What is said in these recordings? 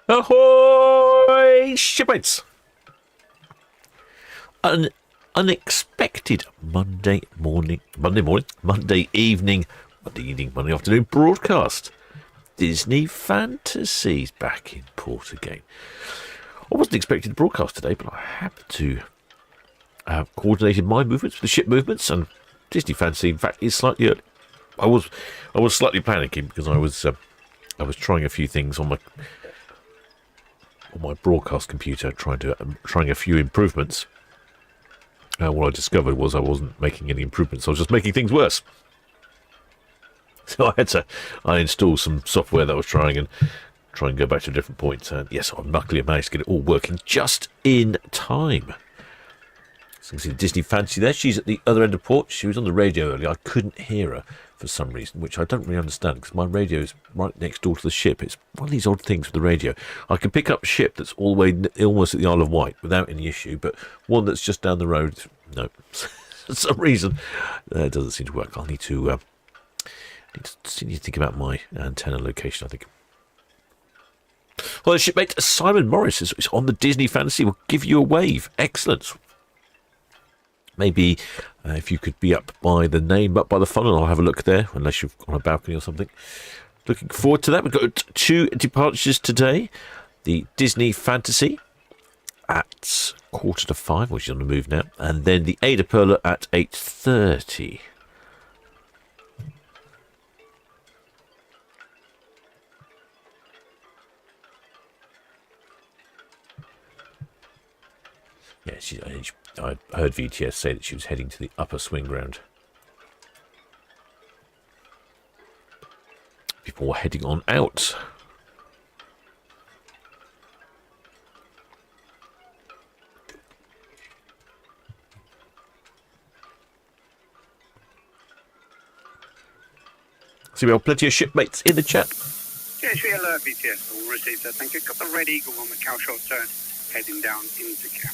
Ahoy, shipmates! An unexpected Monday evening, Monday afternoon broadcast. Disney Fantasy's back in port again. I wasn't expecting to broadcast today, but I happened to have coordinated my movements with the ship movements, and Disney Fantasy, in fact, is slightly early. I was slightly panicking because I was trying a few things on my broadcast computer, trying a few improvements. What I discovered was I wasn't making any improvements. I was just making things worse. So I installed some software that I was trying and go back to a different point. And yes, I luckily managed to get it all working just in time. So you can see the Disney Fantasy there. She's at the other end of port. She was on the radio earlier. I couldn't hear her for some reason, which I don't really understand because my radio is right next door to the ship. It's one of these odd things with the radio. I can pick up a ship that's all the way almost at the Isle of Wight without any issue, but one that's just down the road, no. For some reason, it doesn't seem to work. I'll need to think about my antenna location, I think. Well, the shipmate Simon Morris is on the Disney Fantasy. We'll give you a wave. Excellent. Maybe if you could be up by the name, up by the funnel, I'll have a look there, unless you're on a balcony or something. Looking forward to that. We've got 2 departures today. The Disney Fantasy at 4:45, which is on the move now, and then the AIDAPerla at 8:30. Yeah, I heard VTS say that she was heading to the upper swing ground. Before heading on out. So we have plenty of shipmates in the chat. Yes, we alert VTS. All received that. Thank you. Got the Red Eagle on the cow short turn, heading down into cow.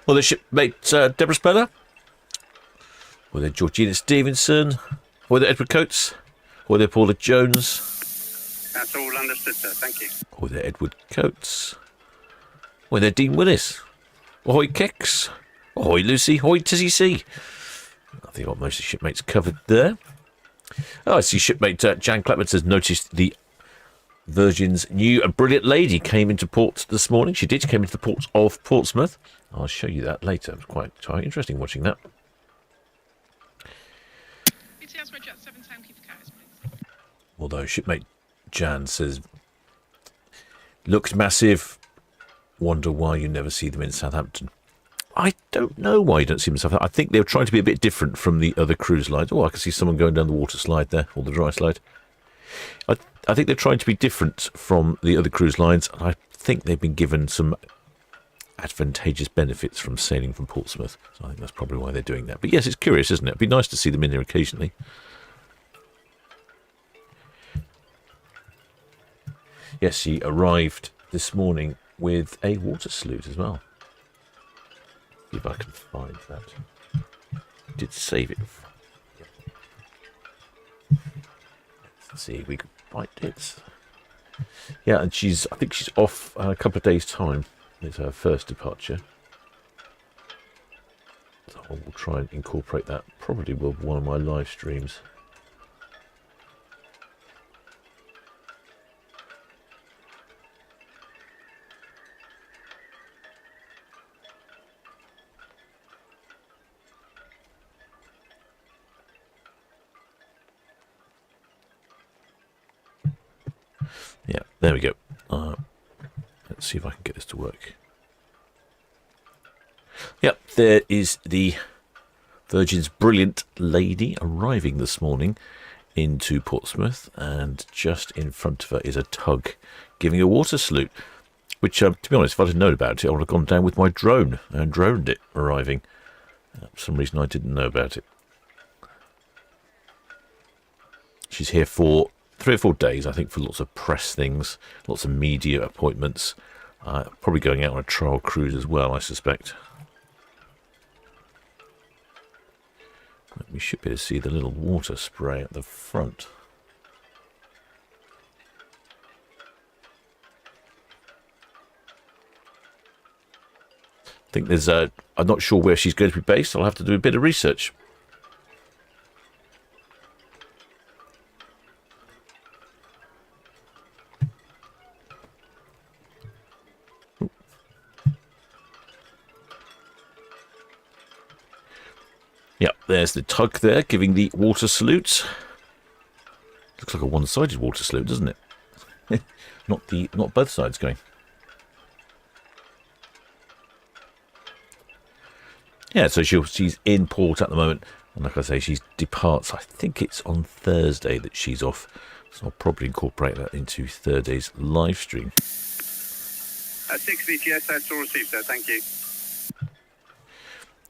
Well, the shipmate Deborah Speller. Or there Georgina Stevenson. Or there Edward Coates. Or there Paula Jones. That's all understood, sir. Thank you. Or there Edward Coates. Or there Dean Willis. Ahoy Kex. Ahoy Lucy. Ahoy Tizzy C. I think I've got most of the shipmates covered there. Oh, I see shipmate Jan Clements has noticed the Virgin's new brilliant lady came into port this morning. She did. She came into the port of Portsmouth. I'll show you that later. It was quite interesting watching that. VTS Roger 7 Town Quay for carriers, please. Although shipmate Jan says, looked massive. Wonder why you never see them in Southampton. I don't know why you don't see them in Southampton. I think they were trying to be a bit different from the other cruise lines. Oh, I can see someone going down the water slide there, or the dry slide. I think they're trying to be different from the other cruise lines, and I think they've been given some advantageous benefits from sailing from Portsmouth. So I think that's probably why they're doing that. But yes, it's curious, isn't it? It'd be nice to see them in there occasionally. Yes, she arrived this morning with a water salute as well. See if I can find that. I did save it. Let's see if we can find it. Yeah, and I think she's off a couple of days' time. It's her first departure. So I will try and incorporate that probably with one of my live streams. Yeah, there we go. Let's see if I can get this to work. Yep, there is the Virgin's brilliant lady arriving this morning into Portsmouth, and just in front of her is a tug giving a water salute, which, to be honest, if I'd have known about it, I would have gone down with my drone and droned it arriving. For some reason, I didn't know about it. She's here for 3 or 4 days, I think, for lots of press things, lots of media appointments, probably going out on a trial cruise as well, I suspect. We should be able to see the little water spray at the front. I think there's a... I'm not sure where she's going to be based. I'll have to do a bit of research. Yep, there's the tug there, giving the water salute. Looks like a one-sided water salute, doesn't it? Not both sides going. Yeah, so she's in port at the moment, and like I say, she departs. I think it's on Thursday that she's off, so I'll probably incorporate that into Thursday's live stream. 6 VTS, that's all received, sir. Thank you.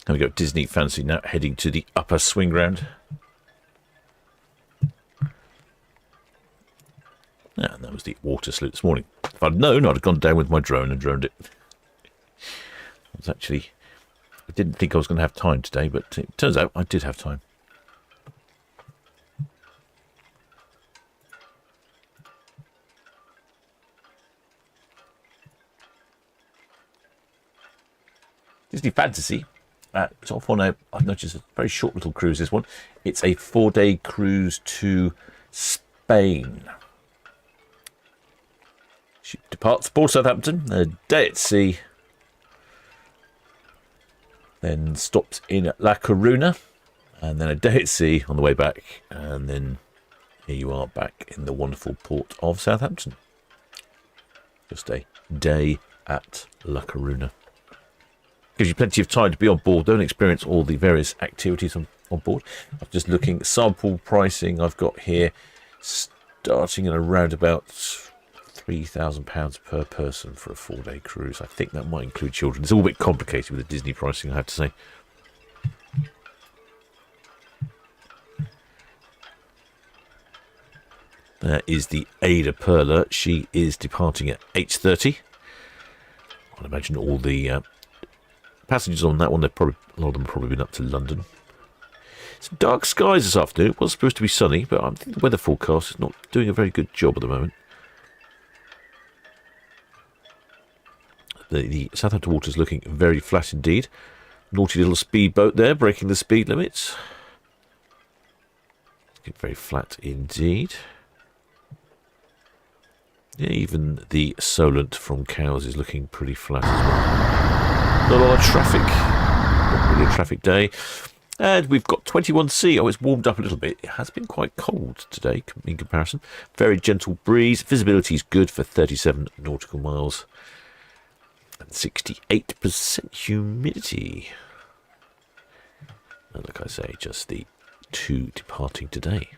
And we got Disney Fancy now heading to the upper swing ground. Yeah, and that was the water salute this morning. If I'd known, I'd have gone down with my drone and droned it. I didn't think I was going to have time today, but it turns out I did have time. Disney Fantasy. It's off on I've noticed a very short little cruise, this one. It's a 4-day cruise to Spain. She departs Port Southampton, a day at sea, then stops in La Coruna, and then a day at sea on the way back, and then here you are back in the wonderful port of Southampton. Just a day at La Coruna. Gives you plenty of time to be on board, don't experience all the various activities on board. I'm just looking, sample pricing I've got here, starting at around about £3,000 per person for a 4-day cruise. I think that might include children. It's all a bit complicated with the Disney pricing, I have to say. There is the AIDAPerla. She is departing at 8:30. I'd imagine all the passengers on that one, a lot of them have probably been up to London. Some dark skies this afternoon. It was supposed to be sunny, but I think the weather forecast is not doing a very good job at the moment. The Southampton water is looking very flat indeed. Naughty little speedboat there, breaking the speed limits. Looking very flat indeed. Yeah, even the Solent from Cowes is looking pretty flat as well. Not a lot of traffic. Not really a traffic day. And we've got 21C. Oh, it's warmed up a little bit. It has been quite cold today in comparison. Very gentle breeze. Visibility is good for 37 nautical miles. And 68% humidity. And like I say, just the two departing today.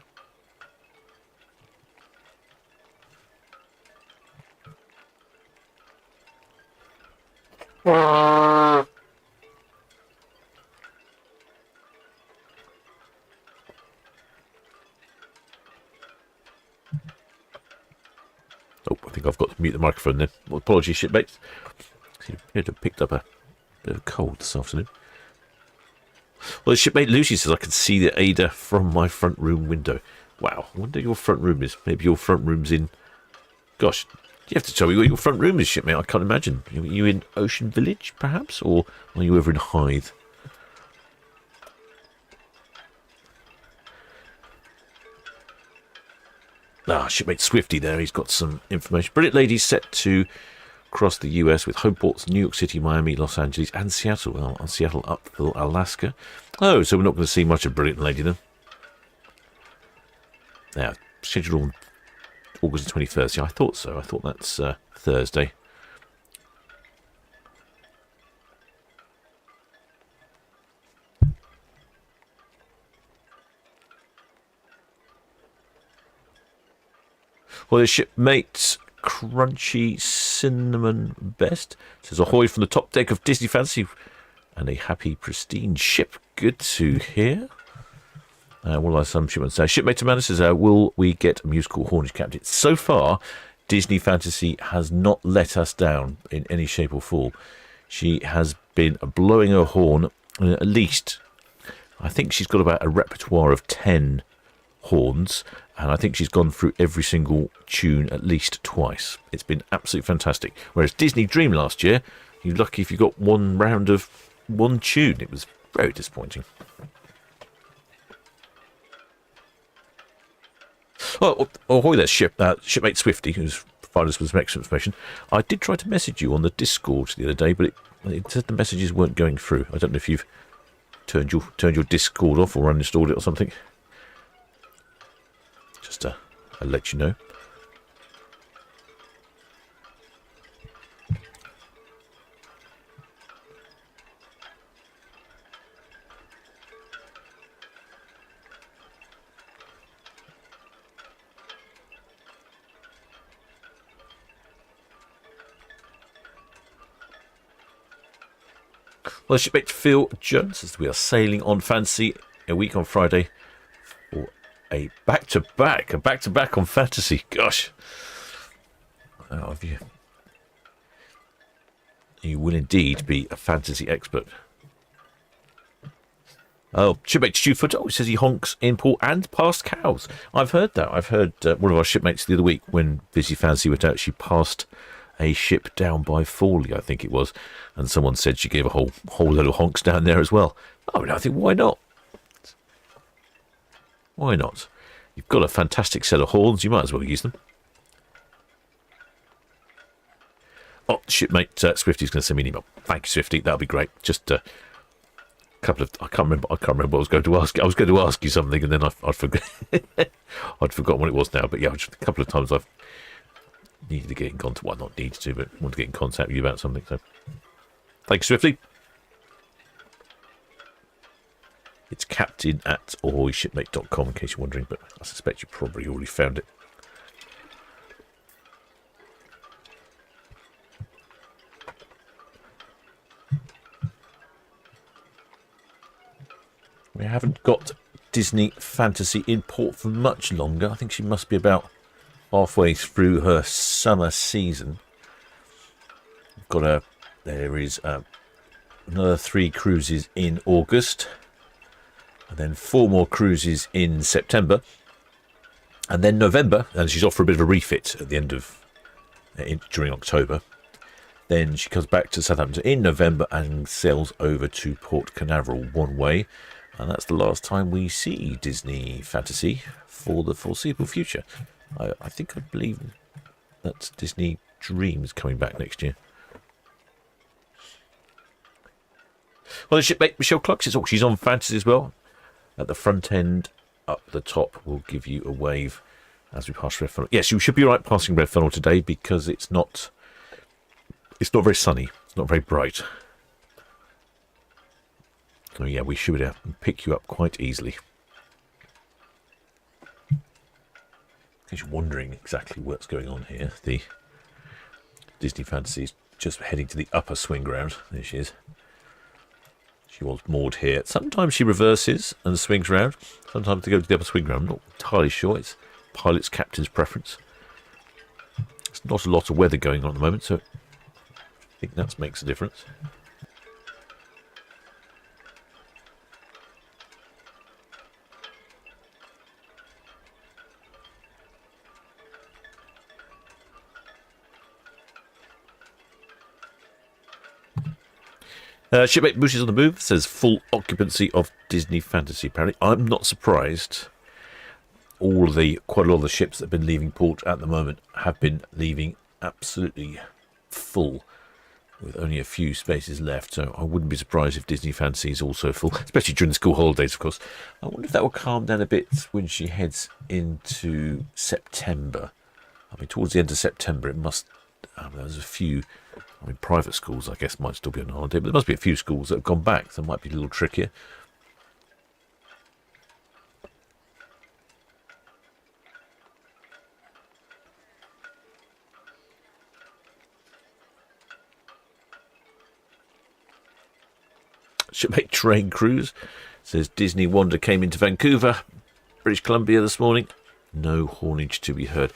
Oh, I think I've got to mute the microphone then. Well, apologies, shipmates. I appear to have picked up a bit of a cold this afternoon. Well, the shipmate Lucy says I can see the Ada from my front room window. Wow, I wonder your front room is. Maybe your front room's in... Gosh, you have to tell me what your front room is, shipmate. I can't imagine. Are you in Ocean Village, perhaps? Or are you over in Hythe? Ah, shipmate Swifty there. He's got some information. Brilliant Ladies set to cross the US with home ports New York City, Miami, Los Angeles, and Seattle. Well, on Seattle up to Alaska. Oh, so we're not going to see much of Brilliant Lady then. Now, scheduled on August 21st. Yeah, I thought so. I thought that's Thursday. Well, the shipmate Crunchy Cinnamon Best says ahoy from the top deck of Disney Fantasy and a happy pristine ship. Good to hear. What are some shipmates say? Shipmate Amanda says, will we get a musical Hornish captain? So far, Disney Fantasy has not let us down in any shape or form. She has been blowing her horn at least, I think she's got about a repertoire of 10 horns, and I think she's gone through every single tune at least twice. It's been absolutely fantastic. Whereas Disney Dream last year, You're lucky if you got one round of one tune. It was very disappointing. Oh, ahoy there, shipmate Swifty, who's provided us with some extra information. I did try to message you on the Discord the other day, but it said the messages weren't going through. I don't know if you've turned your Discord off or uninstalled it or something. Just I'll let you know. Well, shipmate Phil Jones says we are sailing on Fantasy a week on Friday for a back-to-back on Fantasy. Gosh. Oh, you will indeed be a fantasy expert. Oh, shipmate Stu Footer, he says he honks in port and past cows. I've heard that. I've heard one of our shipmates the other week when Busy Fantasy went out, she passed a ship down by Fawley, I think it was, and someone said she gave a whole load of honks down there as well. I mean, I think, why not? Why not? You've got a fantastic set of horns, you might as well use them. Oh, shipmate Swifty's going to send me an email. Thank you, Swifty. That'll be great. Just a couple of I can't remember what I was going to ask. I was going to ask you something, and then I'd forgot. I'd forgotten what it was now. But yeah, just a couple of times I've needed to get in contact. Well, not needed to, but want to get in contact with you about something. So, thank you, Swifty. It's captain@ahoyshipmate.com in case you're wondering, but I suspect you probably already found it. We haven't got Disney Fantasy in port for much longer. I think she must be about halfway through her summer season. There is another 3 cruises in August, and then 4 more cruises in September, and then November, and she's off for a bit of a refit at the end of during October. Then she comes back to Southampton in November and sails over to Port Canaveral one way, and that's the last time we see Disney Fantasy for the foreseeable future. I believe that's Disney Dreams coming back next year. Well, the shipmate Michelle Clark says, she's on Fantasy as well. At the front end, up the top, we'll give you a wave as we pass Red Funnel. Yes, you should be right passing Red Funnel today because it's not very sunny. It's not very bright. So yeah, we should be able to pick you up quite easily. In case you're wondering exactly what's going on here, the Disney Fantasy is just heading to the upper swing ground. There she is. She was moored here. Sometimes she reverses and swings round. Sometimes they go to the upper swing ground. I'm not entirely sure. It's pilot's captain's preference. There's not a lot of weather going on at the moment, so I think that makes a difference. Shipmate Bush is on the move, says full occupancy of Disney Fantasy, apparently. I'm not surprised. Quite a lot of the ships that have been leaving port at the moment have been leaving absolutely full, with only a few spaces left. So I wouldn't be surprised if Disney Fantasy is also full, especially during the school holidays, of course. I wonder if that will calm down a bit when she heads into September. I mean, towards the end of September, it must... there's a few... private schools, I guess, might still be on holiday, but there must be a few schools that have gone back, so it might be a little trickier. Shipmate Train Cruise says Disney Wonder came into Vancouver, British Columbia this morning. No hornage to be heard.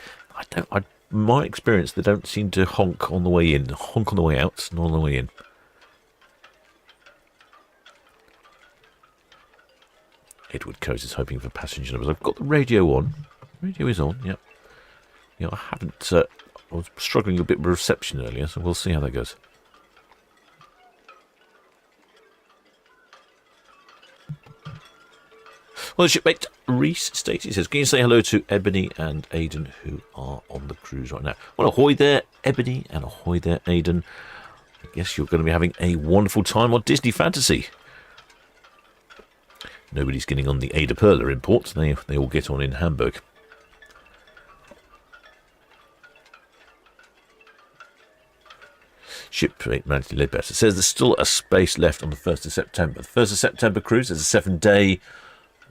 My experience, they don't seem to honk on the way in. Honk on the way out, not on the way in. Edward Coase is hoping for passenger numbers. I've got the radio on. Radio is on, yep. Yeah, I was struggling a bit with reception earlier, so we'll see how that goes. Well, the shipmate Reese states, he says, can you say hello to Ebony and Aidan, who are on the cruise right now? Well, ahoy there, Ebony, and ahoy there, Aidan. I guess you're going to be having a wonderful time on Disney Fantasy. Nobody's getting on the AIDAPerla import. They all get on in Hamburg. Shipmate Manatee Ledbetter says there's still a space left on the 1st of September. The 1st of September cruise is a 7-day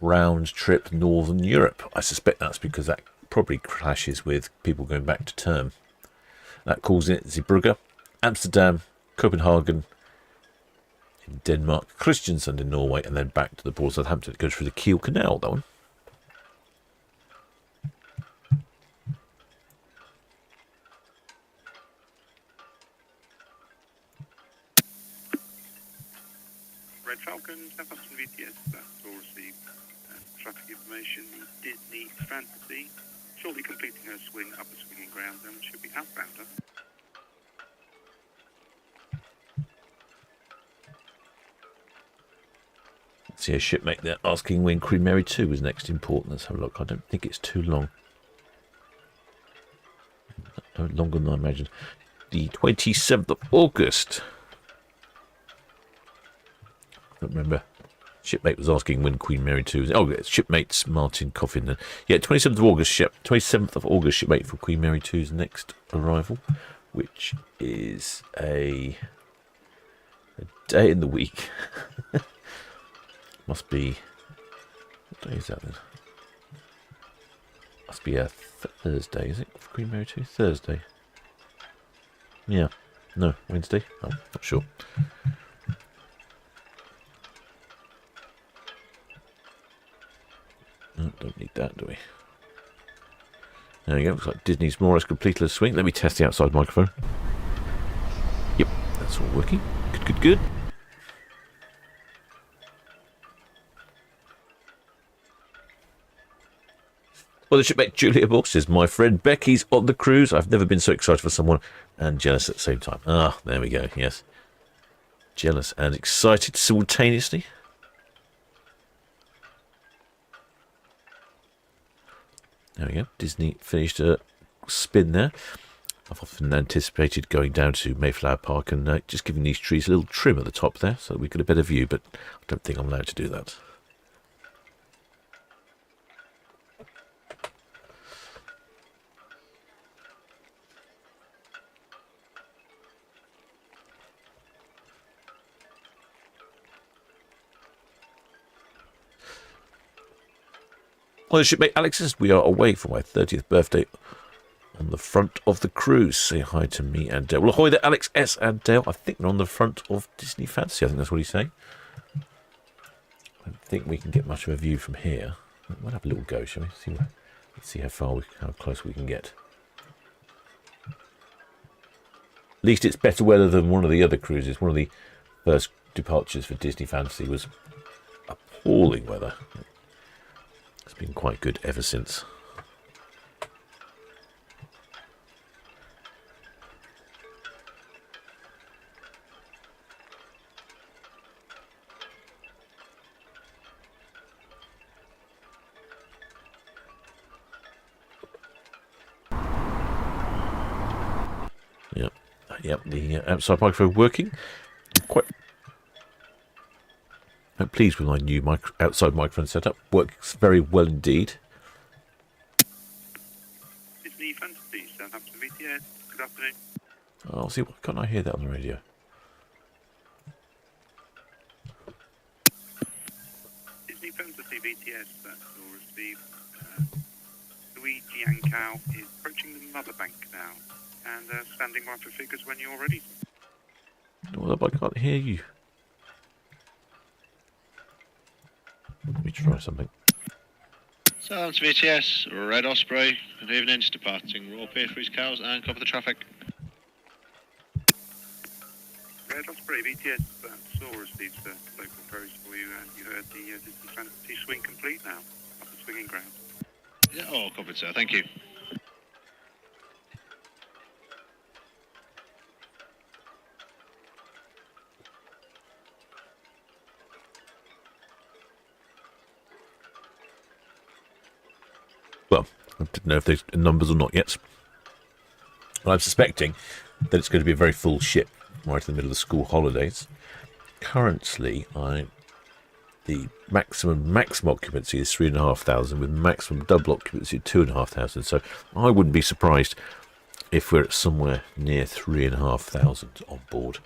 round trip Northern Europe. I suspect that's because that probably clashes with people going back to term. That calls in Zeebrugge, Amsterdam, Copenhagen in Denmark, Kristiansand in Norway, and then back to the port of Southampton. It goes through the Kiel Canal, that one. Red Falcon, Southampton VTS, that's all received. Traffic information, Disney Fantasy, shortly completing her swing up the swinging ground and should be outbound. See a shipmate there asking when Queen Mary 2 was next in port. Let's have a look. I don't think it's too long. No longer than I imagined. The 27th of August. I don't remember. Shipmate was asking when Queen Mary 2 was. Oh, it's shipmates Martin Coffin then. Yeah, 27th of August. 27th of August shipmate for Queen Mary 2's next arrival, which is a day in the week. Must be. What day is that then? Must be a Thursday, is it? For Queen Mary 2? Thursday. Yeah. No, Wednesday? Oh, not sure. No, don't need that, do we? There we go. Looks like Disney's more or less completed a swing. Let me test the outside microphone. Yep, that's all working. Good, good, good. Well, the shipmate Julia Box says, my friend Becky's on the cruise. I've never been so excited for someone and jealous at the same time. Ah, there we go. Yes. Jealous and excited simultaneously. There we go. Disney finished a spin there. I've often anticipated going down to Mayflower Park and just giving these trees a little trim at the top there so that we get a better view, but I don't think I'm allowed to do that. Well, shipmate Alex says we are away for my 30th birthday on the front of the cruise. Say hi to me and Dale. Well, ahoy there, Alex S. and Dale. I think they're on the front of Disney Fantasy. I think that's what he's saying. I don't think we can get much of a view from here. We'll have a little go, shall we? Let's see how close we can get. At least it's better weather than one of the other cruises. One of the first departures for Disney Fantasy was appalling weather. It's been quite good ever since. Yep, the outside microphone working. I'm pleased with my new outside microphone setup. Works very well indeed. Disney Fantasy, Southampton VTS. Good afternoon. I'll see. Why can't I hear that on the radio? Disney Fantasy VTS, that's all received. Luigi Ancao is approaching the Mother Bank now and standing by for figures when you're ready. Well, I can't hear you. Let me try something. Southampton VTS, Red Osprey, good evening, just departing Raw Pier for his cows and cover the traffic. Red Osprey VTS, that's all received local ferries for you, and you heard the Disney Fantasy swing complete now, up the swinging ground. Yeah, all covered, sir, thank you. Well, I didn't know if there's numbers or not yet. But I'm suspecting that it's going to be a very full ship right in the middle of the school holidays. Currently, the maximum occupancy is 3,500, with maximum double occupancy 2,500. So I wouldn't be surprised if we're at somewhere near 3,500 on board,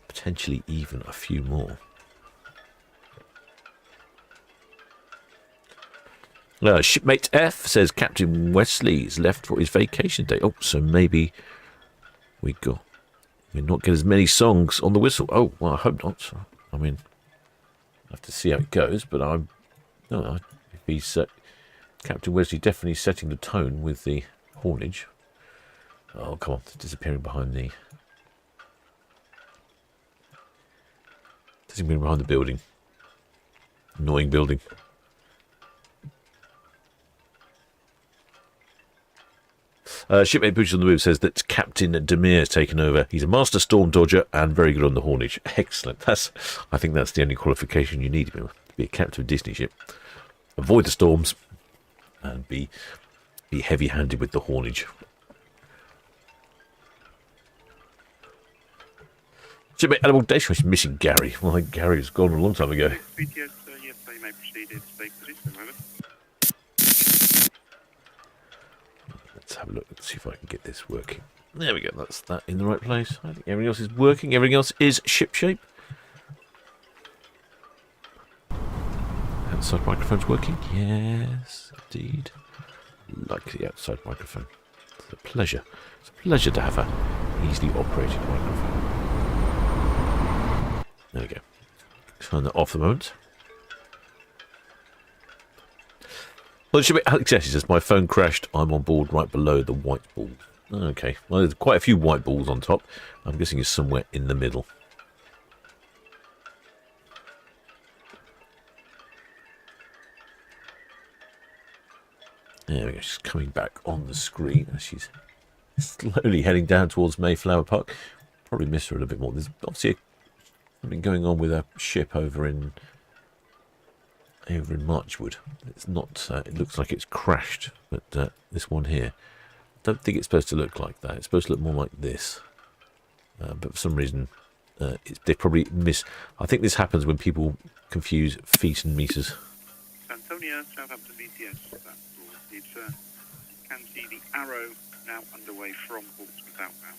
potentially even a few more. Shipmate F says Captain Wesley's left for his vacation day. Oh, so maybe we not get as many songs on the whistle. Oh, well, I hope not. I mean, I have to see how it goes, but if he's Captain Wesley definitely setting the tone with the haulage. Oh, come on, it's disappearing behind the building. Annoying building. Shipmate Butch on the Move says that Captain Demir has taken over. He's a master storm dodger and very good on the haulage. Excellent. I think that's the only qualification you need to be a captain of a Disney ship. Avoid the storms and be heavy-handed with the haulage. Shipmate Animal Dash was missing Gary. Well, I think Gary was gone a long time ago. VTS, yes, they may proceed in stake position, over. Let's have a look. Let's see if I can get this working. There we go. That's that in the right place. I think everything else is working. Everything else is shipshape. Outside microphone's working. Yes, indeed. Like the outside microphone. It's a pleasure. It's a pleasure to have a easily operated microphone. There we go. Turn that off the moment. Well, it should be Alex S. says, my phone crashed. I'm on board right below the white ball. Okay. Well, there's quite a few white balls on top. I'm guessing it's somewhere in the middle. There we go. She's coming back on the screen as she's slowly heading down towards Mayflower Park. Probably miss her a little bit more. There's obviously something going on with a ship over in Marchwood. It's not. It looks like it's crashed, but this one here, I don't think it's supposed to look like that. It's supposed to look more like this. But for some reason, they probably miss. I think this happens when people confuse feet and meters. Antonia, Southampton VTS. It's you can see the arrow now underway from Portsmouth outbound.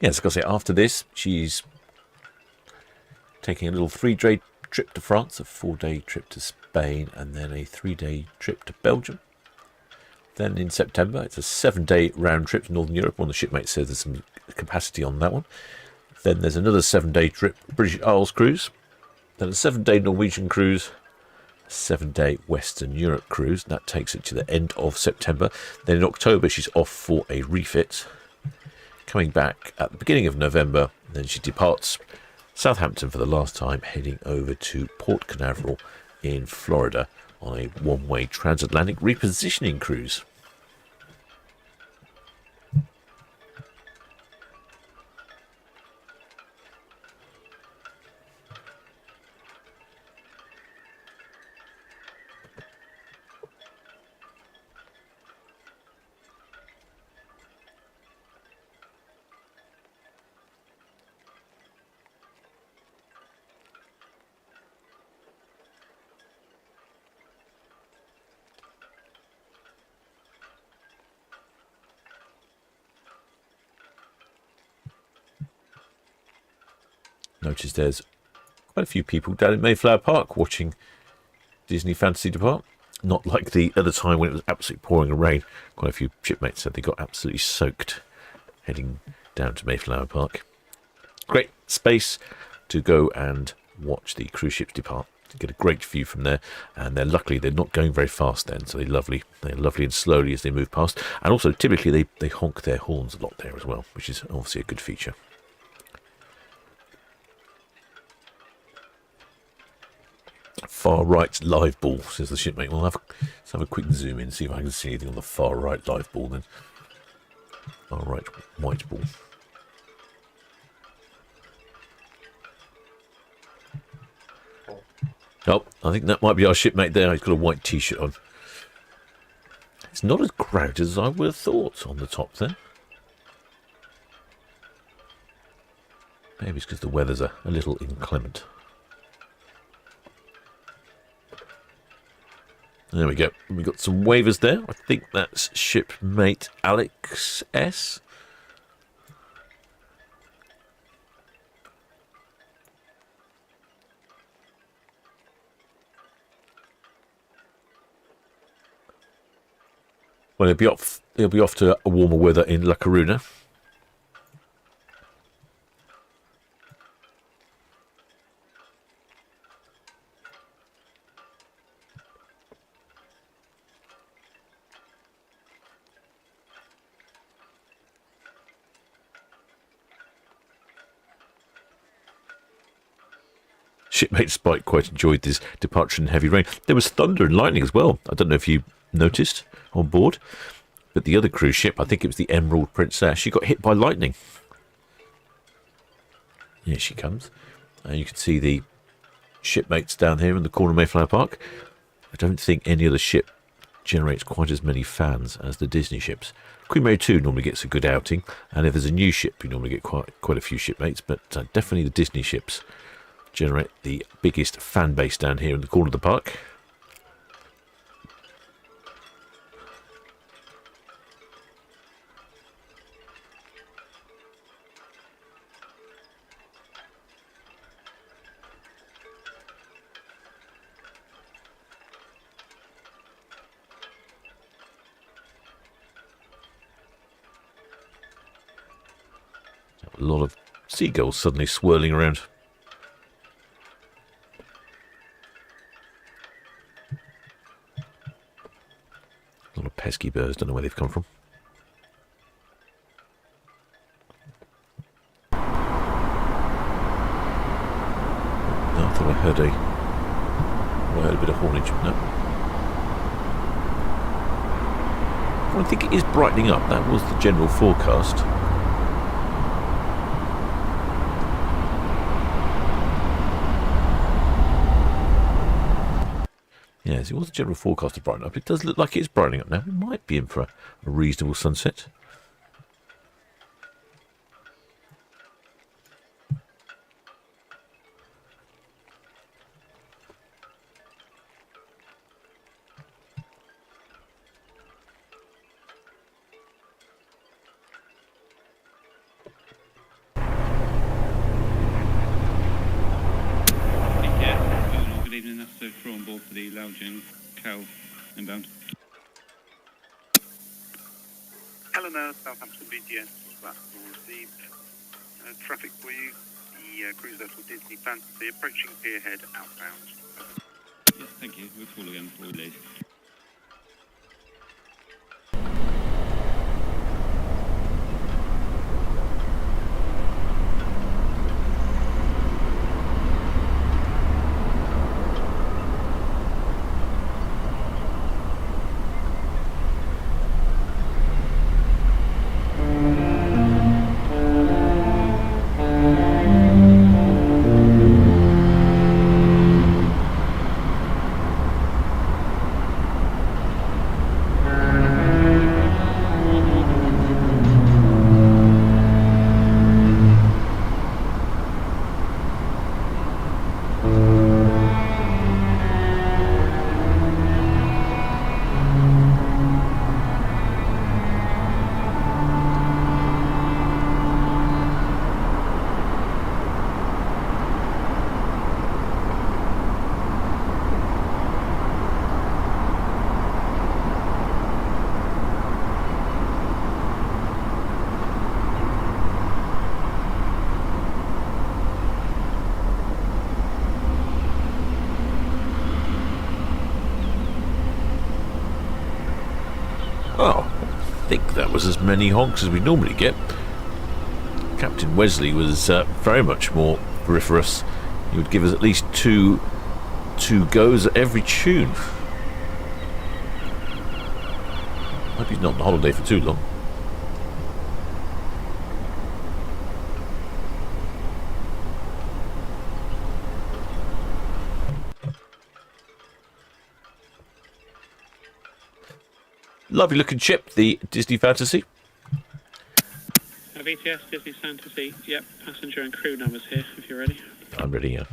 Yes, I've got to say, after this, she's taking a little 3-day trip to France, a 4-day trip to Spain, and then a 3-day trip to Belgium. Then in September, it's a 7-day round trip to Northern Europe. One of the shipmates says there's some capacity on that one. Then there's another 7-day trip, British Isles cruise. Then a 7-day Norwegian cruise, a 7-day Western Europe cruise. That takes it to the end of September. Then in October, she's off for a refit. Coming back at the beginning of November, then she departs Southampton for the last time, heading over to Port Canaveral in Florida on a one-way transatlantic repositioning cruise. Notice there's quite a few people down in Mayflower Park watching Disney Fantasy depart. Not like the other time when it was absolutely pouring rain. Quite a few shipmates said they got absolutely soaked heading down to Mayflower Park. Great space to go and watch the cruise ships depart. You get a great view from there, and they're not going very fast then, so they're lovely and slowly as they move past. And also typically they honk their horns a lot there as well, which is obviously a good feature. Far right live ball, says the shipmate. Let's have a quick zoom in, see if I can see anything on the far right live ball then. All right, white ball. Oh, I think that might be our shipmate there. He's got a white t-shirt on. It's not as crowded as I would have thought on the top there. Maybe it's because the weather's a little inclement. There we go. We've got some waivers there. I think that's shipmate Alex S. Well, he'll be off to a warmer weather in La Coruna. Shipmate Spike quite enjoyed this departure in heavy rain. There was thunder and lightning as well. I don't know if you noticed on board, but the other cruise ship, I think it was the Emerald Princess, she got hit by lightning. Here she comes. And you can see the shipmates down here in the corner of Mayflower Park. I don't think any other ship generates quite as many fans as the Disney ships. Queen Mary 2 normally gets a good outing, and if there's a new ship, you normally get quite a few shipmates, but definitely the Disney ships generate the biggest fan base down here in the corner of the park. A lot of seagulls suddenly swirling around. A lot of pesky birds, don't know where they've come from. No, I thought I heard a bit of hornage. No. Well, I think it is brightening up. That was the general forecast. Yes, it was a general forecast to brighten up. It does look like it's brightening up now. We might be in for a reasonable sunset. Crew on board for the Lounging Cow inbound. Helena, Southampton VTS, flat will receive traffic for you. The cruise vessel Disney Fantasy approaching Pierhead outbound. Yes, thank you. We'll call again before we leave. Oh, I think that was as many honks as we normally get. Captain Wesley was very much more vociferous. He would give us at least two goes at every tune. Hope he's not on holiday for too long. Lovely looking ship, the Disney Fantasy. VTS, Disney Fantasy. Yep, passenger and crew numbers here, if you're ready. I'm ready, yeah.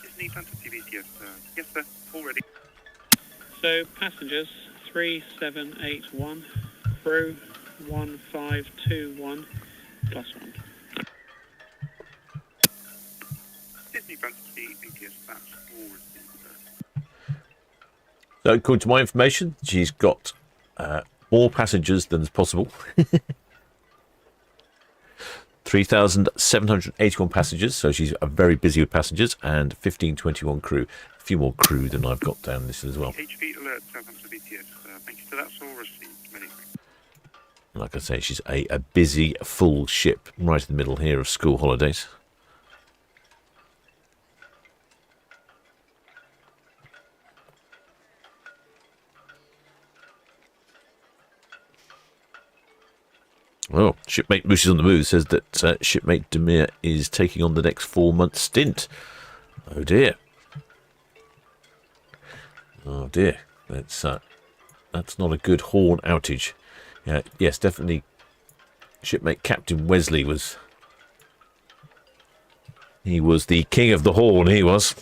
Disney Fantasy VTS. Yes, sir. All ready. So, passengers, 3781. Crew, 1521, plus 1. Disney Fantasy VTS. That's all received, sir. So, according to my information, she's got more passengers than is possible. 3,781 passengers, so she's very busy with passengers, and 1,521 crew. A few more crew than I've got down this as well. HV alert, Southampton VTS. Thank you. So that's all received. Many thanks. Like I say, she's a busy, full ship right in the middle here of school holidays. Well, shipmate Moose is on the move, says that shipmate Demir is taking on the next 4-month stint. Oh dear. Oh dear. That's not a good horn outage. Yeah, yes, definitely. Shipmate Captain Wesley was. He was the king of the horn. He was.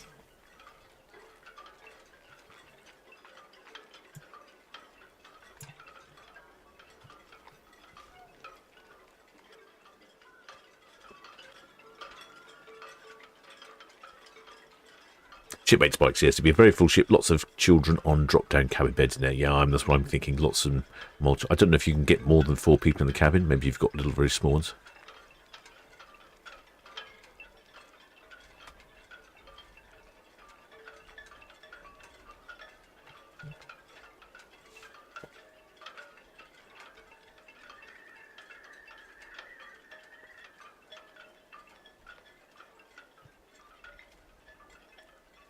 Shipmates bikes, yes, to be a very full ship, lots of children on drop-down cabin beds in there. Yeah, that's what I'm thinking. Lots of multi. I don't know if you can get more than 4 people in the cabin. Maybe you've got little, very small ones.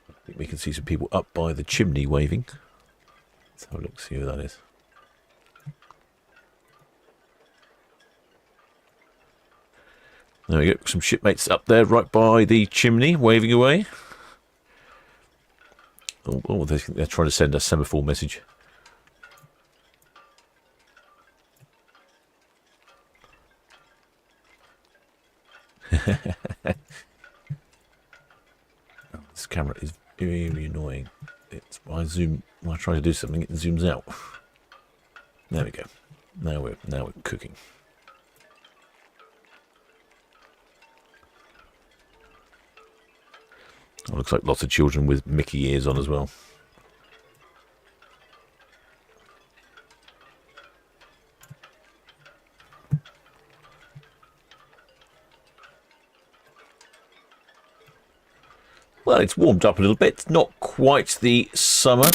I think we can see some people up by the chimney waving. Let's have a look, see who that is. There we go, some shipmates up there right by the chimney waving away. Oh, they're trying to send a semaphore message. This camera is very annoying. It's when I try to do something, it zooms out. There we go. Now we're cooking. Oh, looks like lots of children with Mickey ears on as well. Well, it's warmed up a little bit. Not quite the summer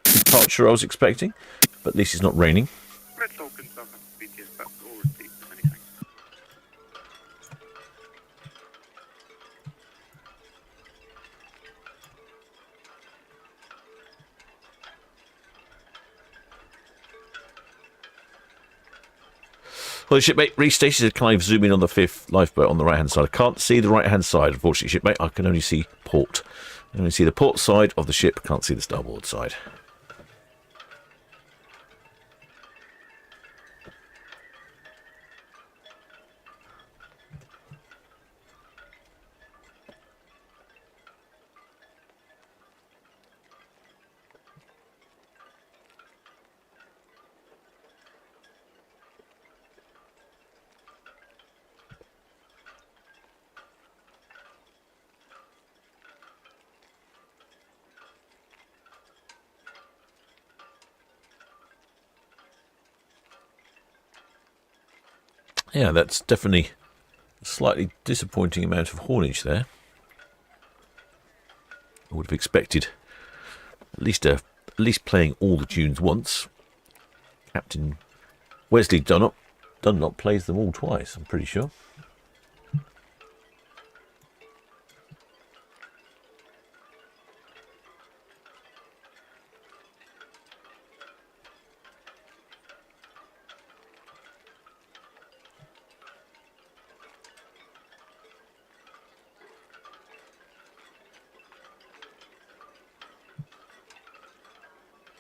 departure I was expecting, but at least it's not raining. Red Falcon, Southampton VTS. That's all received. Many thanks. Well, the shipmate restated, said, can I zoom in on the 5th lifeboat on the right-hand side? I can't see the right-hand side, unfortunately, shipmate. I can only see port. I can only see the port side of the ship. Can't see the starboard side. Yeah, that's definitely a slightly disappointing amount of hornage there. I would have expected at least playing all the tunes once. Captain Wesley Dunlop plays them all twice, I'm pretty sure.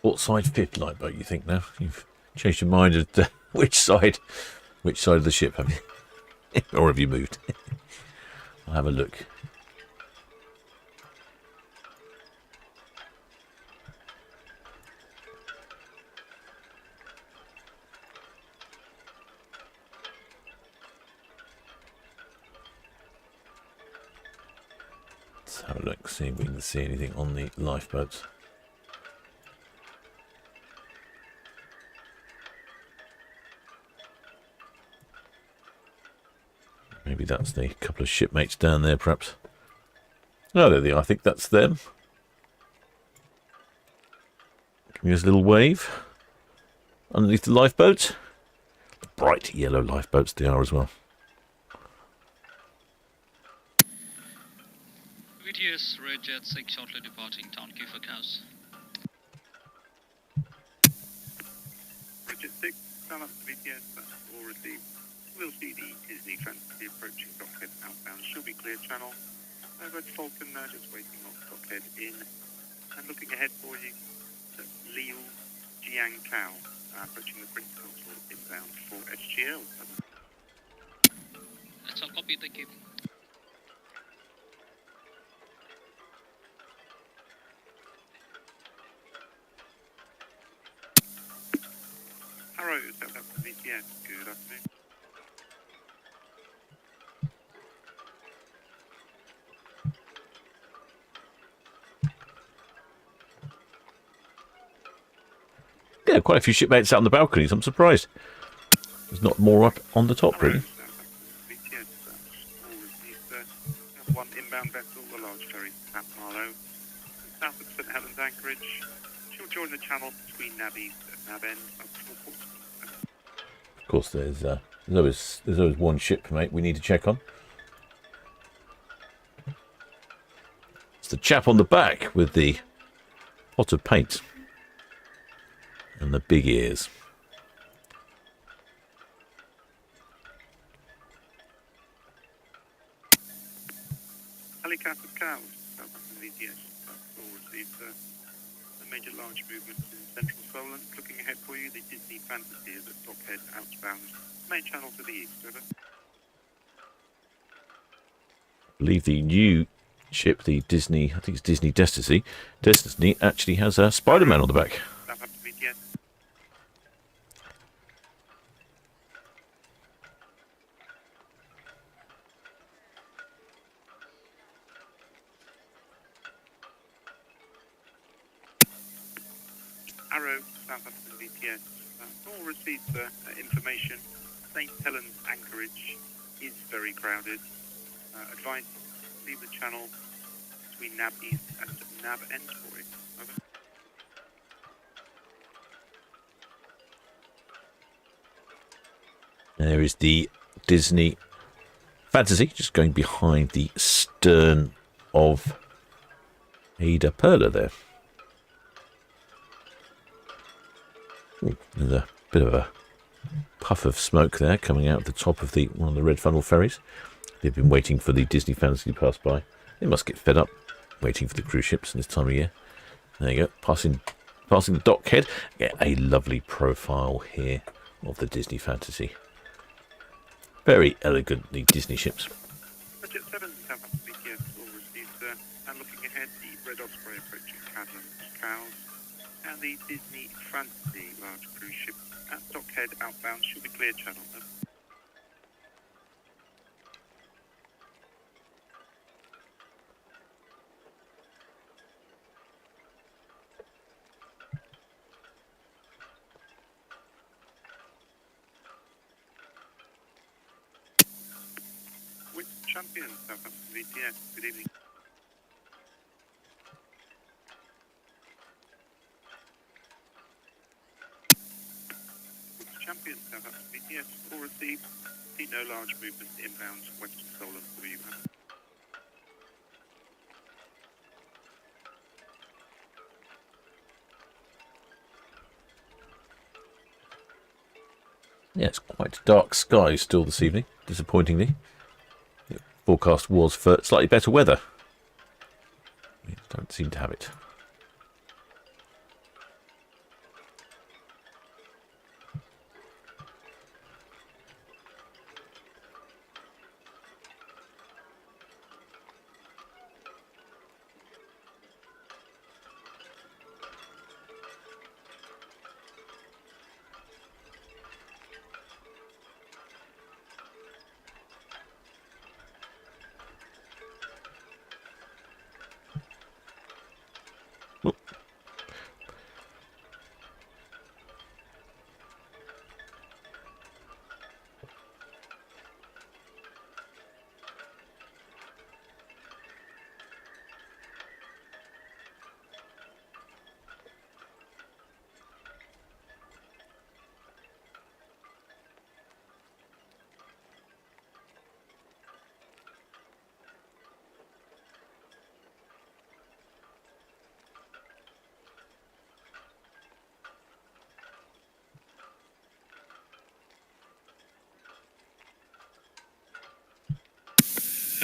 What side fifth lifeboat you think now? You've changed your mind as to which side of the ship have you? Or have you moved? I'll have a look. Let's have a look, see if we can see anything on the lifeboats. Maybe that's the couple of shipmates down there, perhaps. Oh, there they are. I think that's them. Giving us a little wave underneath the lifeboat. Bright yellow lifeboats they are as well. VTS, Red Jet 6 shortly departing Town Quay for cows. Red Jet 6, Southampton VTS, that's all received. We'll see the Disney Fantasy approaching dockhead outbound. She'll be clear channel. Red Falcon just waiting on dockhead in. And looking ahead for you, Liu Jiang Cao approaching the Prince Consort inbound for SGL. That's all copy, thank you. Arrow, Southampton VTS, good afternoon. Yeah, quite a few shipmates out on the balconies. I'm surprised. There's not more up on the top, really. VTS, all received. One inbound vessel, the large ferry at Marlow, south of St Helens Anchorage. She'll join the channel between Navies and Nav End. Of course, there's always one shipmate we need to check on. It's the chap on the back with the pot of paint and the big ears. Helicopter cows, Southampton VTS, that's all received. A major large movement in central Solent. Looking ahead for you, the Disney Fantasy is at dockhead outbound. Main channel to the east, over. I believe the new ship, the Disney, I think it's Disney Destiny, actually has a Spider-Man on the back. Southampton VTS. Arrow, Southampton VTS. All received information. St Helens Anchorage is very crowded. Advise leave the channel between Nav East and Nav End for it. Over. There is the Disney Fantasy just going behind the stern of AIDAPerla there. Ooh, there's a bit of a puff of smoke there coming out of the top of one of the red funnel ferries. They've been waiting for the Disney Fantasy to pass by. They must get fed up waiting for the cruise ships this time of year. There you go, passing the dockhead. Get a lovely profile here of the Disney Fantasy. Very elegantly Disney ships. Budget 7, Southampton VTS, all received, and looking ahead, the Red Osprey approaching Cadlands Cows, and the Disney Fantasy large cruise ship at dockhead outbound should be clear channel. With champion Southampton VTS, good evening. Champion Southampton VTS, all received. See no large movement inbound western Solent for you. Yeah, it's quite dark skies still this evening, disappointingly. The forecast was for slightly better weather. We don't seem to have it.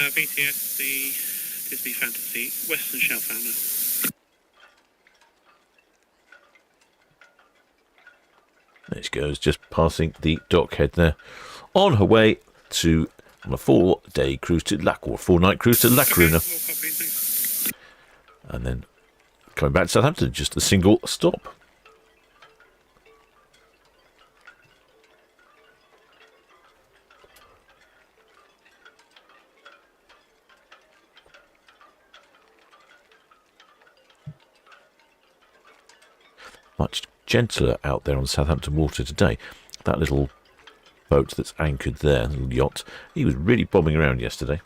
VTS, the Disney Fantasy Western Shelf Founder. There she goes, just passing the dockhead there. On her way to on a 4-day cruise to La, or 4-night cruise to La Coruna. And then coming back to Southampton, just a single stop. Much gentler out there on Southampton water today. That little boat that's anchored there, little yacht, he was really bobbing around yesterday.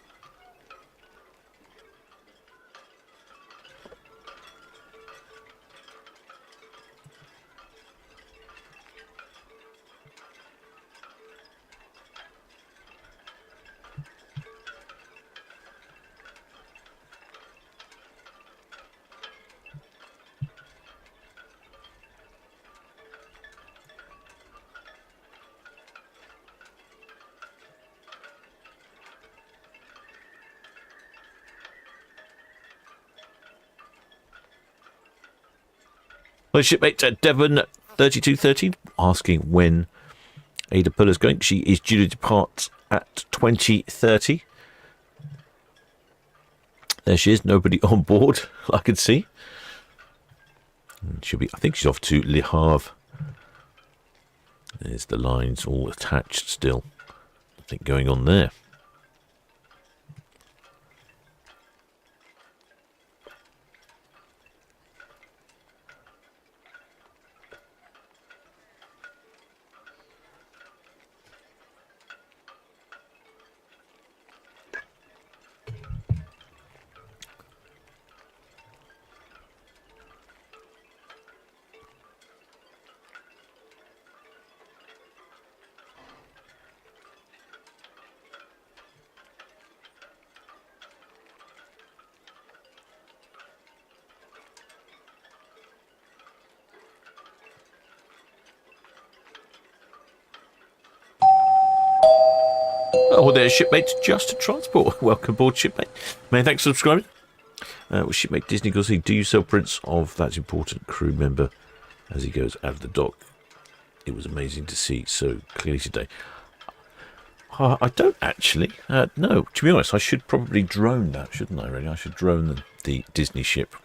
Well, shipmate Devon 3213 asking when AIDAPerla is going. She is due to depart at 20:30. There she is, nobody on board, I can see. And she'll be, I think she's off to Le Havre. There's the lines all attached still. Nothing going on there. Oh, there's shipmate Just to Transport. Welcome aboard, shipmate. Many thanks for subscribing. Well, shipmate Disney Gosling, do you sell prints of that important crew member as he goes out of the dock? It was amazing to see so clearly today. I don't actually. No, to be honest, I should probably drone that, shouldn't I, really? I should drone the Disney ship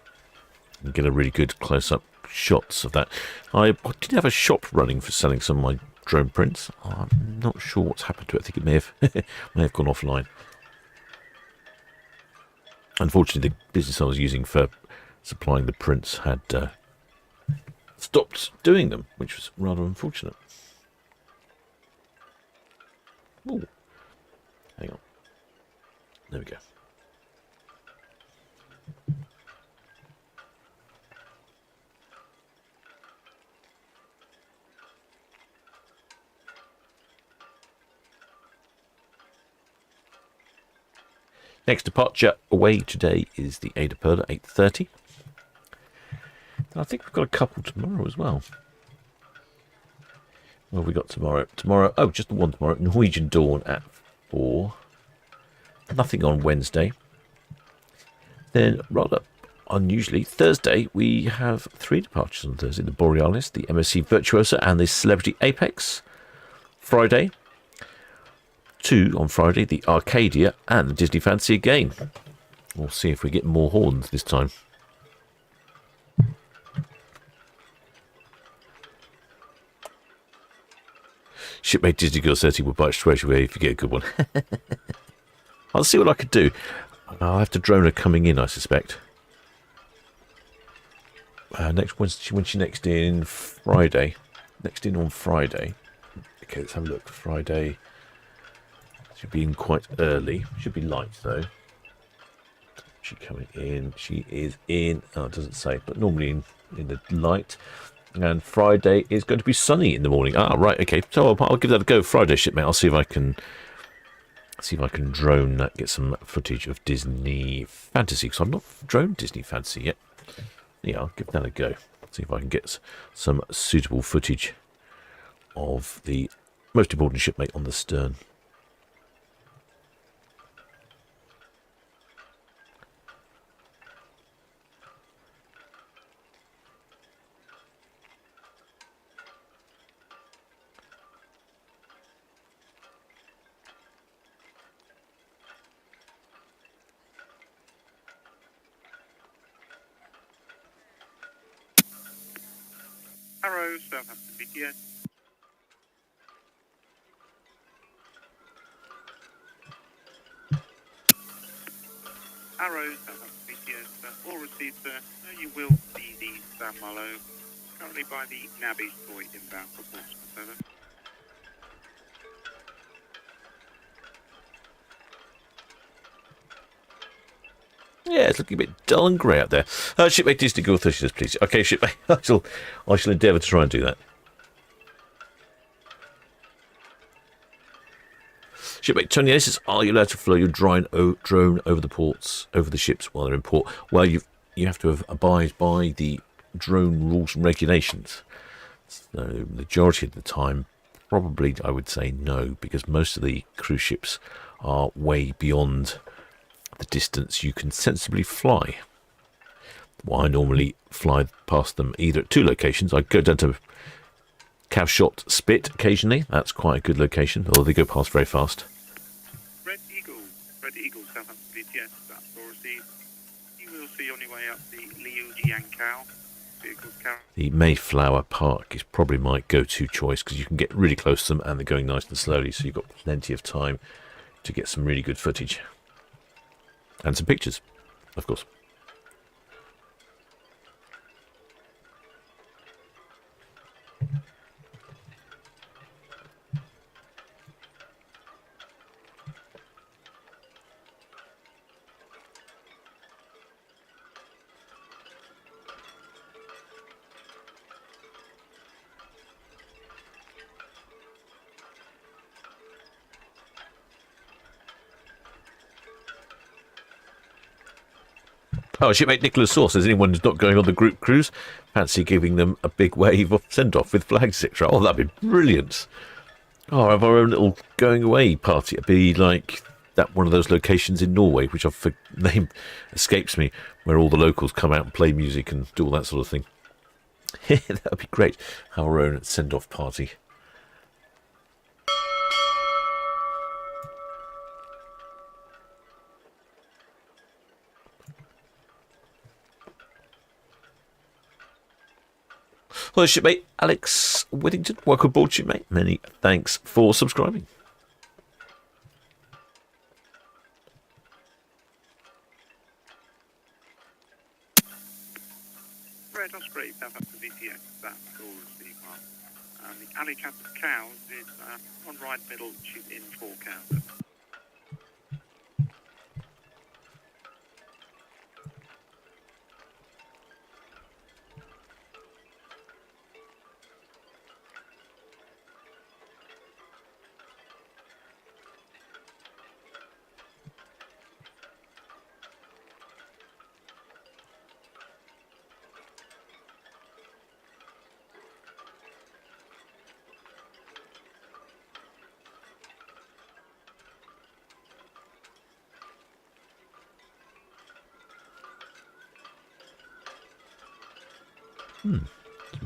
and get a really good close-up shots of that. I did have a shop running for selling some of my drone prints. I'm not sure what's happened to it. I think it may have gone offline. Unfortunately, the business I was using for supplying the prints had stopped doing them, which was rather unfortunate. Ooh. Hang on. There we go. Next departure away today is the AIDAPerla, 8:30. I think we've got a couple tomorrow as well. What have we got tomorrow? Tomorrow, oh, just the one tomorrow. Norwegian Dawn at 4. Nothing on Wednesday. Then, rather unusually, Thursday, we have 3 departures on Thursday. The Borealis, the MSC Virtuosa, and the Celebrity Apex. Friday, 2 on Friday, the Arcadia and the Disney Fantasy again. We'll see if we get more horns this time. Shipmate Disney Girl 30 will bite straight away if you get a good one. I'll see what I could do. I'll have to drone her coming in, I suspect. Next Wednesday, when she next in Friday. Next in on Friday. Okay, let's have a look. Friday. Should be in quite early. Should be light though. She coming in. She is in. Oh, it doesn't say, but normally in the light. And Friday is going to be sunny in the morning. Ah, right. Okay. So I'll give that a go. Friday, shipmate. I'll see if I can drone that. Get some footage of Disney Fantasy because I've not droned Disney Fantasy yet. Yeah, I'll give that a go. See if I can get some suitable footage of the most important shipmate on the stern. Arrow, Southampton VTS. Arrow, Southampton VTS. All received, sir. You will see the San Malo currently by the Navigational inbound for Portsmouth. Over. Yeah, it's looking a bit dull and grey out there. Shipmate Disney, go 30, please. Okay, shipmate, I shall endeavour to try and do that. Shipmate Tony, this is, are you allowed to fly your drone over the ports, over the ships while they're in port? Well, you have to abide by the drone rules and regulations. So, the majority of the time, probably I would say no, because most of the cruise ships are way beyond the distance you can sensibly fly. Well, I normally fly past them either at two locations. I go down to Cavshot Spit occasionally. That's quite a good location, although they go past very fast. Red Eagle, Southampton VTS. That's all received. You will see on your way up the Liu Jiankao vehicles carry. The Mayflower Park is probably my go-to choice because you can get really close to them and they're going nice and slowly, so you've got plenty of time to get some really good footage. And some pictures, of course. Oh, shipmate Nicholas Sauce says anyone who's not going on the group cruise, fancy giving them a big wave of send-off with flags, etc. Oh, that'd be brilliant. Oh, have our own little going away party. It'd be like that one of those locations in Norway, which name escapes me, where all the locals come out and play music and do all that sort of thing. That'd be great. Have our own send-off party. Hello, shipmate Alex Whittington. Welcome aboard, shipmate. Many thanks for subscribing. Red Osprey, Southampton VTS. That's all received. And the alley cat of cows is on right middle, she's in 4 cows.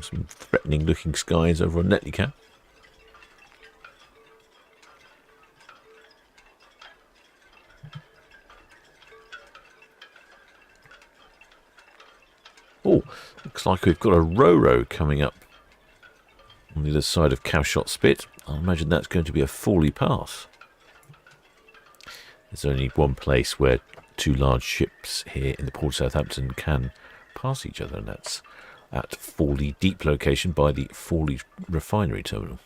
Some threatening looking skies over on Netley Cap. Oh, looks like we've got a Ro-Ro coming up on the other side of Cavshot Spit. I imagine that's going to be a Fawley Pass. There's only one place where two large ships here in the port of Southampton can pass each other, and that's at Fawley Deep location by the Fawley Refinery Terminal.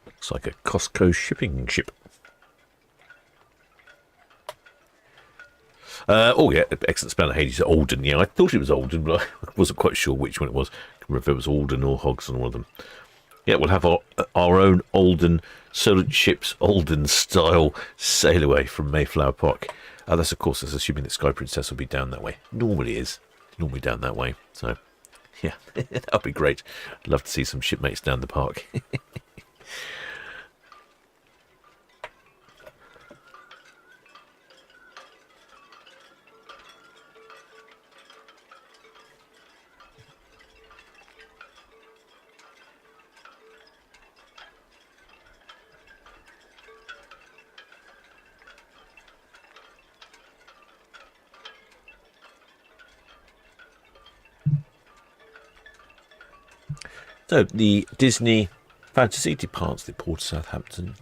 Looks like a Costco shipping ship. Oh yeah, excellent spell of Hades. Alden, yeah, I thought it was Alden, but I wasn't quite sure which one it was. I can't remember if it was Alden or Hodgson, one of them. Yeah, we'll have our own Alden Solent Ships, Alden style sail away from Mayflower Park. That's of course, that's assuming that Sky Princess will be down that way. Normally is, normally down that way. So, yeah, that'll be great. I'd love to see some shipmates down the park. So the Disney Fantasy departs the port of Southampton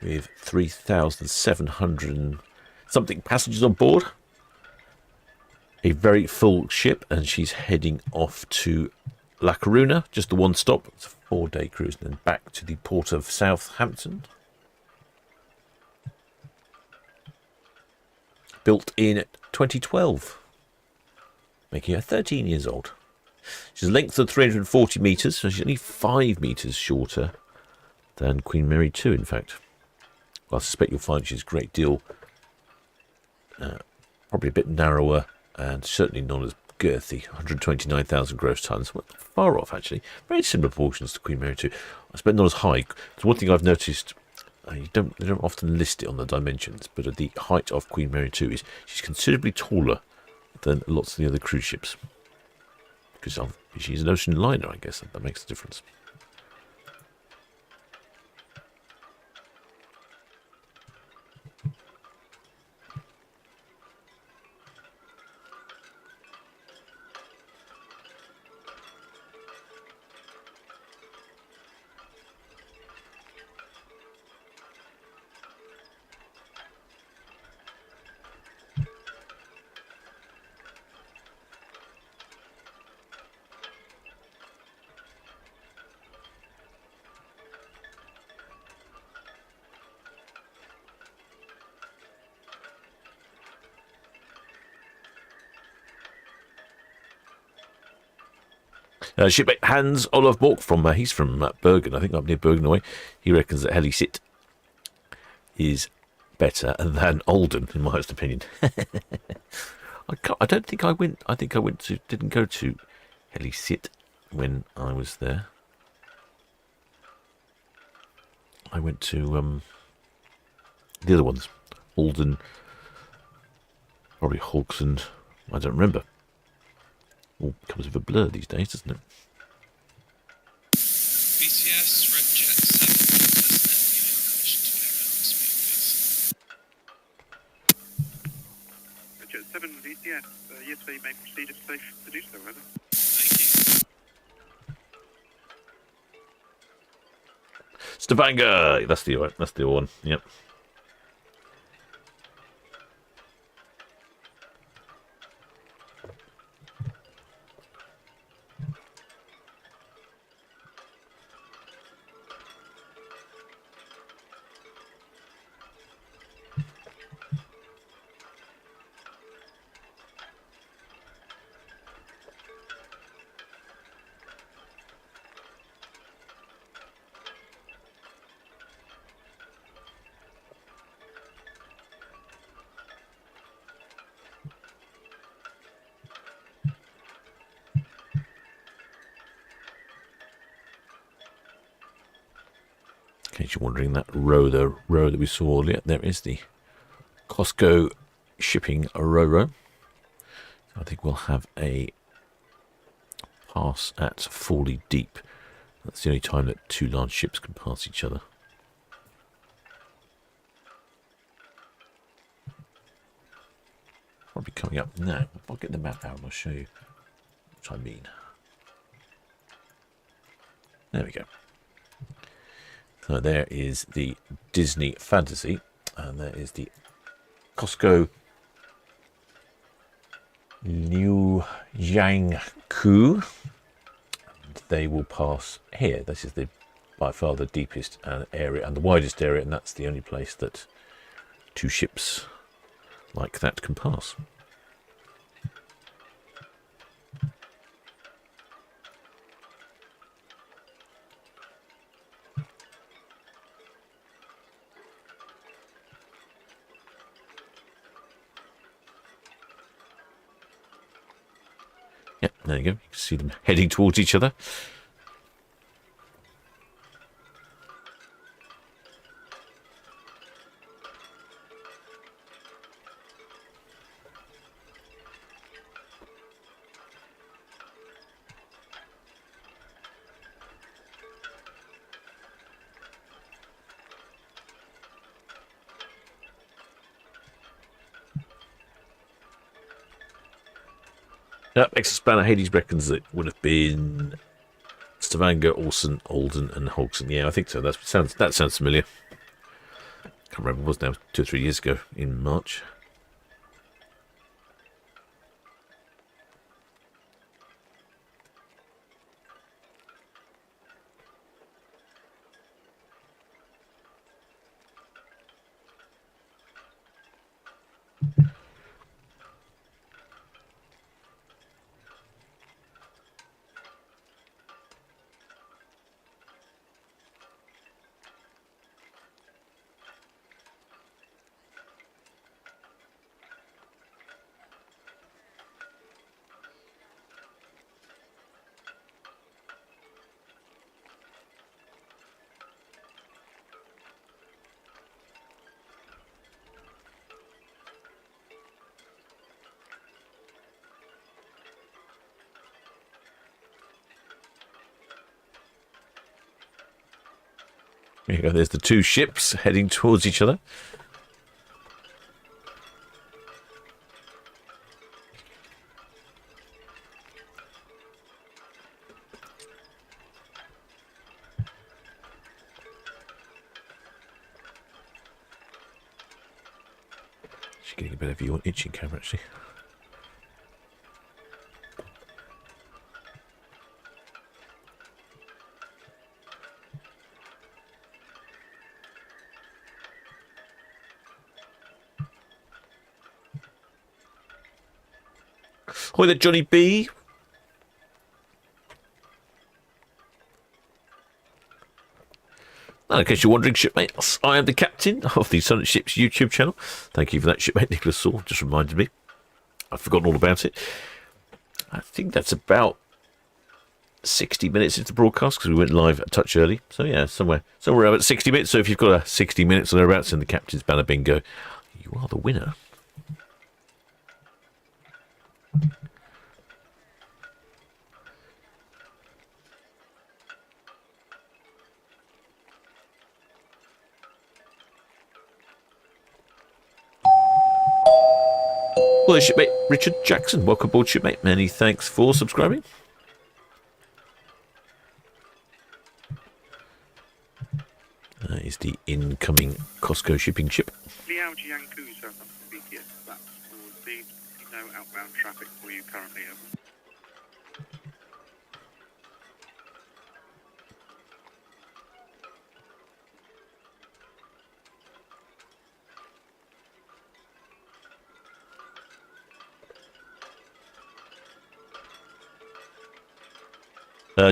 with 3,700 and something passengers on board. A very full ship, and she's heading off to La Coruna, just the one stop. It's a 4-day cruise, and then back to the port of Southampton. Built in 2012, making her 13 years old. She's a length of 340 metres, so she's only 5 metres shorter than Queen Mary 2, in fact. Well, I suspect you'll find she's a great deal, probably a bit narrower, and certainly not as girthy. 129,000 gross tons. Well, far off, actually. Very similar proportions to Queen Mary 2. I suppose not as high. There's one thing I've noticed. They don't often list it on the dimensions, but the height of Queen Mary 2 is she's considerably taller than lots of the other cruise ships. Because she's an ocean liner, I guess. That makes a difference. Shipmate Hans Olaf Bork he's from Bergen, I think up near Bergen away. He reckons that Heli Sit is better than Olden, in my honest opinion. I don't think I went. I think I didn't go to Heli Sit when I was there. I went to the other ones, Olden, probably Hawksand. I don't remember. All becomes with a blur these days, doesn't it? VTS, Red Jet 7, permission to clear out speed, please. Red Jet 7 VTS, yes, they may proceed if safe to do so, rather. Thank you. Stavanger! That's the one, yep. In case you're wondering, the row that we saw earlier, there is the Costco shipping ro-ro. I think we'll have a pass at Fawley Deep. That's the only time that two large ships can pass each other. Probably coming up now. I'll get the map out and I'll show you what I mean. There we go. So there is the Disney Fantasy, and there is the Costco Liu Jiangku. They will pass here. This is by far the deepest area and the widest area, and that's the only place that two ships like that can pass. Yep, there you go. You can see them heading towards each other. Ex-Spanner Hades reckons it would have been Stavanger, Olsen, Olden, and Holgson. Yeah, I think so. That sounds familiar. Can't remember. It was now 2 or 3 years ago in March. There you go. There's the two ships heading towards each other. She's getting a better view on itching camera, actually. Hi there, Johnny B. Now, in case you're wondering, shipmates, I am the captain of the Solent Ships YouTube channel. Thank you for that, shipmate. Nicholas Saul just reminded me. I've forgotten all about it. I think that's about 60 minutes into the broadcast because we went live a touch early. So, yeah, somewhere about 60 minutes. So, if you've got a 60 minutes or thereabouts in the Captain's Banner Bingo, you are the winner. Well, shipmate Richard Jackson, welcome aboard, shipmate. Many thanks for subscribing. That is the incoming Costco shipping ship. Liao Jiangku, Southampton VTS, that's received. No outbound traffic for you currently, over.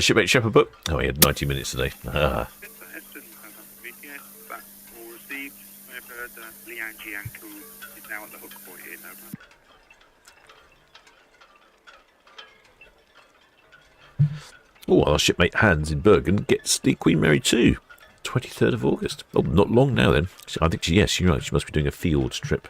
Shipmate Shepherd Book. Oh, he had 90 minutes today. Ah. Eston, Southampton VTS, that's all received. We have heard Liang Jiangku is now at the hook for you, over. Oh, our shipmate Hans in Bergen gets the Queen Mary 2, 23rd of August. Oh, not long now then. I think, yes, you're right. She must be doing a field trip.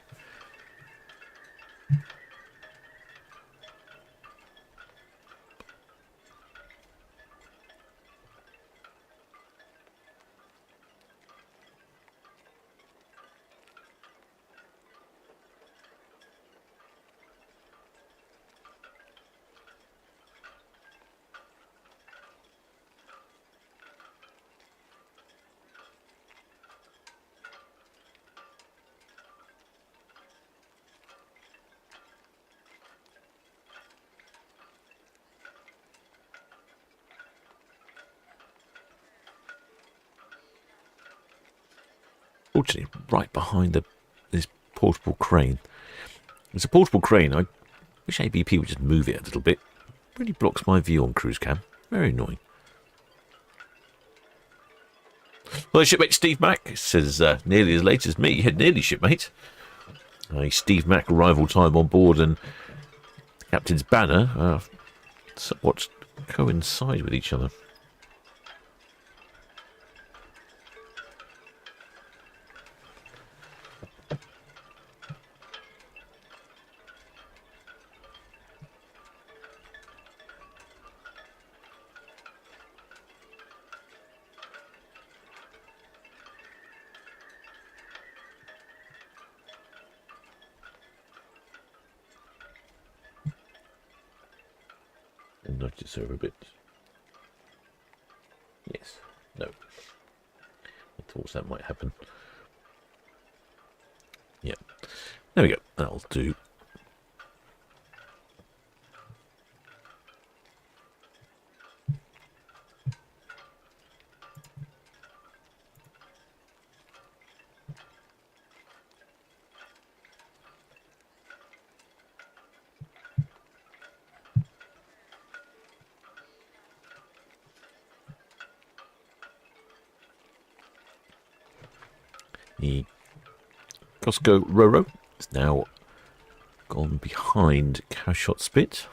Fortunately, right behind this portable crane. It's a portable crane. I wish ABP would just move it a little bit. It really blocks my view on cruise cam. Very annoying. Well, shipmate Steve Mack says nearly as late as me. Nearly, shipmate. A Steve Mack arrival time on board and Captain's Banner somewhat coincide with each other. nudge this over a bit. Yes. No. I thought that might happen. Yeah. There we go. That'll do. The Costco Roro is now gone behind Cowshot Spit.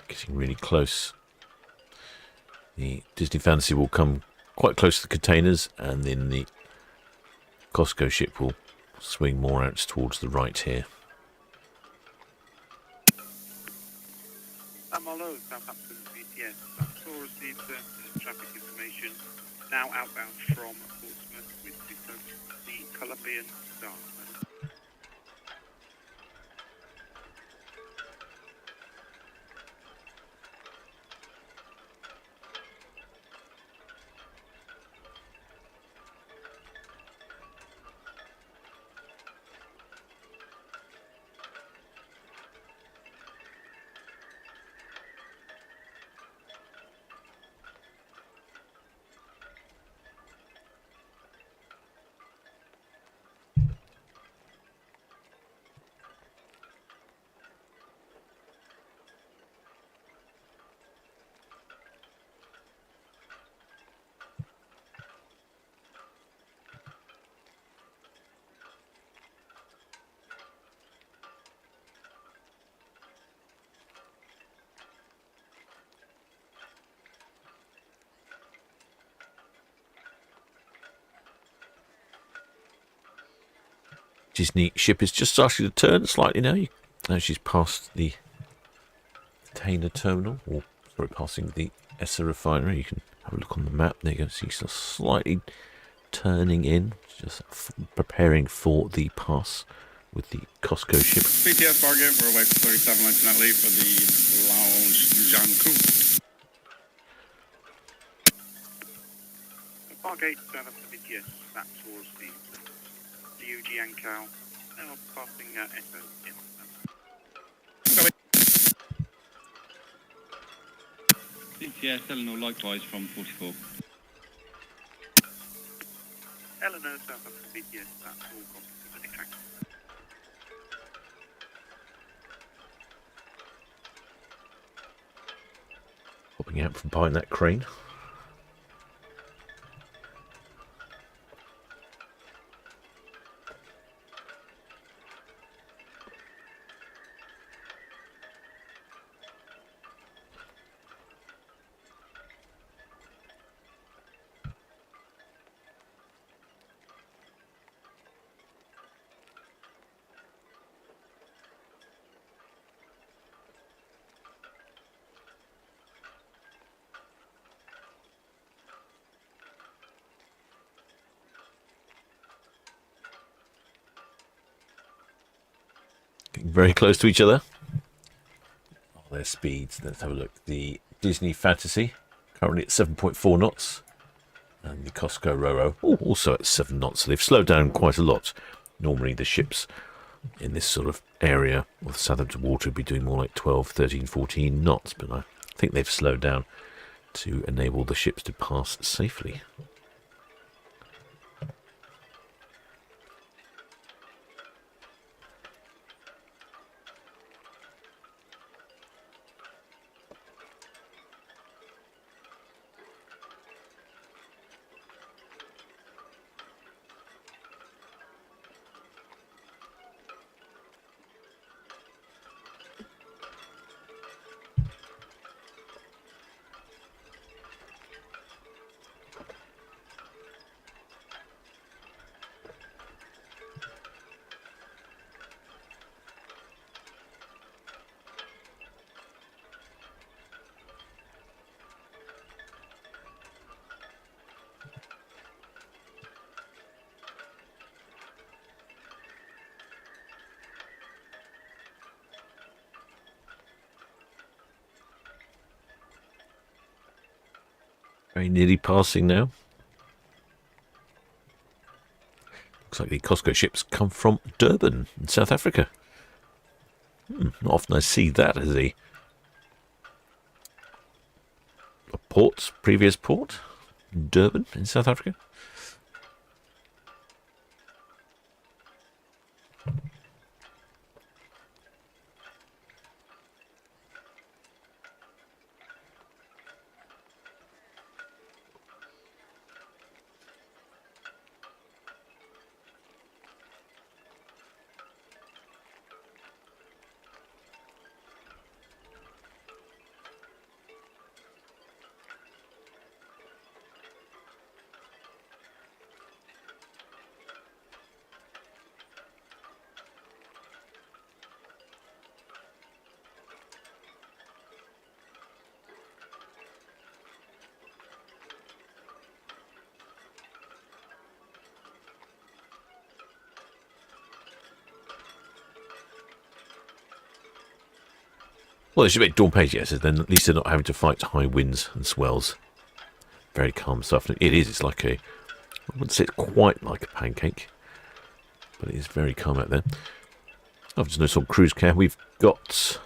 Getting really close. The Disney Fantasy will come quite close to the containers, and then the Costco ship will swing more out towards the right here. Hello, Southampton VTS. That's all received traffic information. Now outbound from Portsmouth with the Colombian Star. Disney ship is just starting to turn slightly now. Now she's past the container terminal, or sorry, passing the ESSA refinery. You can have a look on the map. There you go. See, she's slightly turning in, just preparing for the pass with the Costco ship. VTS Bargate, we're away for 37 incidentally for the Lounge Janku. Bargate, Southampton VTS. That's towards the Liu Jiankao. Now passing Echo. VTS Eleanor likewise from 44. Eleanor, Southampton VTS. That's all completely tracked. Popping out from behind that crane. Getting very close to each other. Oh, their speeds. Let's have a look. The Disney Fantasy currently at 7.4 knots, and the Costco Roro also at 7 knots. So they've slowed down quite a lot. Normally the ships in this sort of area of the Southampton water would be doing more like 12, 13, 14 knots, but I think they've slowed down to enable the ships to pass safely. Very nearly passing now. Looks like the COSCO ships come from Durban in South Africa. Not often I see that as a port, previous port. Durban in South Africa. Well, they should make dawn page, yes, then at least they're not having to fight high winds and swells. Very calm stuff. It is, it's like a, I wouldn't say it's quite like a pancake, but it is very calm out there. I've just noticed on cruise care, we've got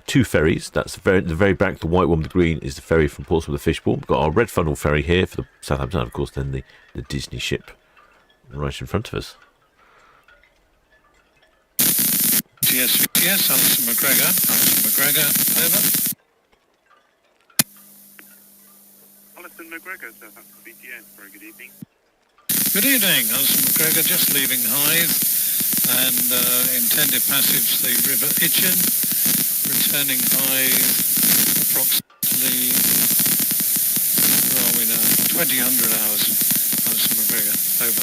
two ferries. That's the very back, the white one with the green is the ferry from Portsmouth with the Fishbourne. We've got our red funnel ferry here for the Southampton, and of course then the Disney ship right in front of us. Yes, Alison McGregor, over. Alison McGregor, Southampton VTS, very good evening. Good evening, Alison McGregor, just leaving Hythe and intended passage the River Itchen, returning Hythe approximately, where are we now, 2000 hours. Alison McGregor, over.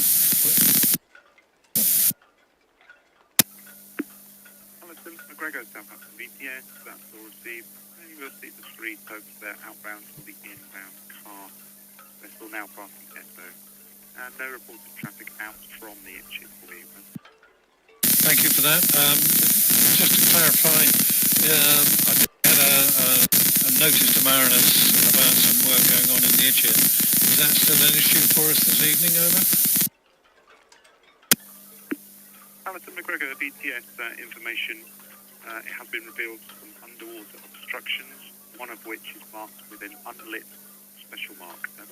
McGregor, Southampton VTS, that's all received. And you will see the three folks there outbound for the inbound car. Vessel now passing Esso. And no reported traffic out from the Itchen for you. Thank you for that. Just to clarify, I had a notice to mariners about some work going on in the Itchen. Is that still an issue for us this evening, over? Alison McGregor, VTS information. It has been revealed some underwater obstructions, one of which is marked with an unlit special mark. Over.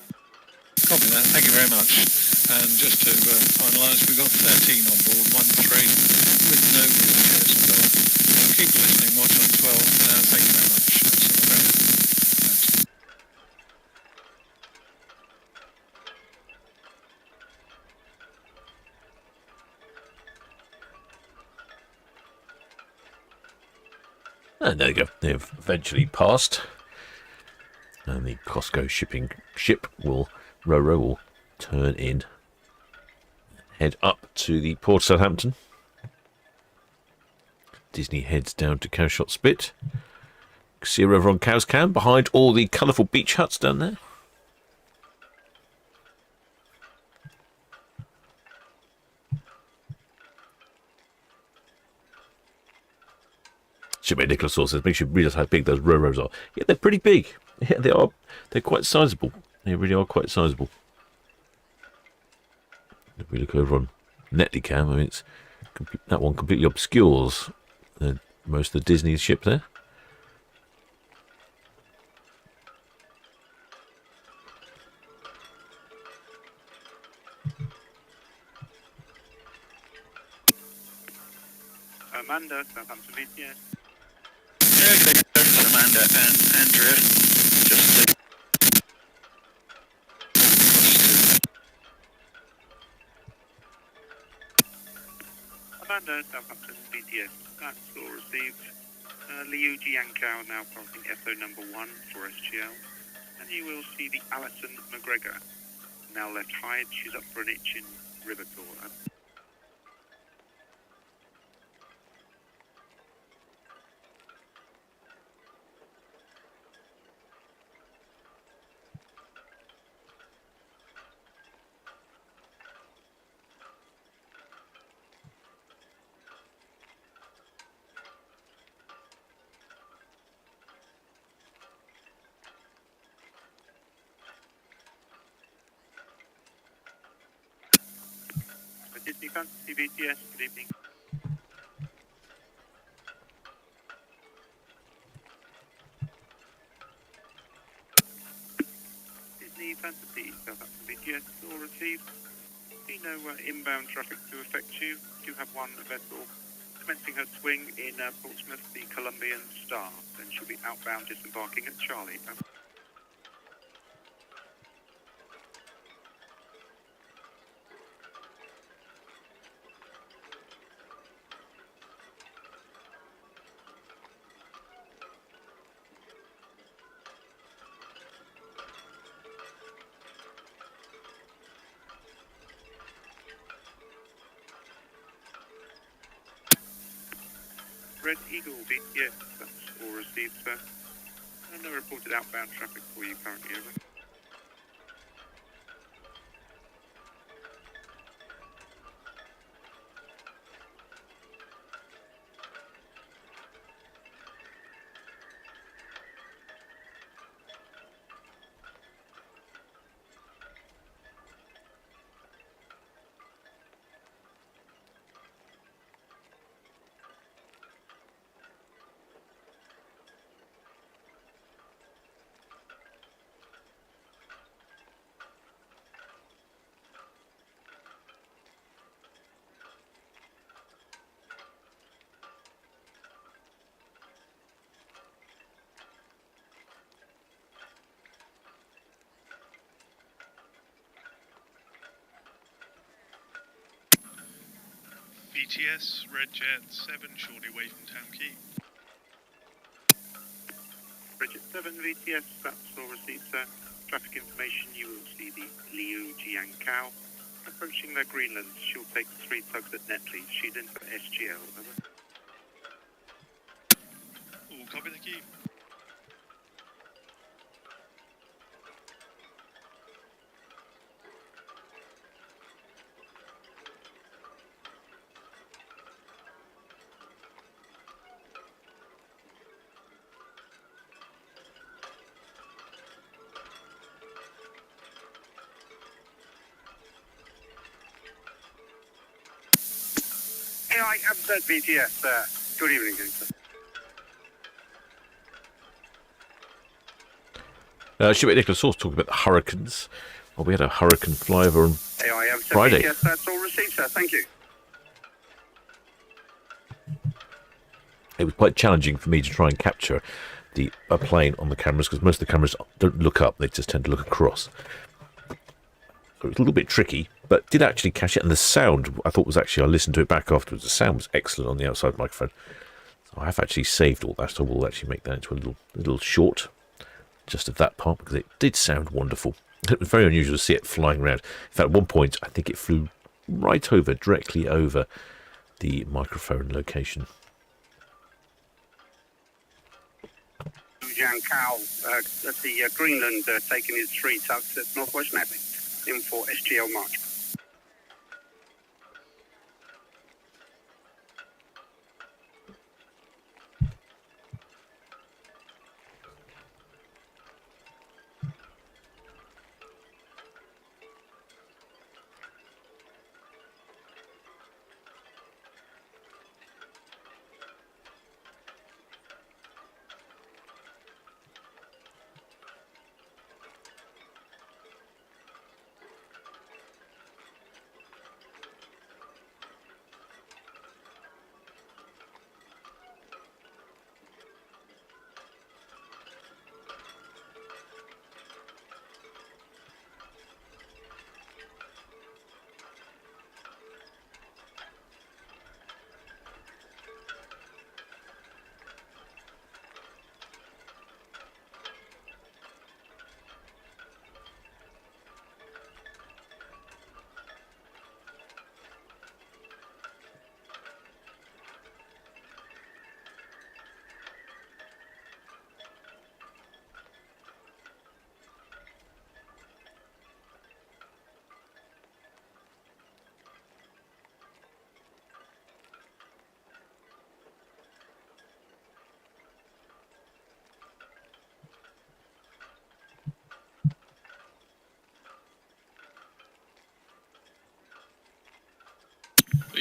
Copy that, thank you very much. And just to finalise, we've got 13 on board, 1-3, with no wheelchairs involved. So keep listening, watch on 12 for now, thank you very much. And there you go. They've eventually passed. And the COSCO shipping ship Roro will turn in. Head up to the Port of Southampton. Disney heads down to Cowshot Spit. See her over on Cow's Cam behind all the colourful beach huts down there. Nicholas also says, makes you realise how big those Roros are. Yeah, they're pretty big. Yeah, they are. They're quite sizable. They really are quite sizable. If we look over on Netlycam, I mean, that one completely obscures most of the Disney ship there. Amanda, Southampton VTS. Yeah, it's Amanda and Andrea. Just leave. Amanda, Southampton VTS, that's all received. Liu Jiankao now passing SO number 1 for SGL. And you will see the Alison McGregor. Now left Hythe, she's up for an itch in River Tour. Disney Fantasy VTS, good evening. Disney Fantasy Southampton VTS, all received. See no inbound traffic to affect you. You have one vessel commencing her swing in Portsmouth, the Colombian Star. Then she'll be outbound disembarking at Charlie. Red Eagle VTS, that's all received, sir. No reported outbound traffic for you currently, over. VTS, Red Jet 7, shortly away from Town Quay. Bridget 7 VTS, that's all received, sir. Traffic information, you will see the Liu Jiankao approaching the Greenland. She'll take 3 tugs at Netley. She's in for SGL, over. All copy the key. AI Absurd VTS, good evening, sir. Shipmate Nicholas Source talking about the hurricanes. Well, we had a hurricane flyover on AI Absurd Friday. VTS, that's all received, sir, thank you. It was quite challenging for me to try and capture a plane on the cameras because most of the cameras don't look up, they just tend to look across. So it was a little bit tricky, but did actually catch it. And the sound, I thought was actually, I listened to it back afterwards, the sound was excellent on the outside microphone. So I have actually saved all that, so we'll actually make that into a little short, just of that part, because it did sound wonderful. It was very unusual to see it flying around. In fact, at one point, I think it flew directly over the microphone location. Jiang Kao at the Greenland taking his 3 tugs at Northwest Navic in for SGL March.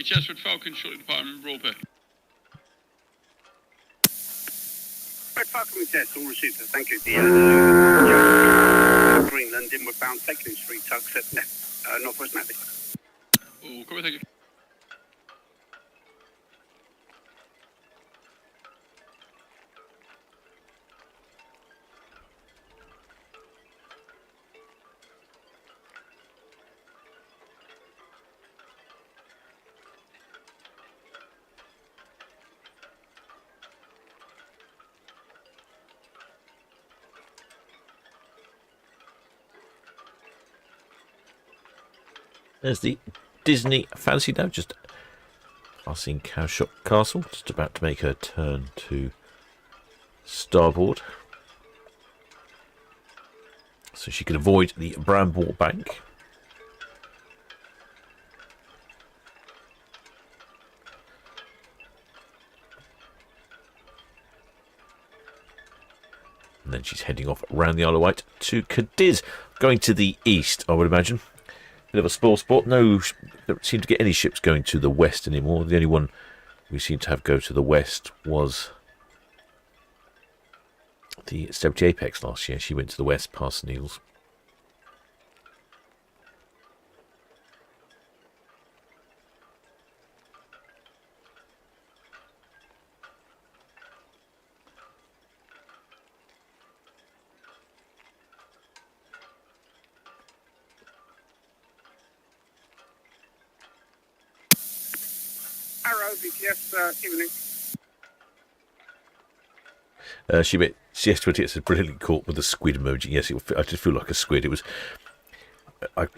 VTS with Falcon shortly departing Royal Pier. Red Falcon VTS, all received, sir. Thank you. The Greenland, inward bound, taking 3 tugs at Northwest Mavic. Oh, copy, thank you. There's the Disney Fancy now, just passing Cowshot Castle, just about to make her turn to starboard. So she can avoid the Bramble Bank. And then she's heading off around the Isle of Wight to Cadiz, going to the east, I would imagine. Bit of a spoil sport. No, don't seem to get any ships going to the west anymore. The only one we seem to have go to the west was the Celebrity Apex last year. She went to the west past St Neots. Arrow VTS, evening. CS20, it's a brilliantly caught with the squid emoji. Yes, I just feel like a squid. It was, I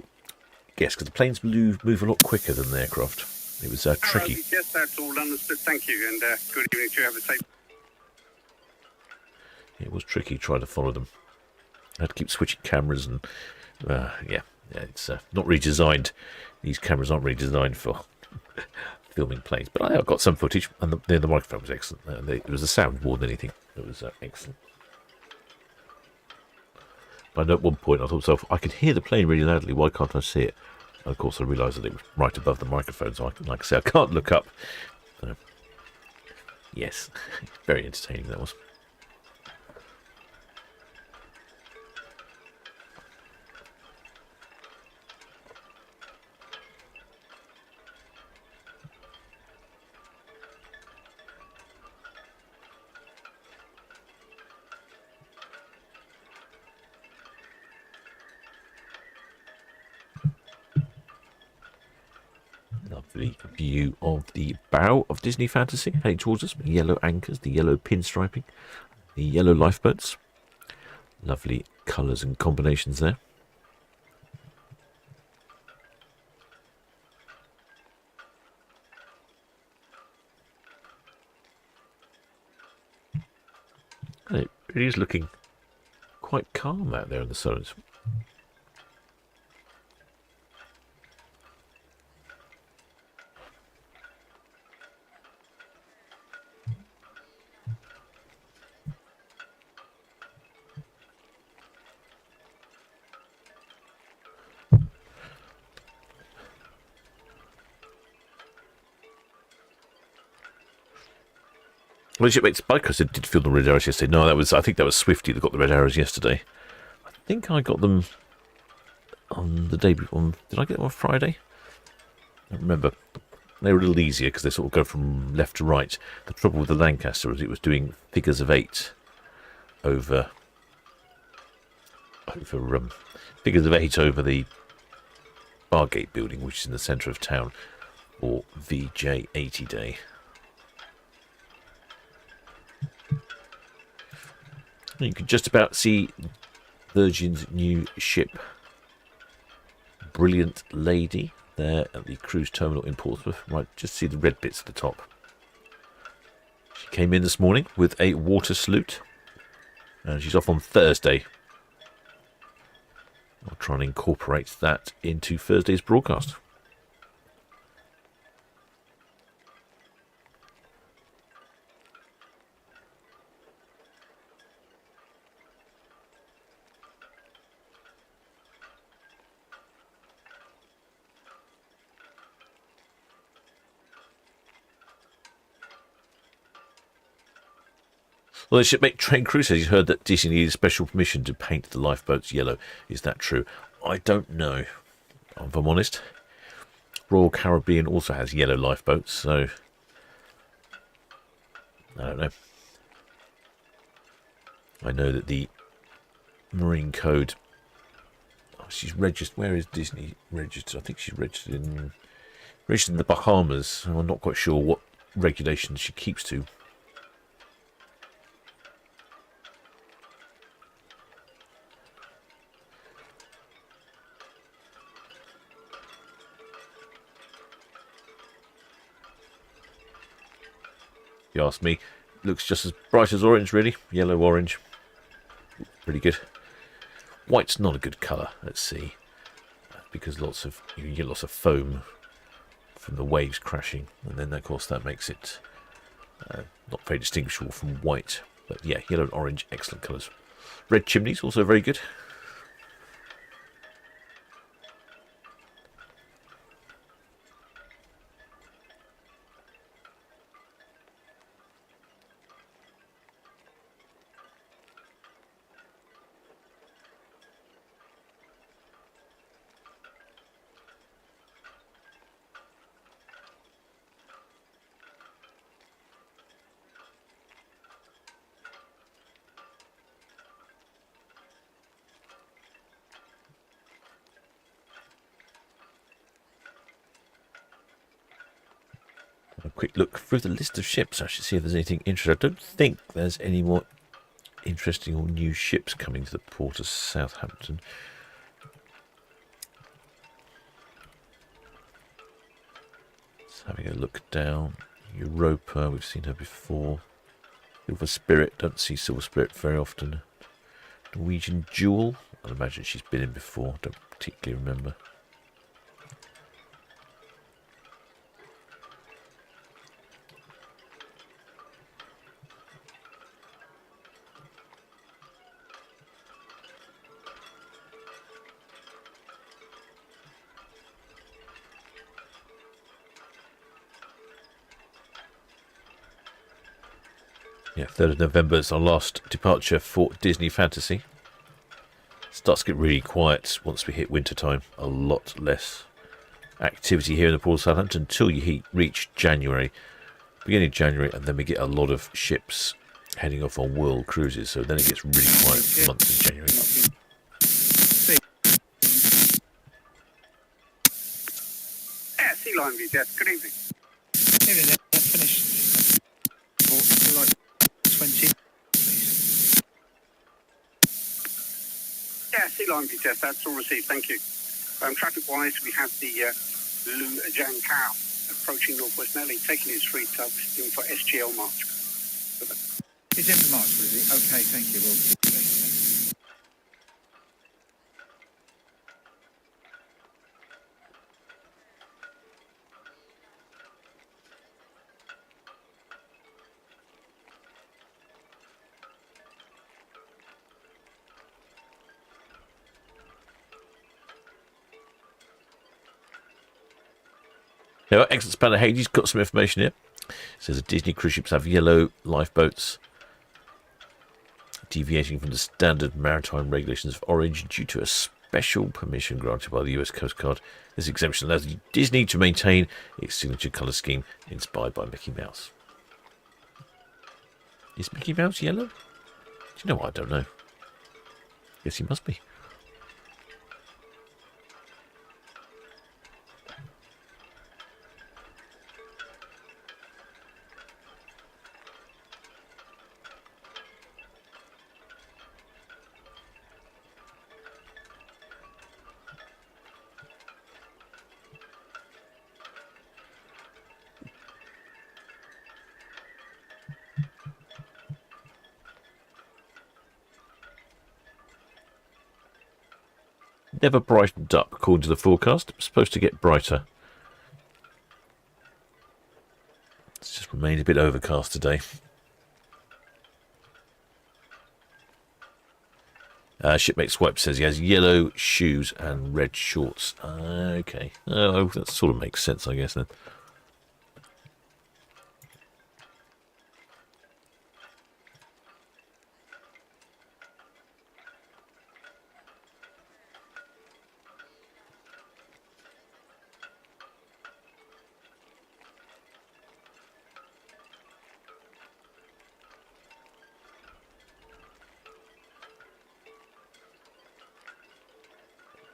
guess, because the planes move a lot quicker than the aircraft. It was tricky. Arrow VTS, that's all understood. Thank you, and good evening to you. Have a safe. It was tricky trying to follow them. I had to keep switching cameras, and yeah, it's not really designed. These cameras aren't really designed for filming planes, but I got some footage, and the microphone was excellent. It was the sound more than anything. It was excellent. But I know at one point I thought to myself, I could hear the plane really loudly. Why can't I see it? And of course, I realised that it was right above the microphone, so like I say, I can't look up. So, yes, very entertaining that was. Lovely view of the bow of Disney Fantasy heading towards us. Yellow anchors, the yellow pinstriping, the yellow lifeboats. Lovely colours and combinations there. And it really is looking quite calm out there in the Solent. Well, it's because it did feel the red arrows yesterday. No, I think that was Swifty that got the red arrows yesterday. I think I got them on the day before. Did I get them on Friday? I don't remember. They were a little easier because they sort of go from left to right. The trouble with the Lancaster was it was doing figures of 8 over figures of 8 over the Bargate building, which is in the centre of town, or VJ80 Day. You can just about see Virgin's new ship, Brilliant Lady, there at the cruise terminal in Portsmouth. Right, just see the red bits at the top. She came in this morning with a water salute, and she's off on Thursday. I'll try and incorporate that into Thursday's broadcast. Well, the shipmate Train Crew says he's heard that Disney needed special permission to paint the lifeboats yellow. Is that true? I don't know, if I'm honest. Royal Caribbean also has yellow lifeboats, so I don't know. I know that the Marine Code... Oh, she's registered... Where is Disney registered? I think she's registered in the Bahamas. I'm not quite sure what regulations she keeps to. If you ask me, looks just as bright as orange, really. Yellow-orange. Pretty good. White's not a good colour at sea, because you get lots of foam from the waves crashing, and then of course that makes it not very distinguishable from white. But yeah, yellow and orange, excellent colours. Red chimneys, also very good. A quick look through the list of ships. I should see if there's anything interesting. I don't think there's any more interesting or new ships coming to the port of Southampton. Just having a look down. Europa, we've seen her before. Silver Spirit, don't see Silver Spirit very often. Norwegian Jewel, I'd imagine she's been in before, don't particularly remember. Yeah, 3rd of November is our last departure for Disney Fantasy. Starts to get really quiet once we hit winter time. A lot less activity here in the port of Southampton until you reach January. Beginning of January, and then we get a lot of ships heading off on world cruises. So then it gets really quiet for months in January. Yeah, Sea Lion VTS, good evening. Evening, finished. Port, like 20, please. Yeah, Sea Lion VTS, that's all received, thank you. Traffic-wise, we have the Lu Jiang Cow approaching Northwest Nelly, taking his 3 tugs in for SGL March. It's in for March, is it? Okay, thank you. Now, excellent spanner Hades got some information here. It says that Disney cruise ships have yellow lifeboats, deviating from the standard maritime regulations of orange due to a special permission granted by the US Coast Guard. This exemption allows Disney to maintain its signature colour scheme inspired by Mickey Mouse. Is Mickey Mouse yellow? Do you know what? I don't know. Guess he must be. Never brightened up, according to the forecast. It's supposed to get brighter. It's just remained a bit overcast today. Shipmate Swipe says he has yellow shoes and red shorts. Okay. Oh, that sort of makes sense, I guess, then.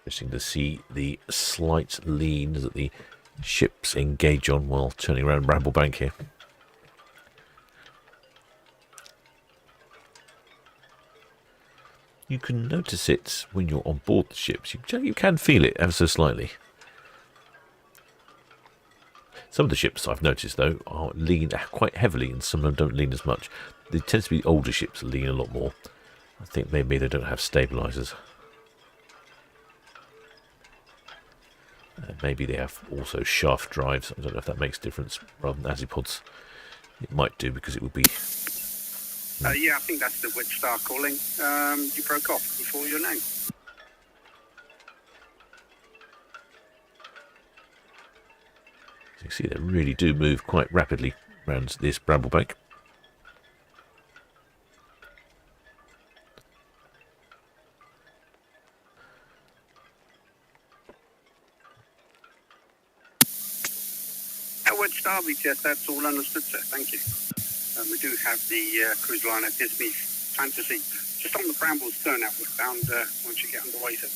Interesting to see the slight lean that the ships engage on while turning around Bramblebank here. You can notice it when you're on board the ships. You can feel it ever so slightly. Some of the ships I've noticed, though, are lean quite heavily, and some of them don't lean as much. They tend to be older ships that lean a lot more. I think maybe they don't have stabilisers. Maybe they have also shaft drives. I don't know if that makes a difference rather than azipods. It might do, because it would be... Yeah, I think that's the Witch Star calling. You broke off before your name. So you see, they really do move quite rapidly around this Bramblebank. Witch Star VTS, that's all understood, sir. Thank you. We do have the cruise liner Disney Fantasy just on the Brambles turn outward bound once you get underway, sir.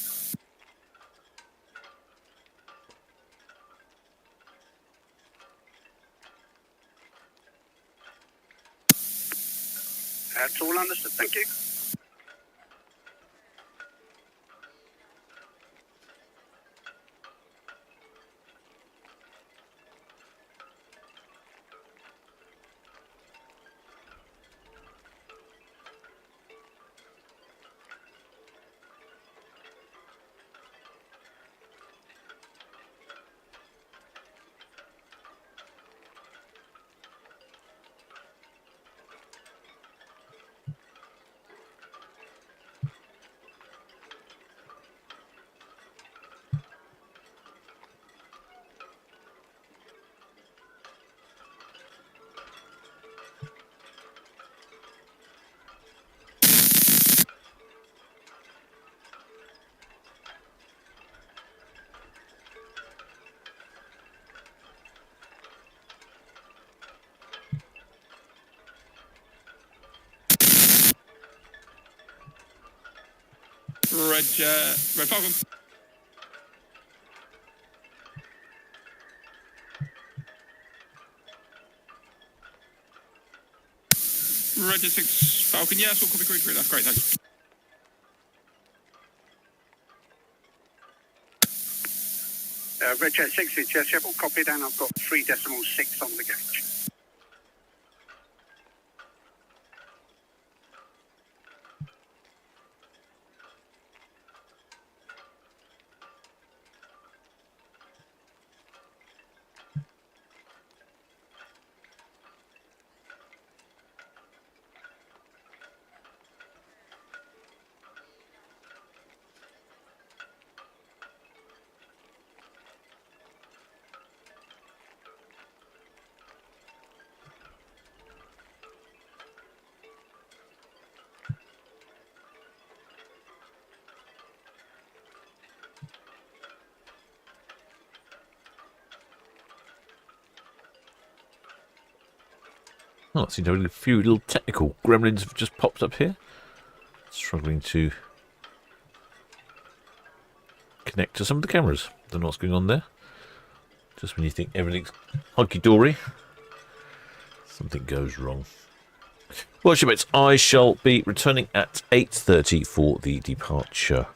That's all understood. Thank you. Red Falcon. Red 6 Falcon, yes, all copy grid, that's great, thanks. Red Jet 6 VTS, yep, all copied, and I've got 3.6 on the gauge. Oh, it seems a few little technical gremlins have just popped up here. Struggling to connect to some of the cameras. Don't know what's going on there. Just when you think everything's hunky-dory, something goes wrong. Well, shipmates, I shall be returning at 8:30 for the departure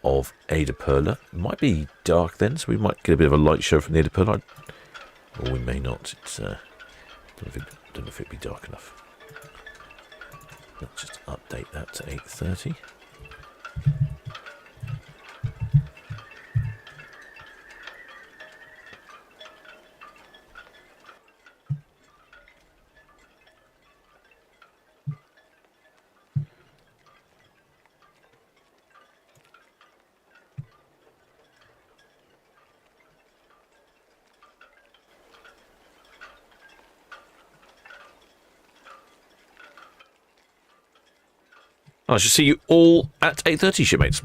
of AIDAPerla. It might be dark then, so we might get a bit of a light show from the AIDAPerla. Or we may not. It's don't know if it'd be dark enough. Let's just update that to 8:30. I shall see you all at 8:30, shipmates.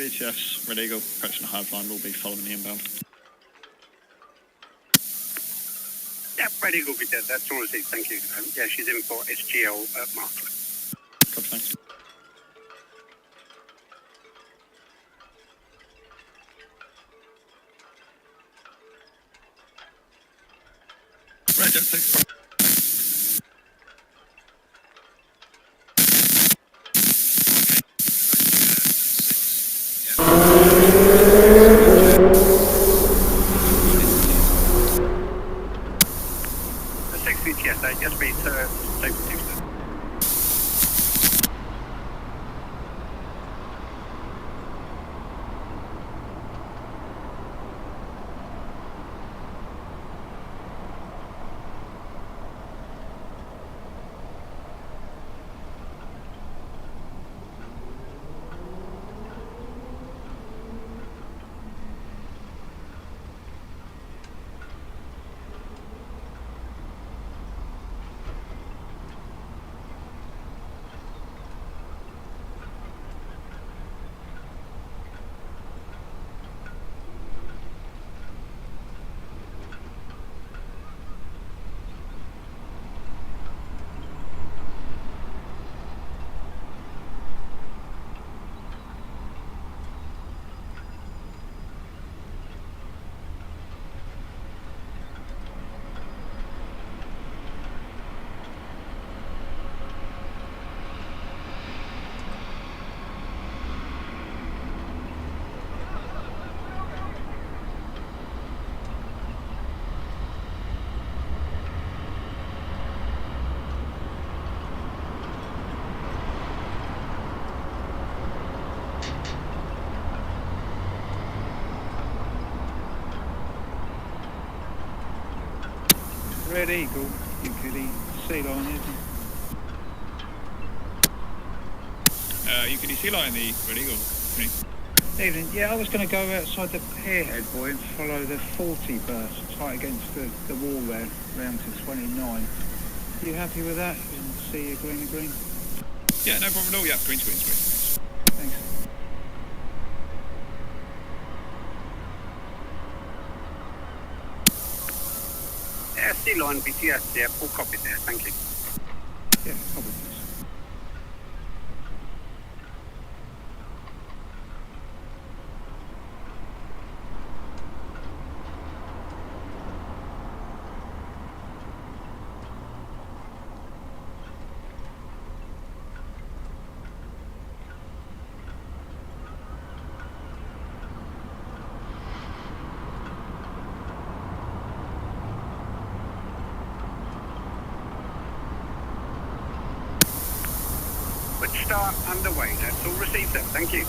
VTS, Red Eagle, approaching the hive line, will be following the inbound. Yeah, Red Eagle be dead. That's all received. Thank you. Yeah, she's in for SGL Marklet. Copy, thanks. Red Jet 6. The 6 VTS, they just be safe to Red Eagle, you could sea line, isn't it? You can see line the Red Eagle. Evening. Yeah, I was going to go outside the pierhead, boy, and follow the 40 burst tight against the wall there, round to 29. Are you happy with that? You can see your green. Yeah, no problem at all. Yeah, green screen. Thanks. Yeah, C-line VTS, yeah, full copy there, thank you. Yeah, copy, please. Start underway, that's all received then, thank you.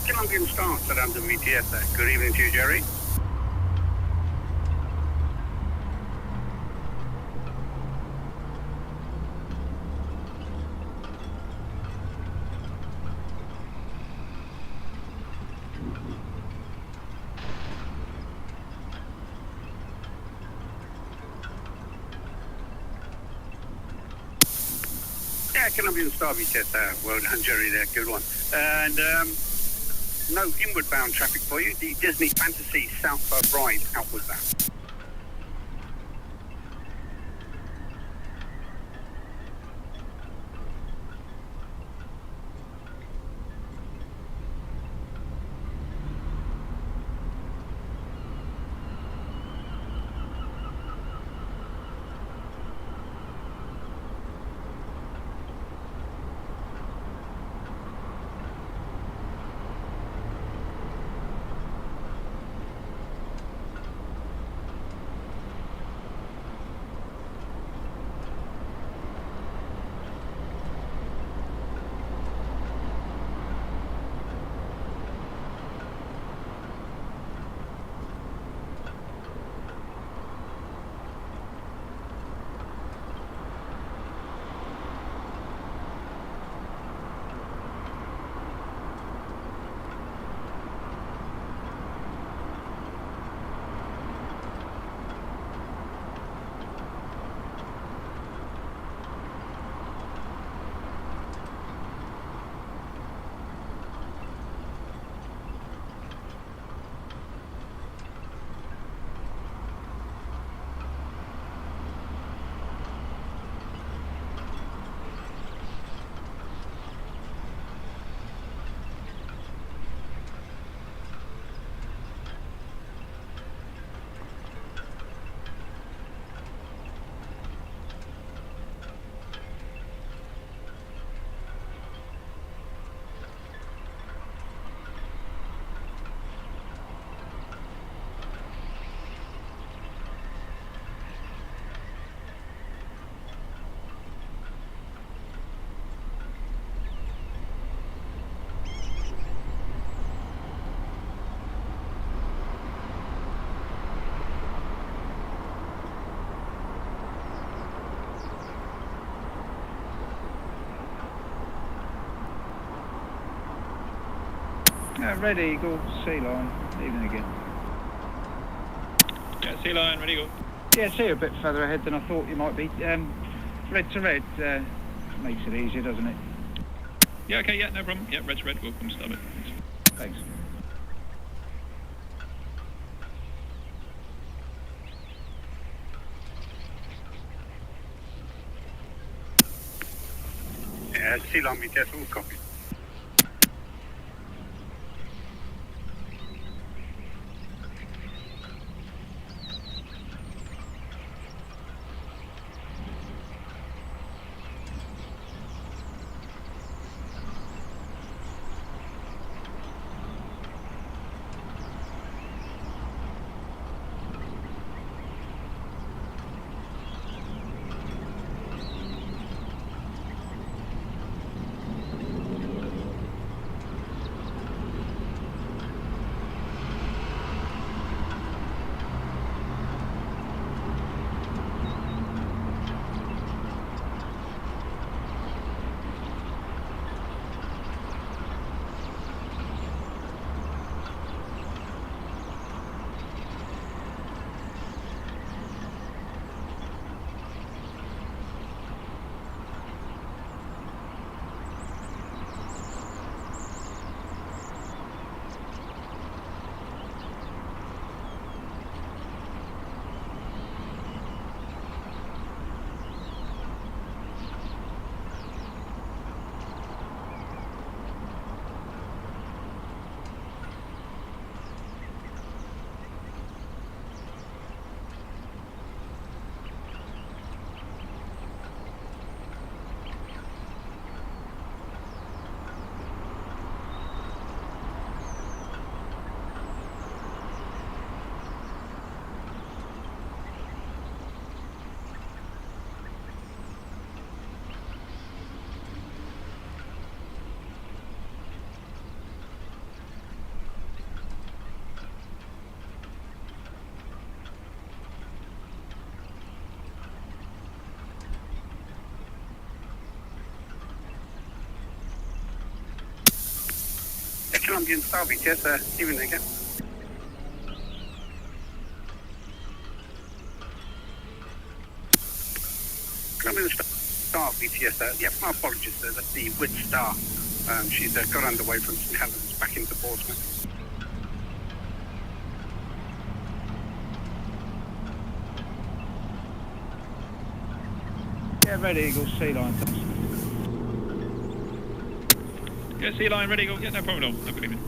Colombian Star, Southampton VTS there. Good evening to you, Jerry. Yeah, Colombian Star VTS there. Well done, Jerry there. Good one. And no inward bound traffic for you. The Disney Fantasy Southward Ride outward bound. Red Eagle, Sea Lion, evening again. Yeah, Sea Lion, ready go. Yeah, see you a bit further ahead than I thought you might be. Red to red makes it easier, doesn't it? Yeah, okay, yeah, no problem. Yeah, red to red, we'll come stop it. Thanks. Yeah, Sea Lion VTS, all copy. Colombian Star VTS, evening again. Colombian Star VTS, yeah, my apologies, that's the Wit Star. She's got underway from St Helens back into Portsmouth. Yeah, Red Eagle, Sea Lion. Yeah, Sea Lion, Red Eagle. Yeah, no problem at all. No good evening.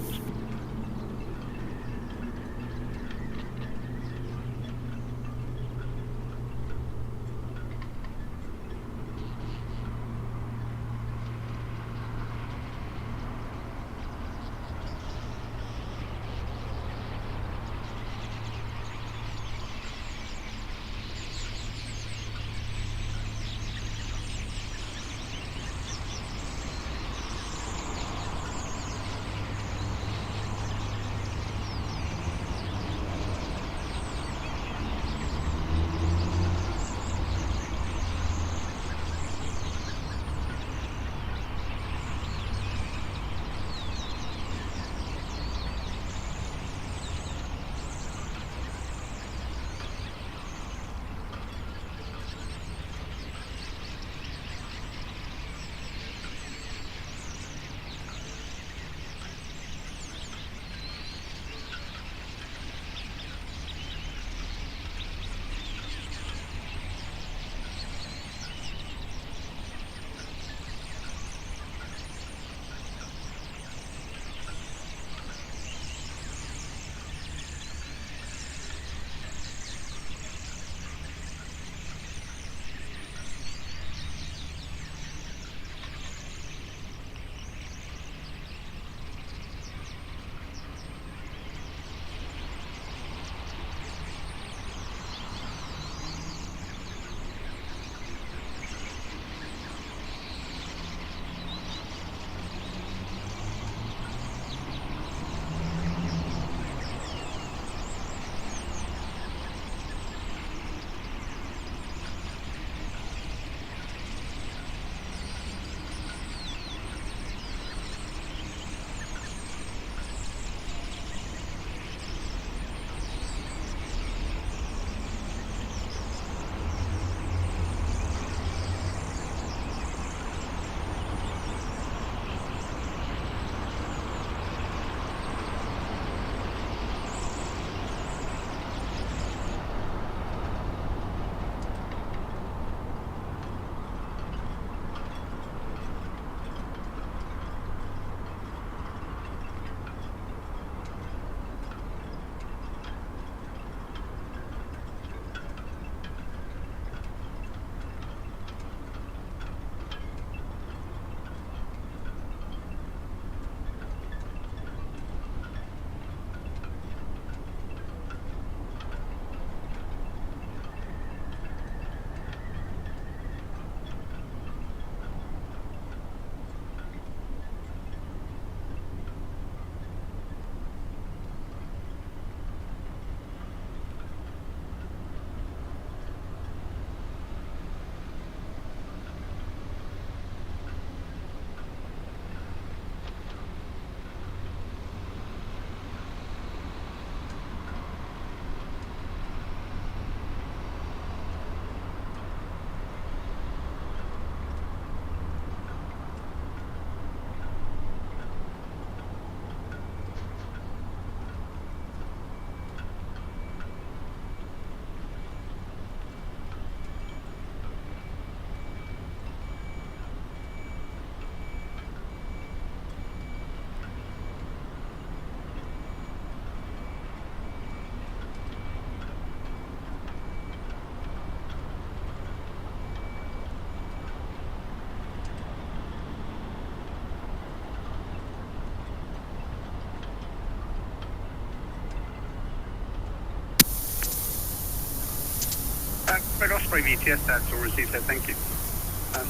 Red Osprey VTS, that's all received there, thank you.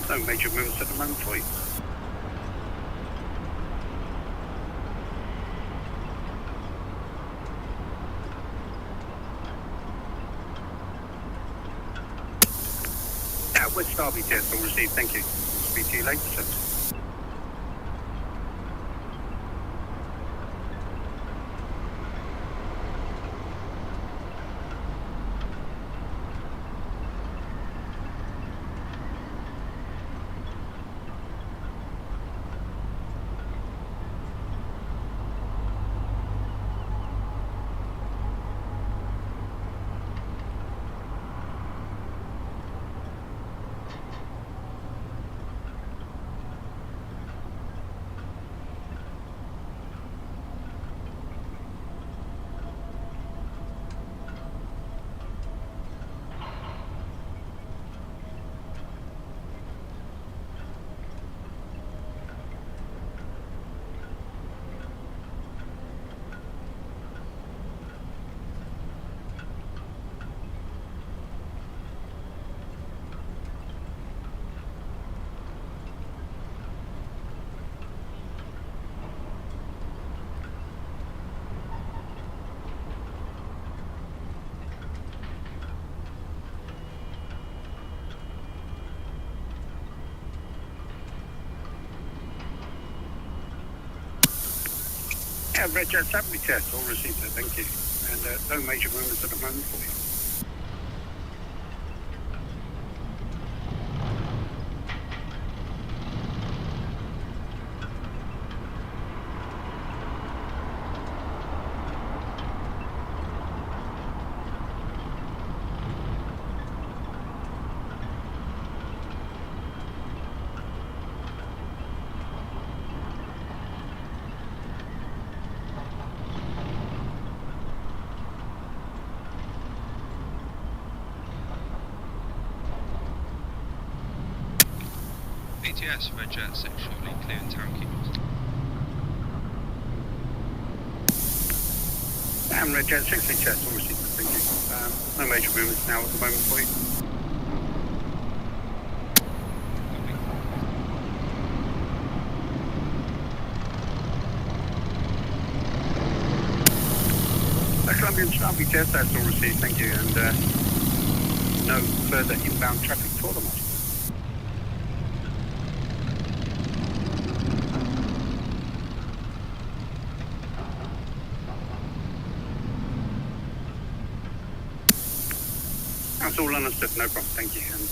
No major movements at the moment for you. West Star VTS, all received, thank you. Speak to you later, sir. Yeah, Red Jet 7 VTS, all received, sir, thank you. And no major movements at the moment for you. VTS, Red Jet 6 shortly, clearing Town Quay. And Red Jet 6 VTS, all received, thank you. No major movements now at the moment for you. Colombian Star VTS, that's all received, thank you. And no further inbound traffic for the moment. That's all understood, no problem, thank you. And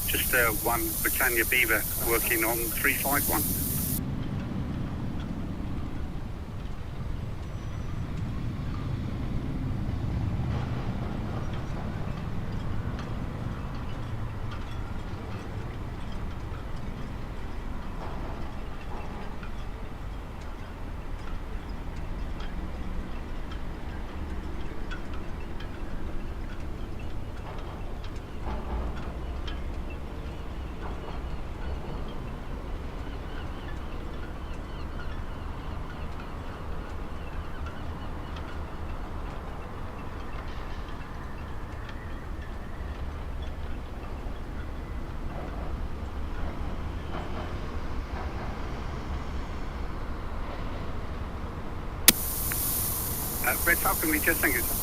just one Britannia Beaver working on 351. Red Falcon VTS, thank you, sir.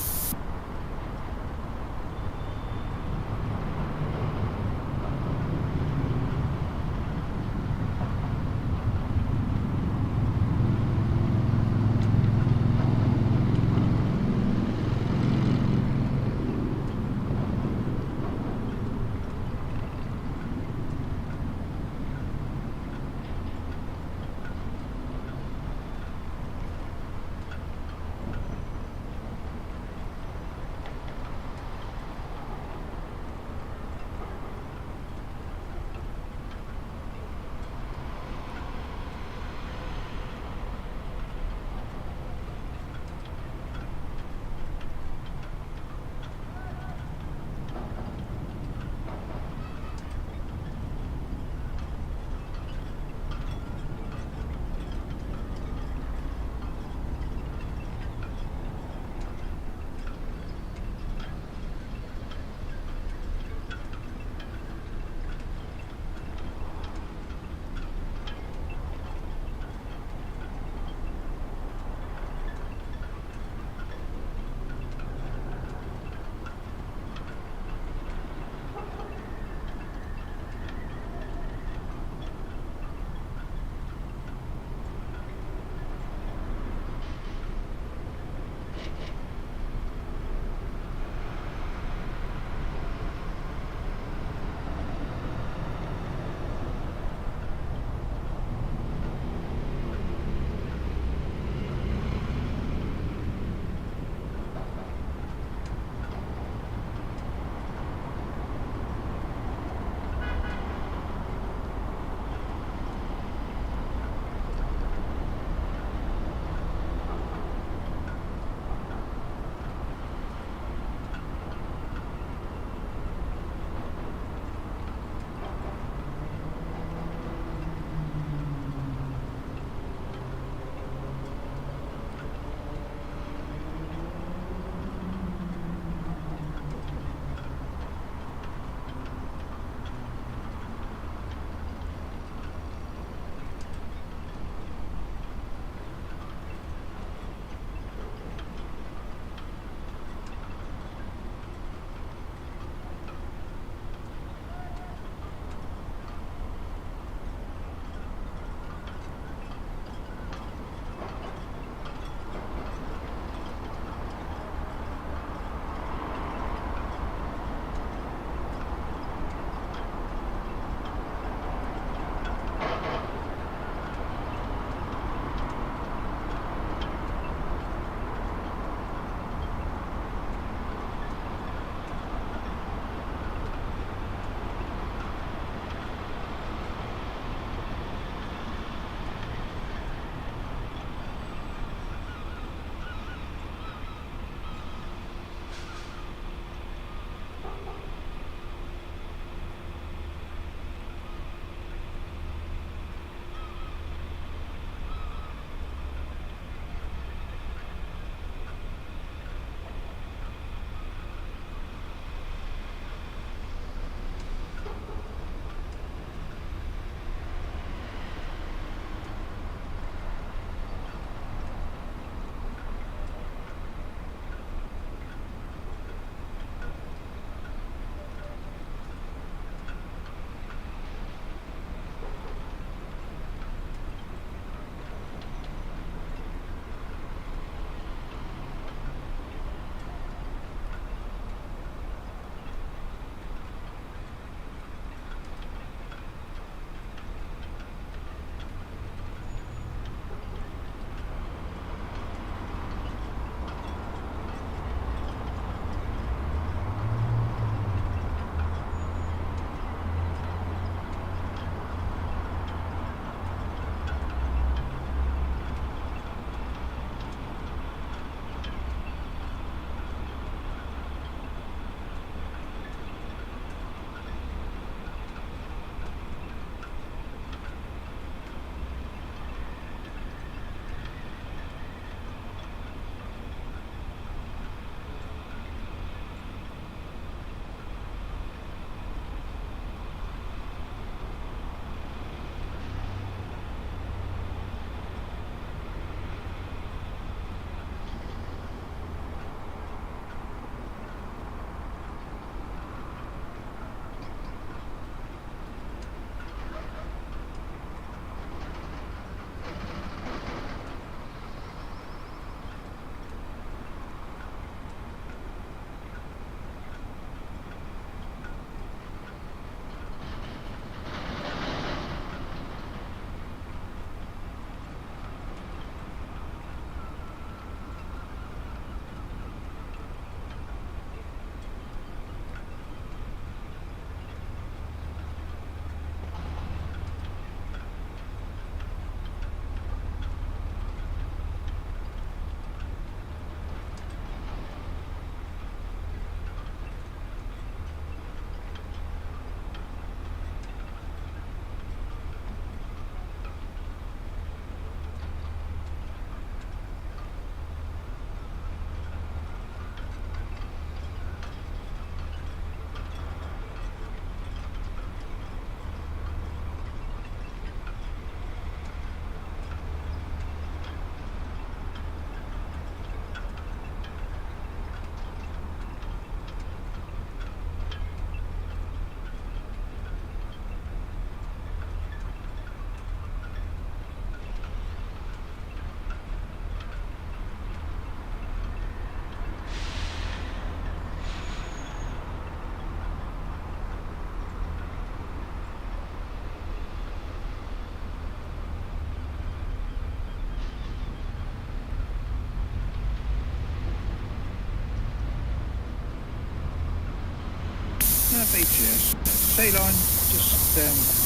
VTS. Sea line, just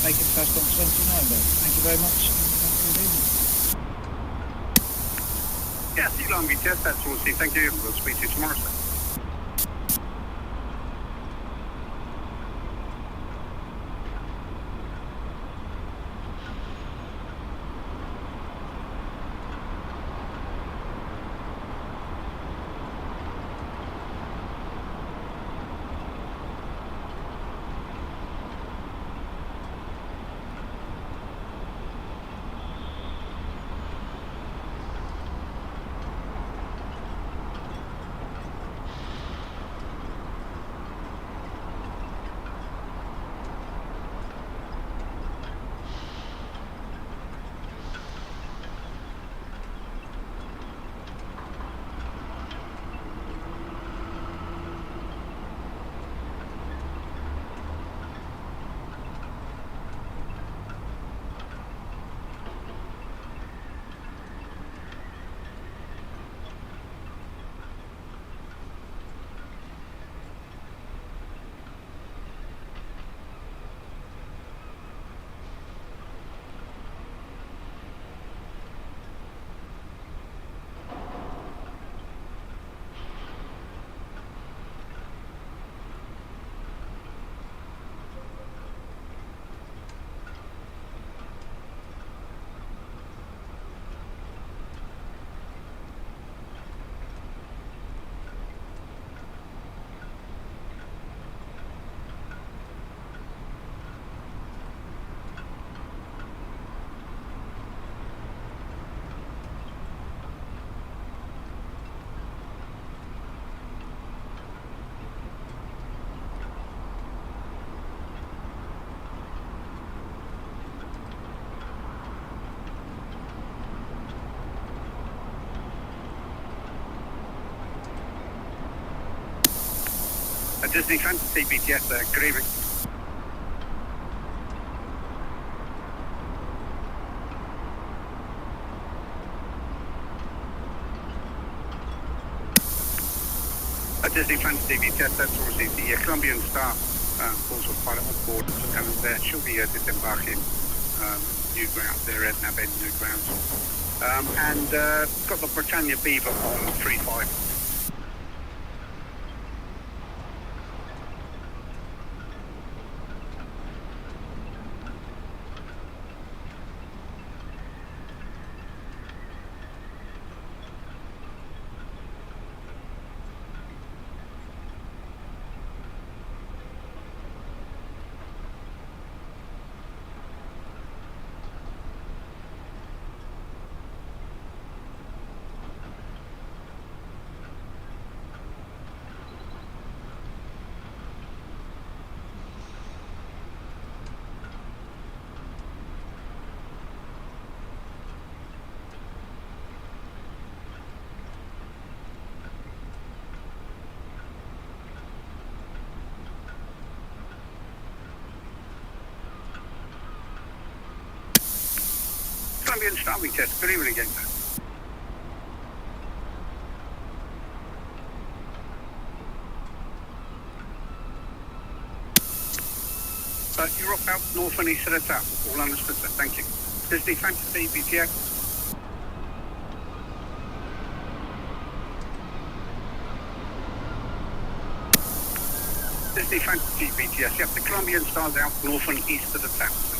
making fast on 29 there. Thank you very much. And good evening. Yeah, Sea-Line VTS, that's all. Thank you. We'll speak to you tomorrow, sir. Disney Fantasy VTS, good evening. Disney Fantasy VTS, that's all received. The Colombian Star calls for pilot on board. Lieutenant there. She'll be disembarking new grounds there at Nav End, new grounds. And got the Britannia Beaver on 35. Colombian Star VTS, good evening again, sir. Europe out, north and east of the town. All understood, sir. Thank you. Disney Fantasy VTS. Disney Fantasy VTS. Yep, the Colombian Star's out, north and east of the town, sir.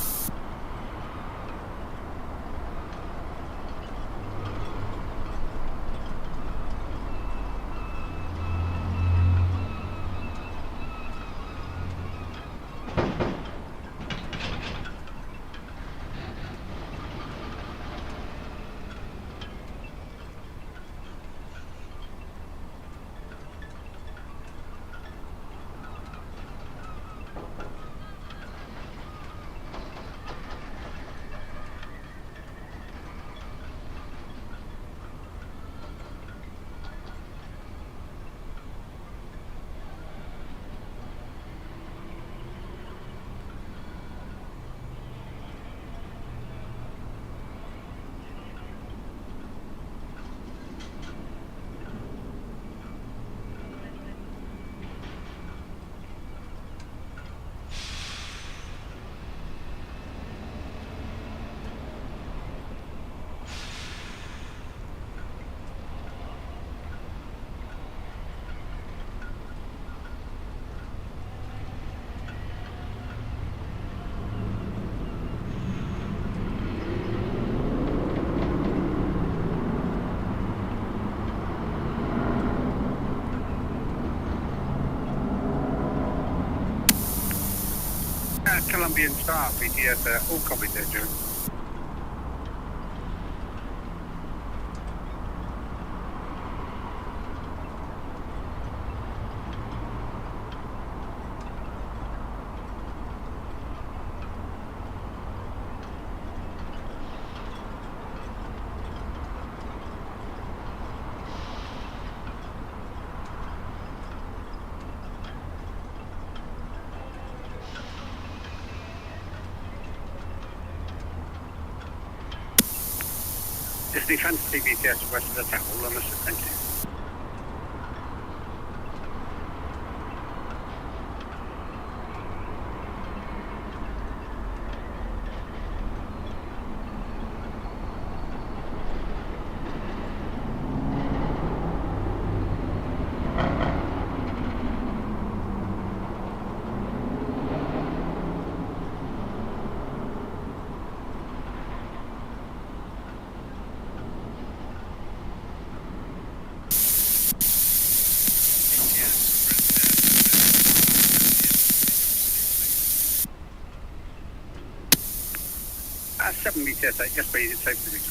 Colombian Star, VTS, all copied there, Joe. Disney Fantasy VTS west of the town, all on us, thank you. At 7 VTS, yes please, it's safe to reach.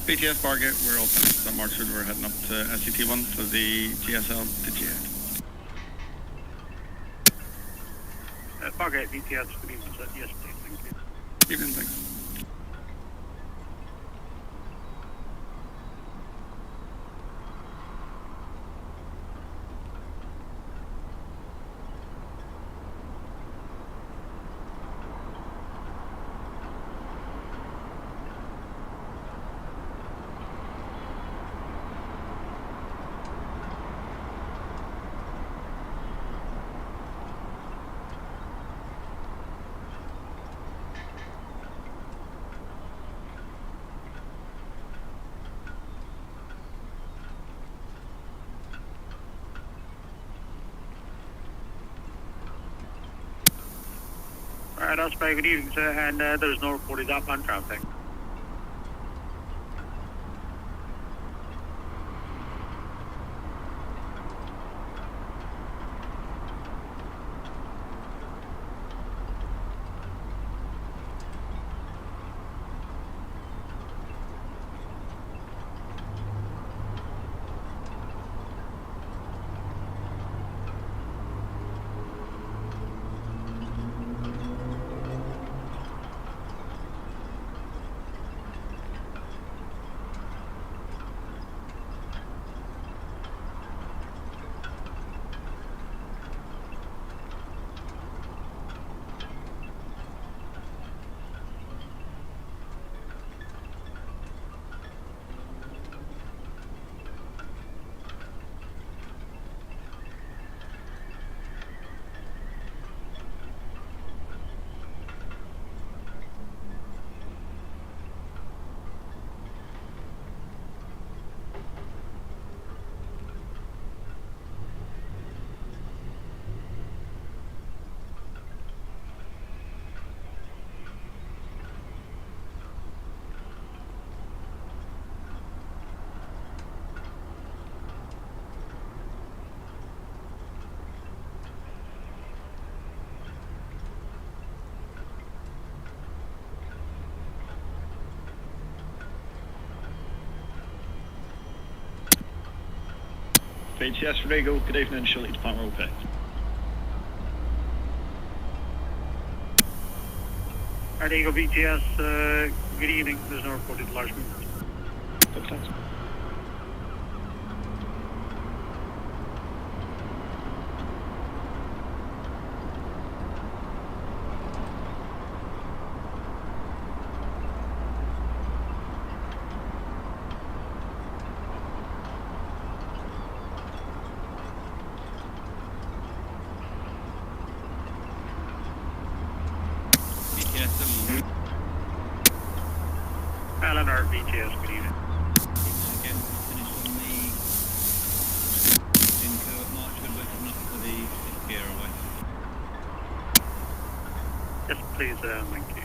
BTS Bargate, we're all finished at Marchwood. We're heading up to SCT1 for the GSL to G8. Bargate VTS, good evening, sir. Yes, please, thank you. Evening, thanks. Alright, Osprey, good evening, sir, and there is no reported outbound traffic. VTS Regal, good evening, shortly depart roll pit. Alright, Eagle VTS, good evening, there's no reported large movement. Thanks. Eleanor VTS, good evening. Again, finished on the Inco at Marchwood, we're coming up for the gear away. Yes, please, thank you.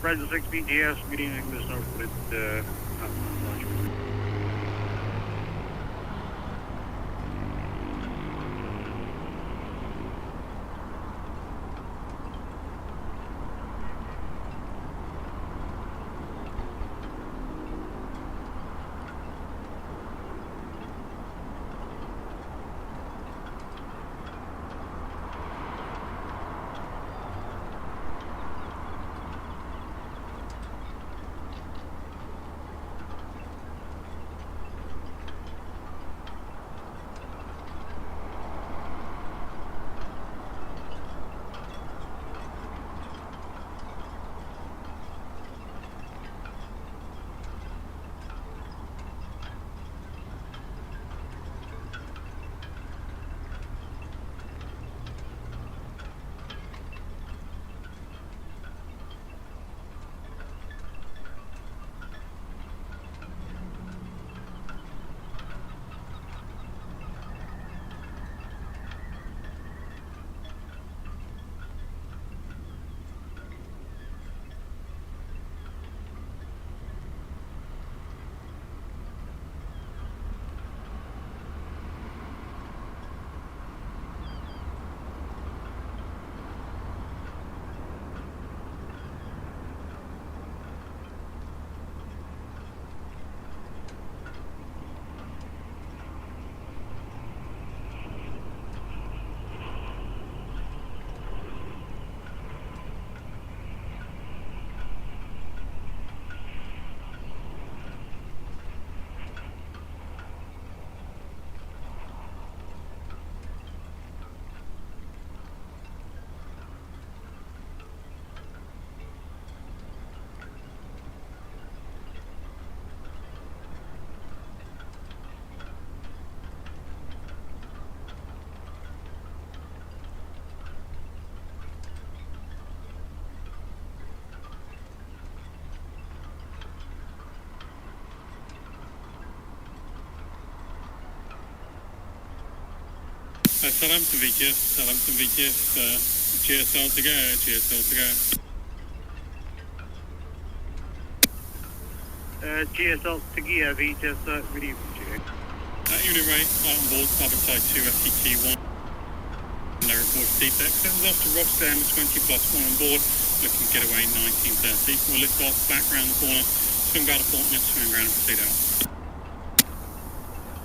Radio 6 VTS, good evening, this is Northwood. Southampton VTS, GSL to go, GSL to go. GSL Tagia VTS, good evening, Unit Ray, out on board, starboard side 2, FTT 1. No report of defects. This is off to Rochdale, 20+1 on board, looking to get away 1930. We'll lift off, back round the corner, swing about a port, and swing around and proceed out.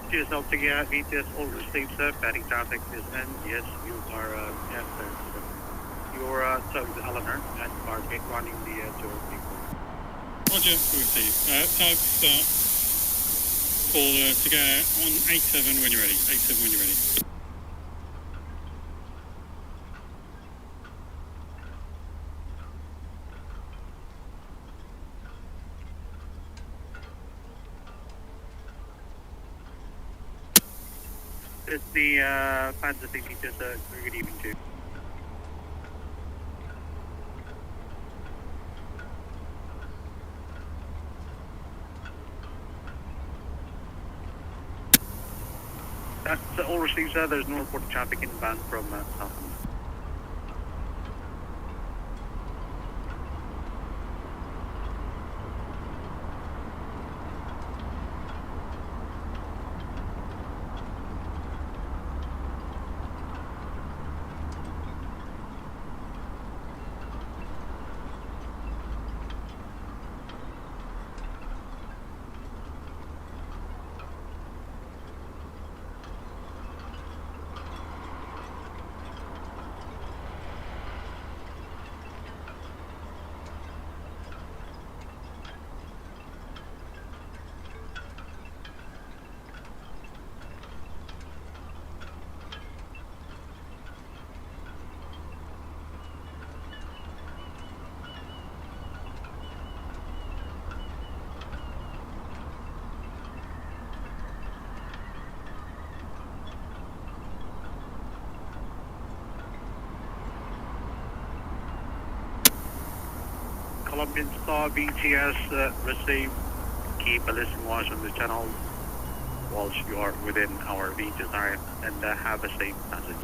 GSL Tagia VTS, all received, sir. Batting traffic is in. Yes, you are, yes, sir. You're towing the Eleanor and are running the tour. Roger, we receive. Tug start. Call to go on 87 when you're ready. 87 when you're ready. It's the Fantasy VTS, good evening to you. That's all received, sir. There's no report of traffic inbound from Southampton. Colombian Star VTS receive. Keep a listening watch on the channel whilst you are within our VTS area, and have a safe passage.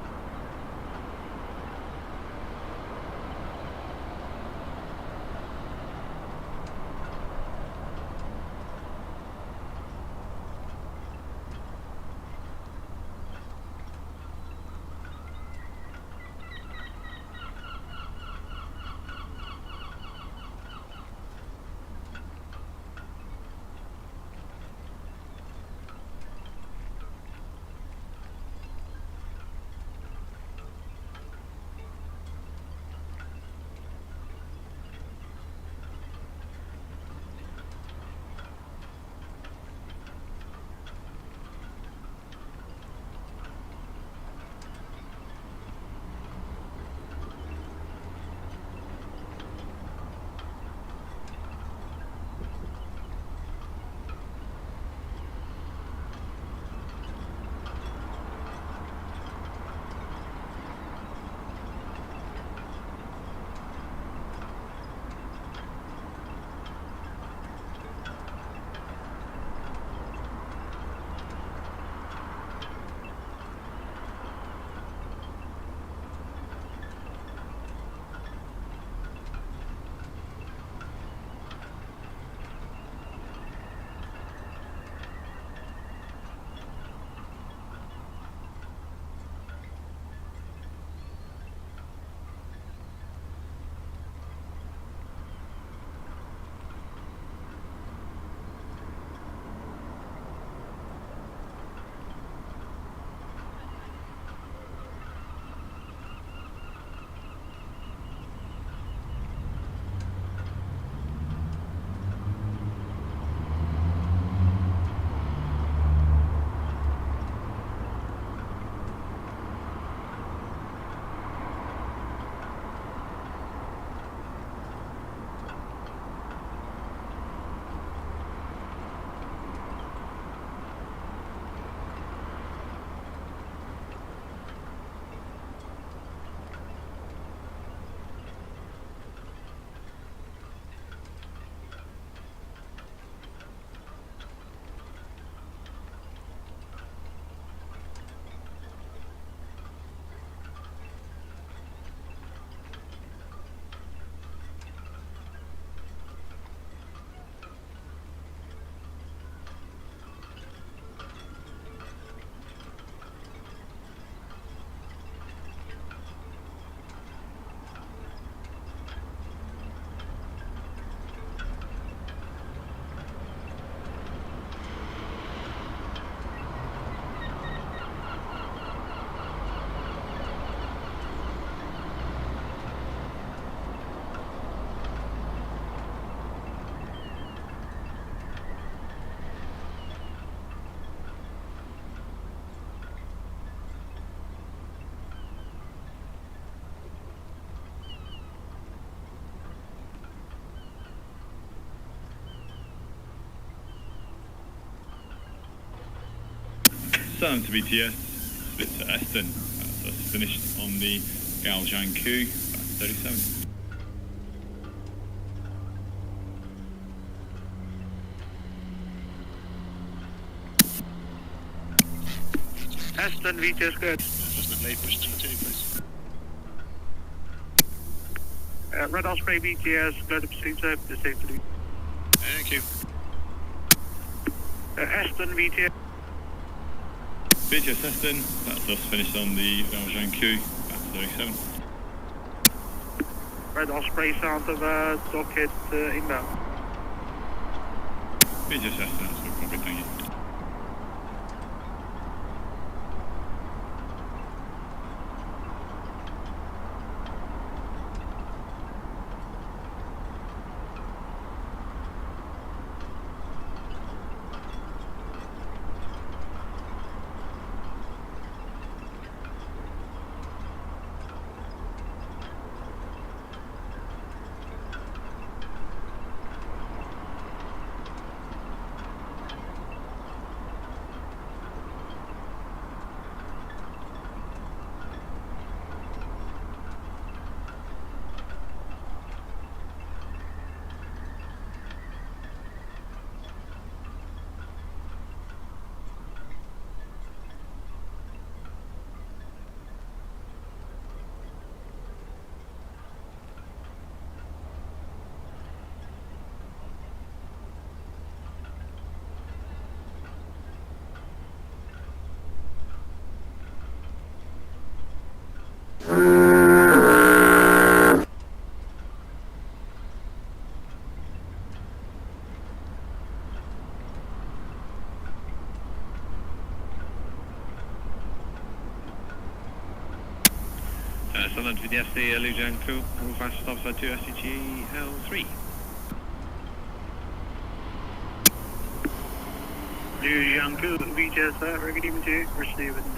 Sound to VTS, split to Eston. That's us finished on the Galjan Q, back 37. Aston VTS, good. President Lee, push to continue, please. Red Osprey VTS, glad to proceed, sir, to safety. Thank you. Aston VTS. VTS Eston, that's us finished on the Galjan Q, back 37. Red Osprey, south of dockhead inbound. VTS Eston, that's good copy, thank you. Solent VTS, the Lujan crew, all fast stops at 2 STG L3. Lujan crew, VTS, ready to receive and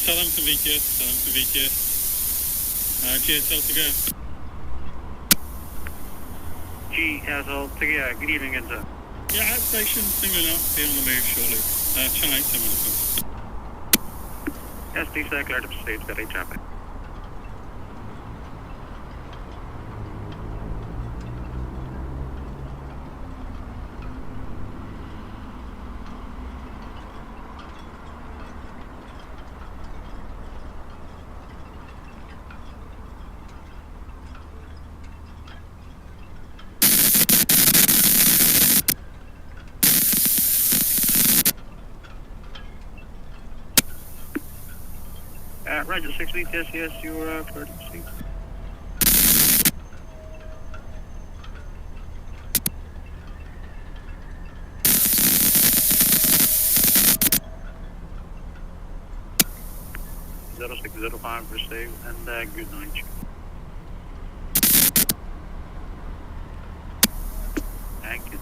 Southampton VTS. GSL to go. GSL to go. Good evening, again, sir. Yeah, at station, signaling out, be on the move shortly. Channel 8, 7 minutes. Yes, please, clear to proceed, steady traffic. Roger, 6 VTS, yes, you're clear to proceed. Zero 0605 receive, and good night. Thank you.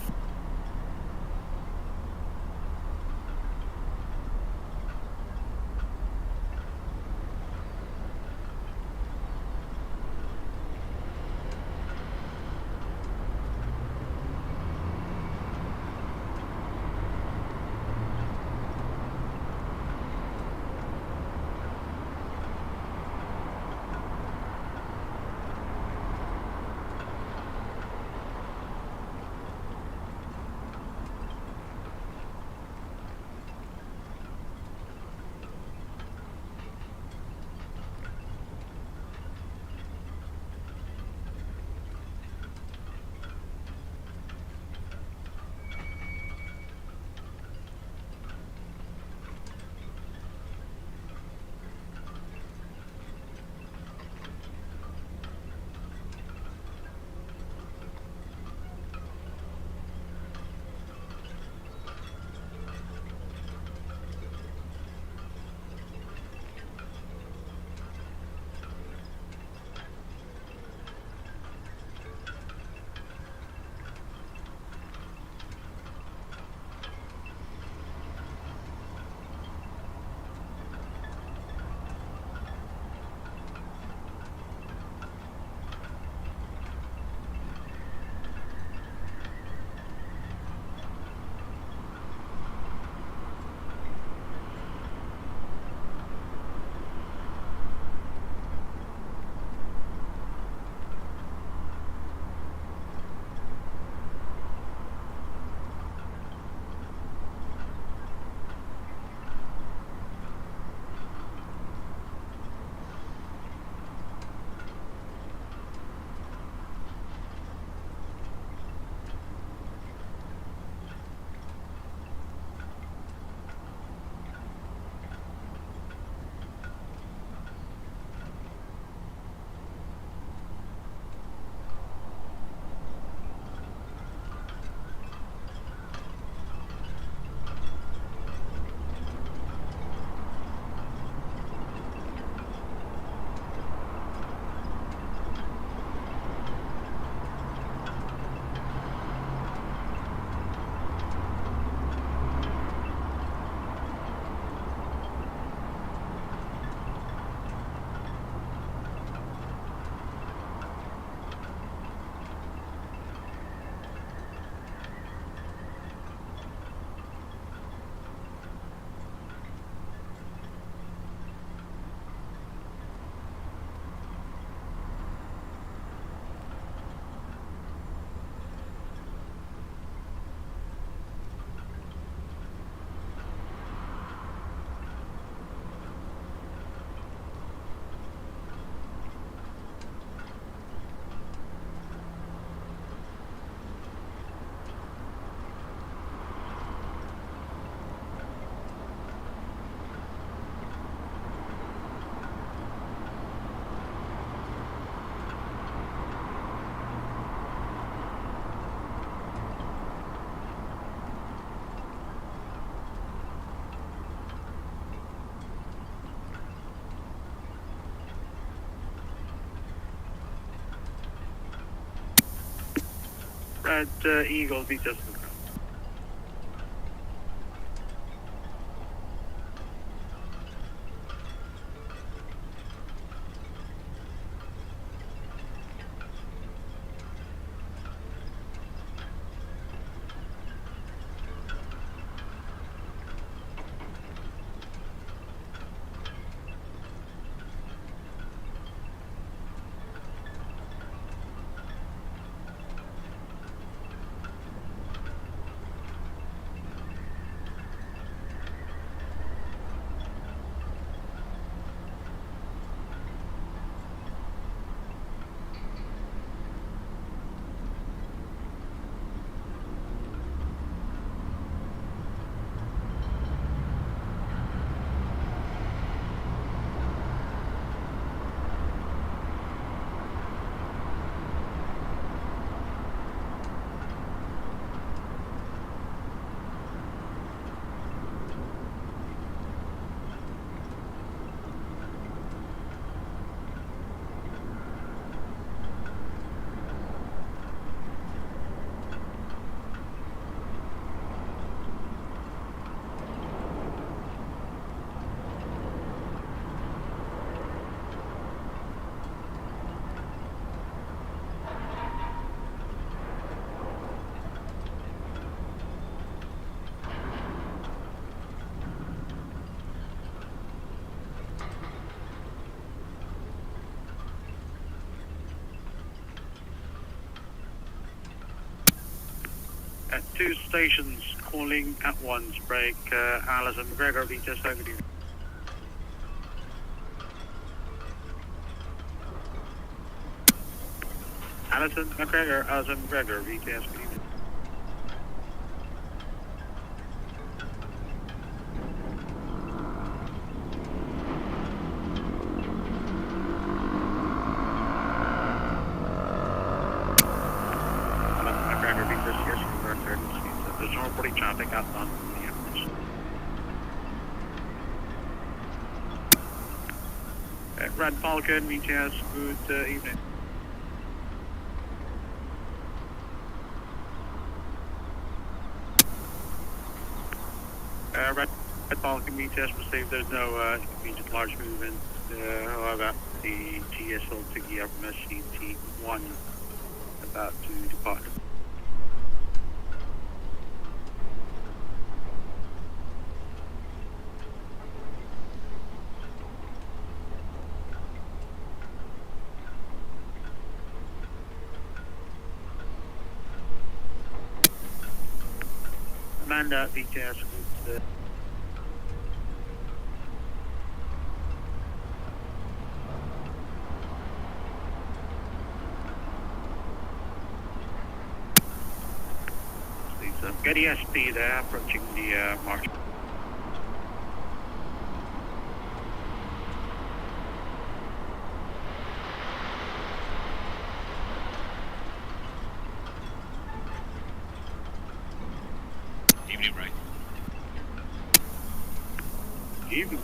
Red Eagle VTS. 2 stations calling at once. Break, Alison McGregor, VTS over to you. Alison McGregor, VTS, good evening. There's no reporting traffic outbound from the airport. Red Falcon, VTS, good evening. Red Falcon, VTS received. There's no immediate large movement. However, the GSL Tiggy up from SCT-1 about to depart. Amanda, VTS, good. Getty SP there, approaching the march. Evening, Ray. Evening.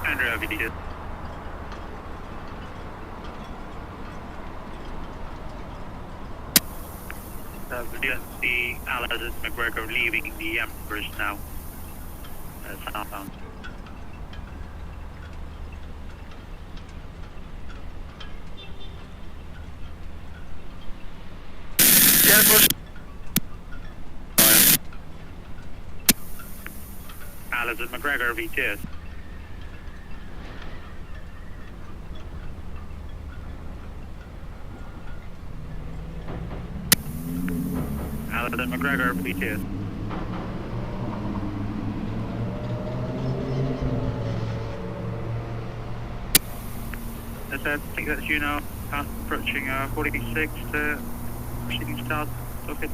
Andrea VTS. We didn't see Alan McGregor leaving the Empress now. Southbound. Alison McGregor VTS. Alison McGregor VTS. I think that's you now, approaching 46 to proceeding start. Okay.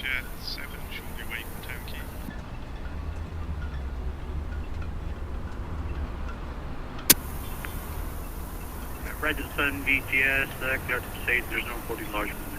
Jet 7, shortly away from Town Quay. Redison, VTS, clear to proceed, there's no reporting large movement.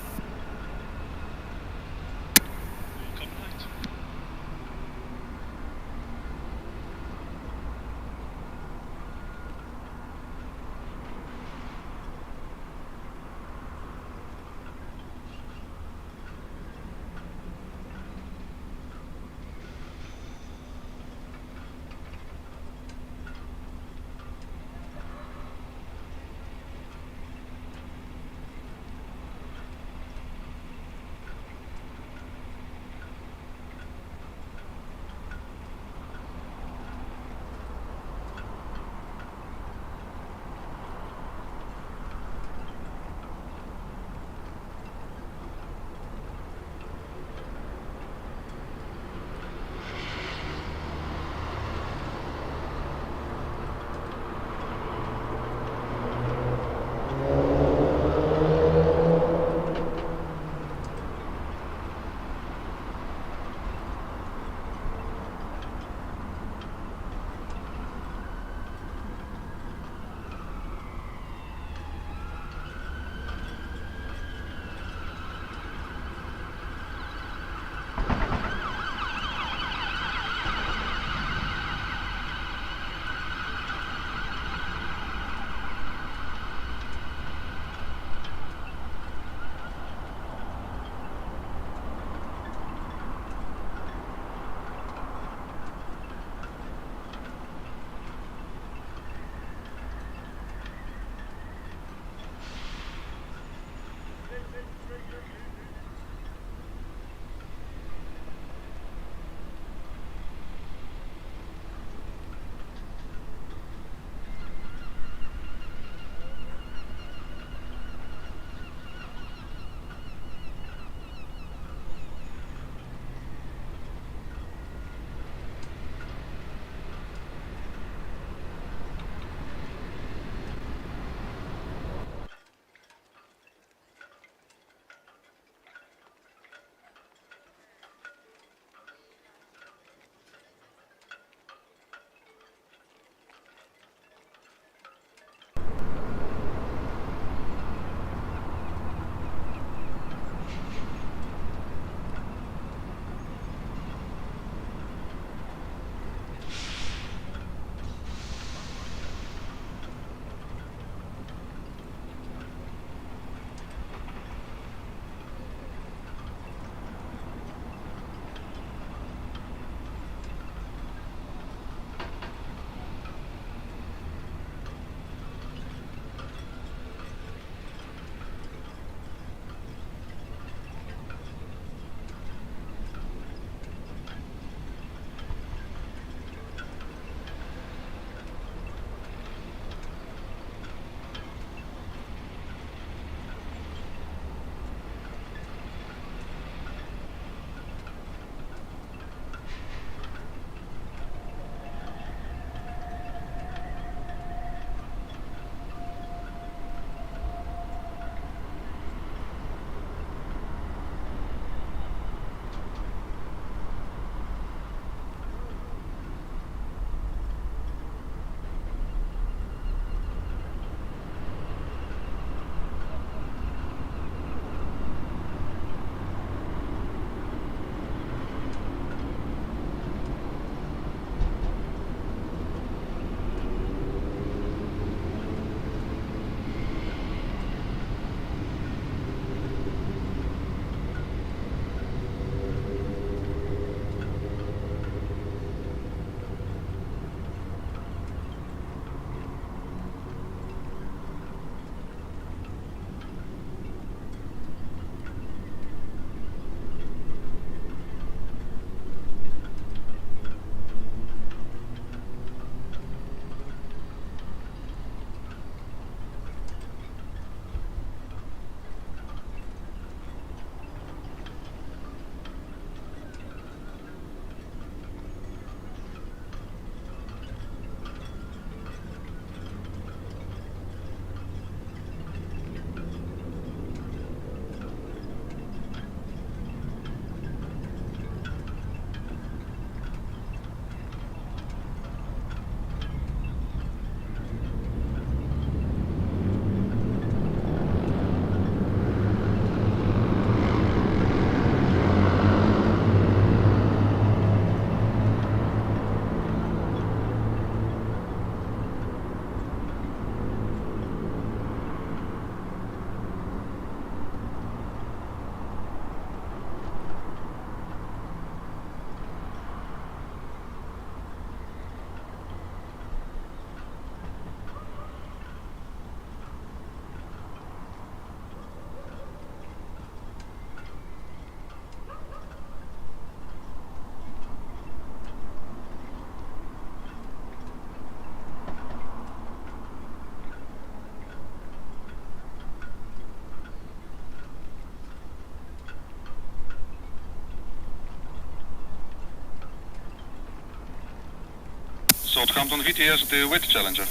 Southampton VTS with Challenger.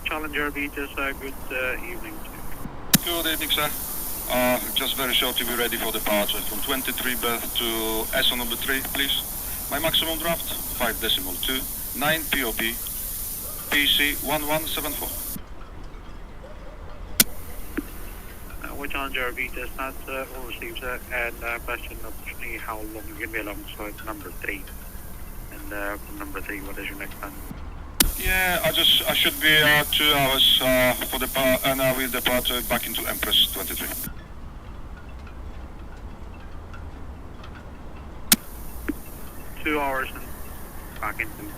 Challenger VTS, good evening. Good evening, sir. Just very short to be ready for departure from 23 berth to SO number 3, please. My maximum draft, 5.2, 9 POB, PC 1174. We're Challenger VTS, that's all received, sir, and question opportunity, how long you can be alongside number 3? And from number 3, what is your next plan? Yeah, I should be 2 hours for depart, and I will depart back into Empress 23. Two hours and back into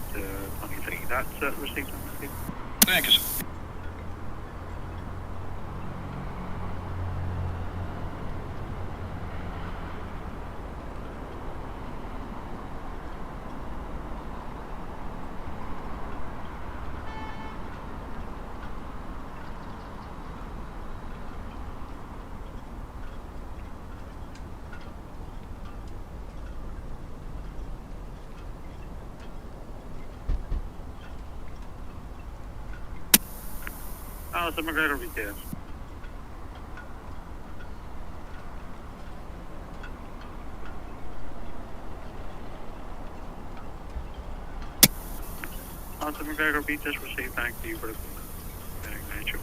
23. That's received. Thank you, sir. So McGregor VTS. So McGregor VTS received, thank you for the nature.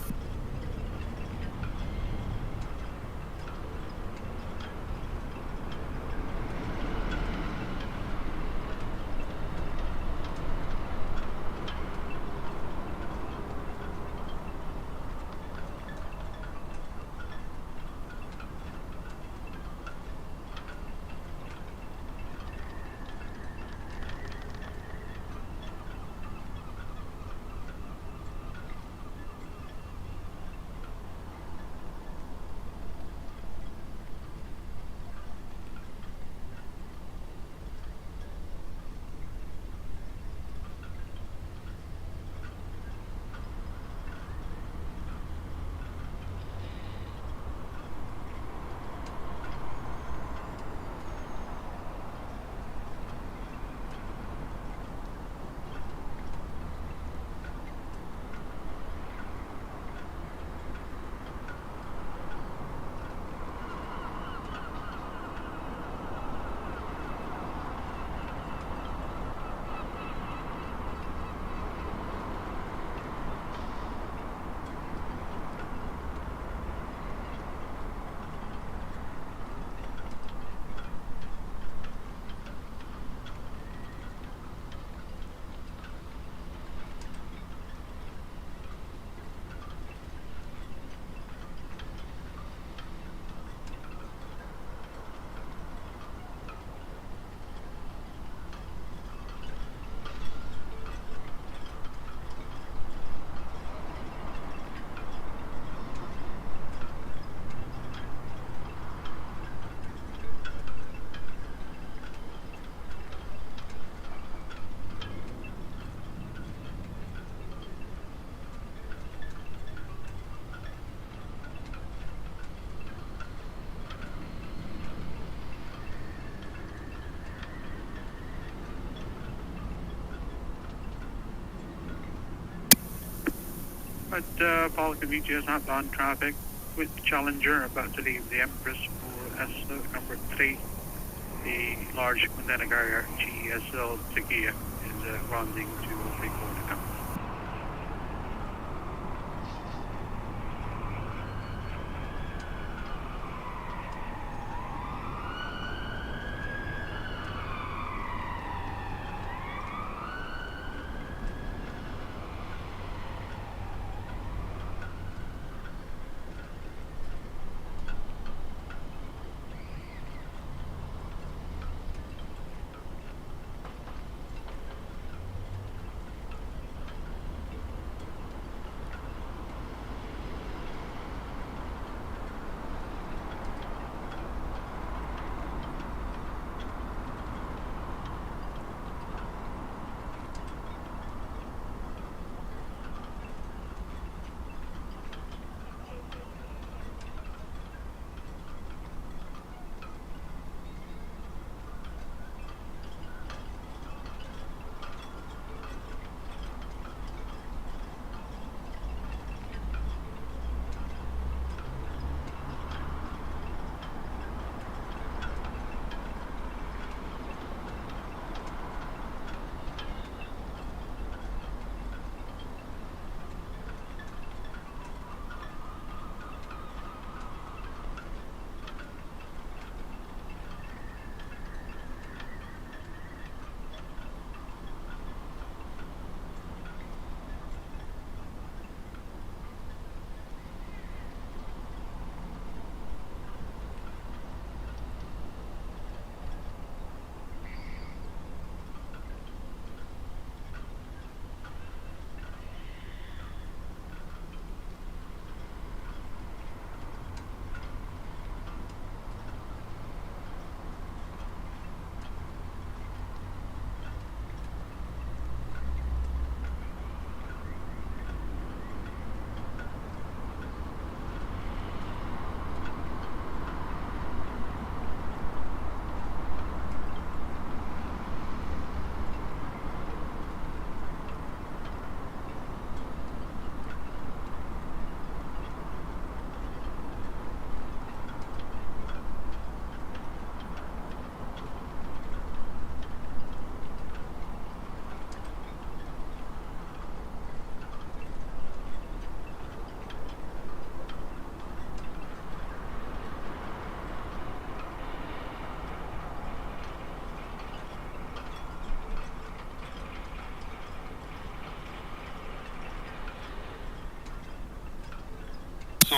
But Falcon VTS outbound traffic with Challenger about to leave the Empress for SO number 3. The large container carrier GSL Tequila is rounding to 3 quarter now.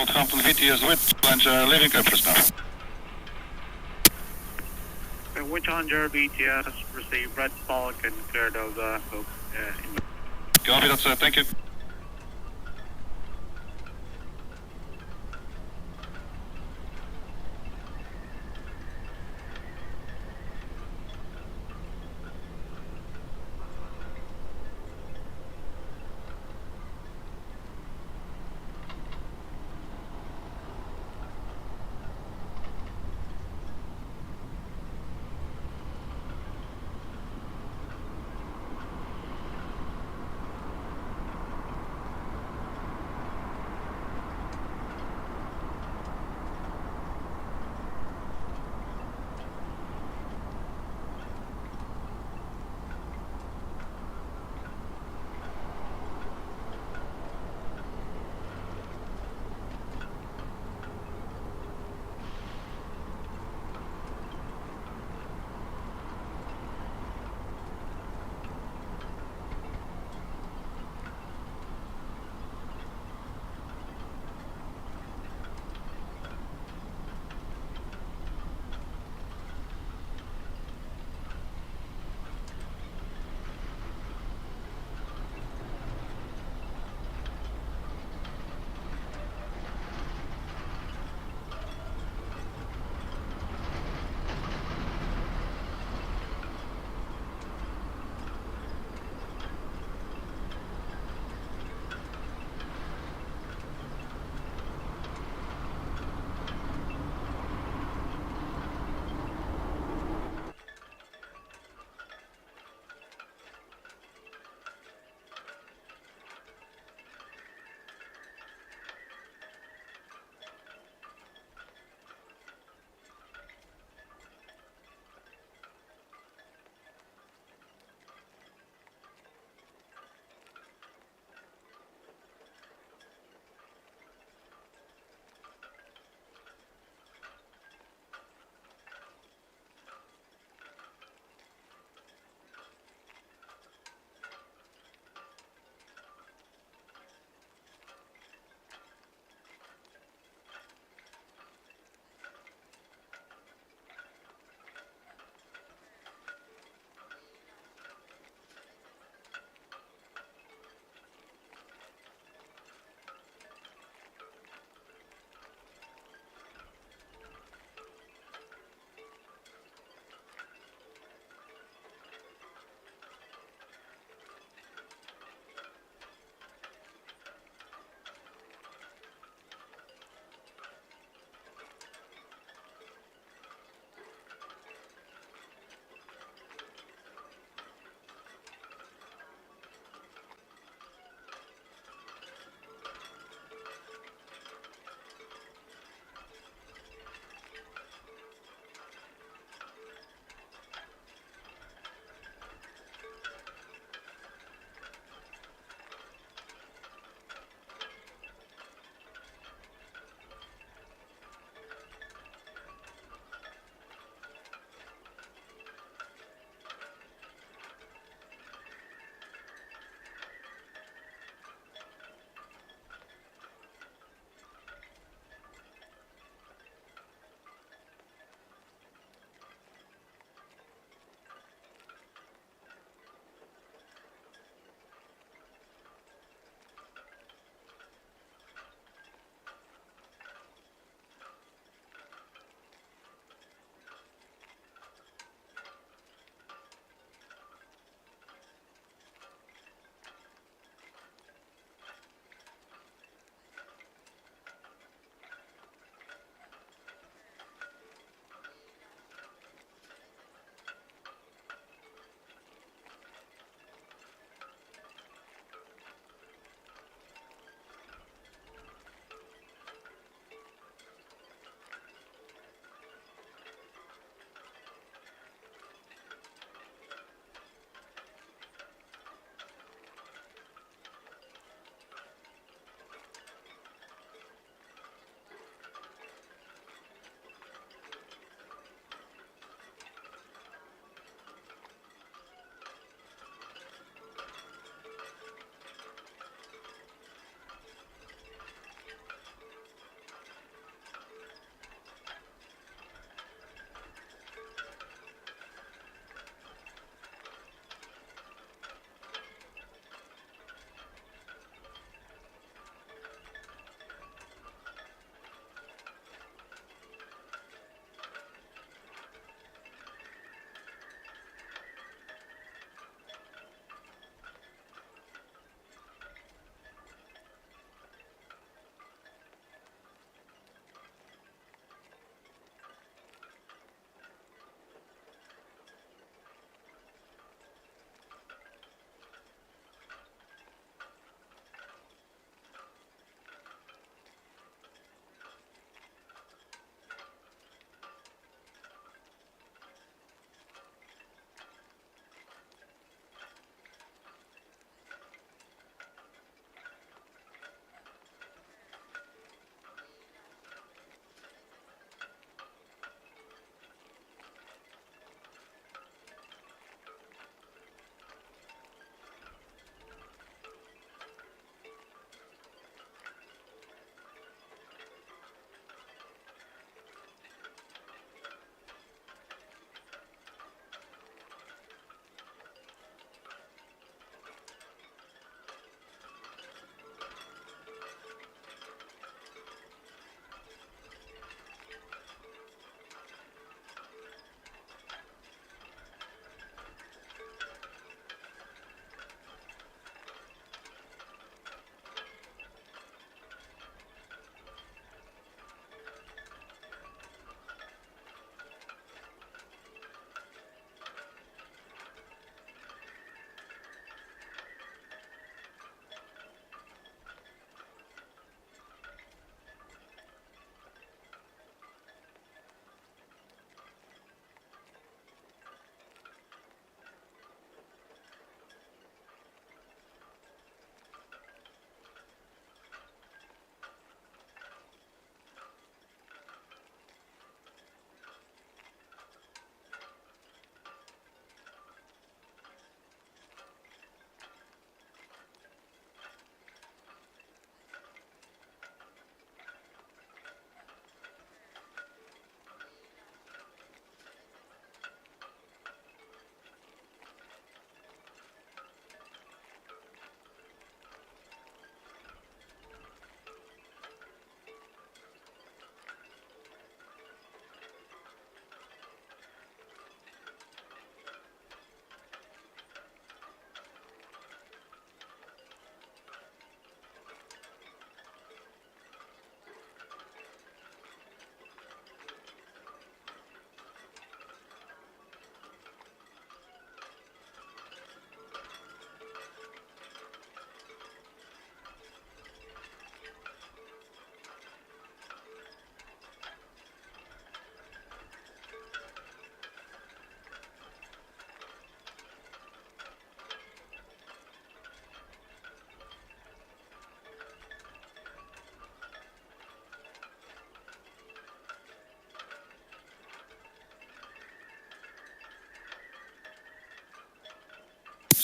Southampton VTS with Challenger leaving airport now. With Challenger VTS, receive red spark and clear those folks in. Copy that, sir. Thank you.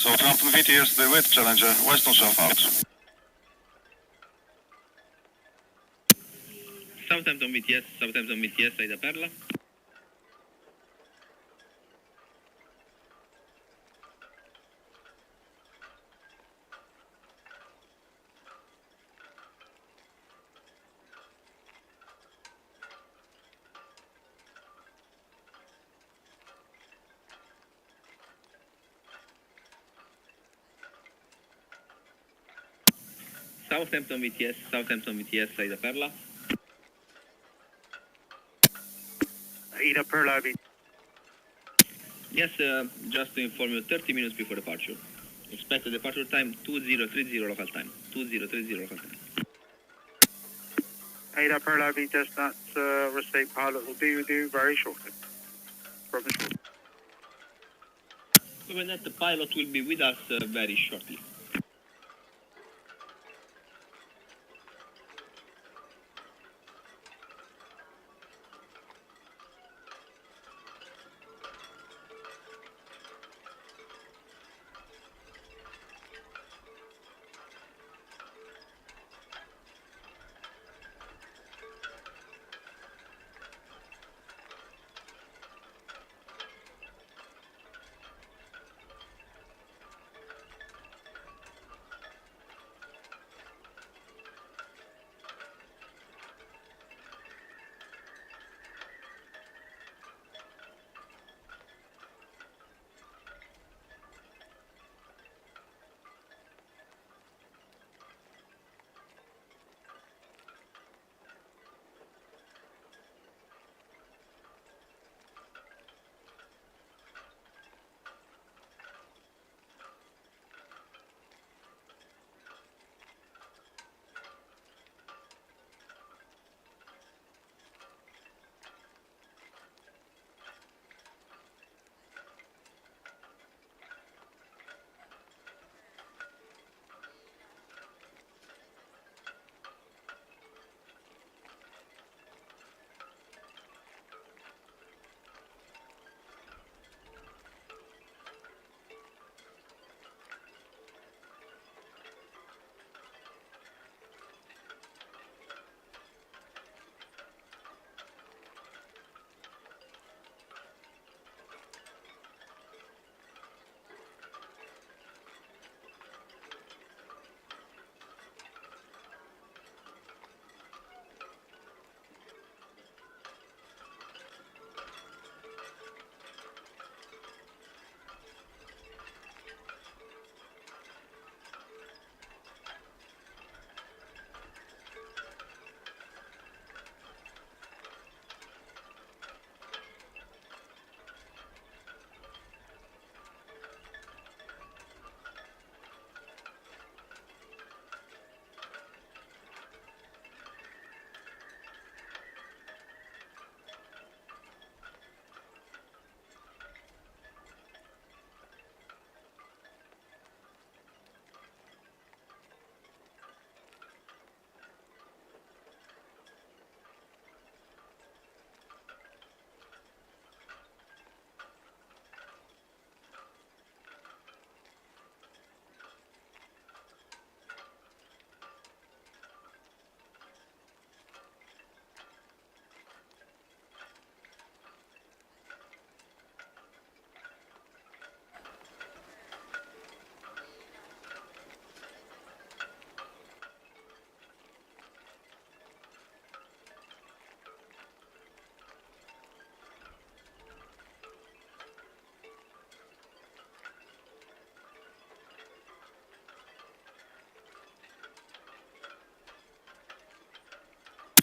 Southampton VTS, the weight challenger, west on south out. Southampton VTS, AIDAPerla. Southampton VTS, AIDAPerla. AIDAPerla, Yes, just to inform you, 30 minutes before departure. Expected departure time 2030 local time. 2030 local time. AIDAPerla, VTS, that receipt pilot will be with you very shortly. Promise. Given that the pilot will be with us very shortly.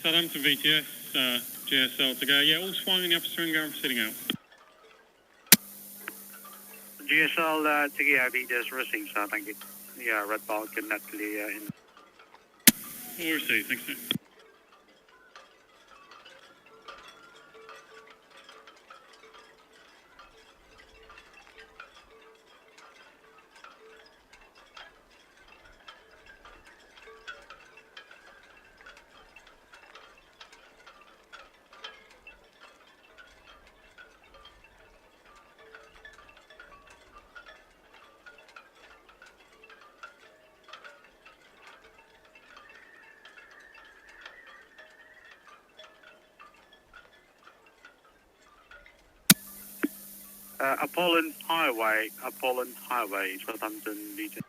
Southampton VTS, GSL to go. Yeah, all swung in the upper string, going sitting out. GSL to get VTS racing, so thank you. Yeah, red Balkan, Natalie in. All received, thanks, sir. Apollon Highway, Southampton VTS.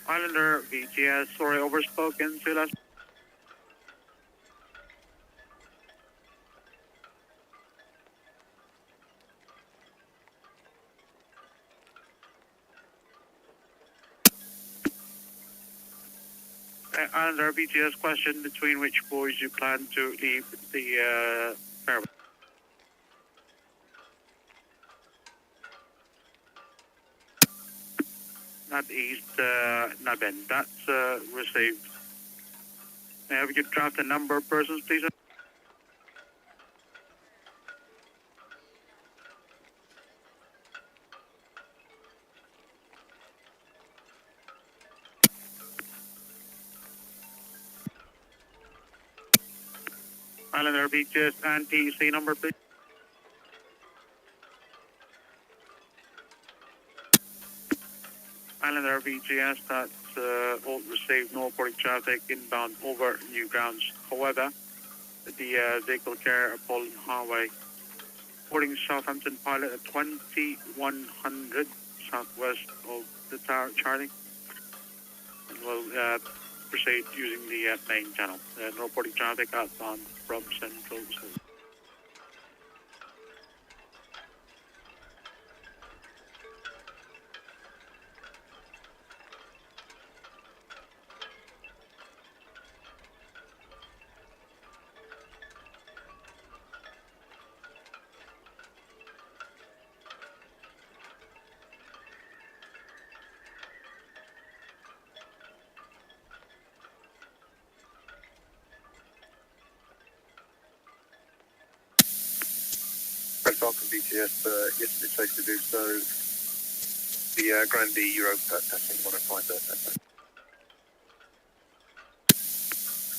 Islander VTS, sorry, overspoken, Silas. Islander VTS, question between which buoys you plan to leave the fairway. Not east, Naben, that's received. May I have you draft the number of persons, please? Islander VTS and TEC number, please. Islander VTS, that's all received, no reporting traffic inbound over new grounds. However, the vehicle carrier Apollon Highway, reporting Southampton pilot at 2100 southwest of the tower Charlie, and will proceed using the main channel. No reporting traffic outbound from Central. Falcon BTS, yes, it's safe to do so. The Grandee Euro testing 105.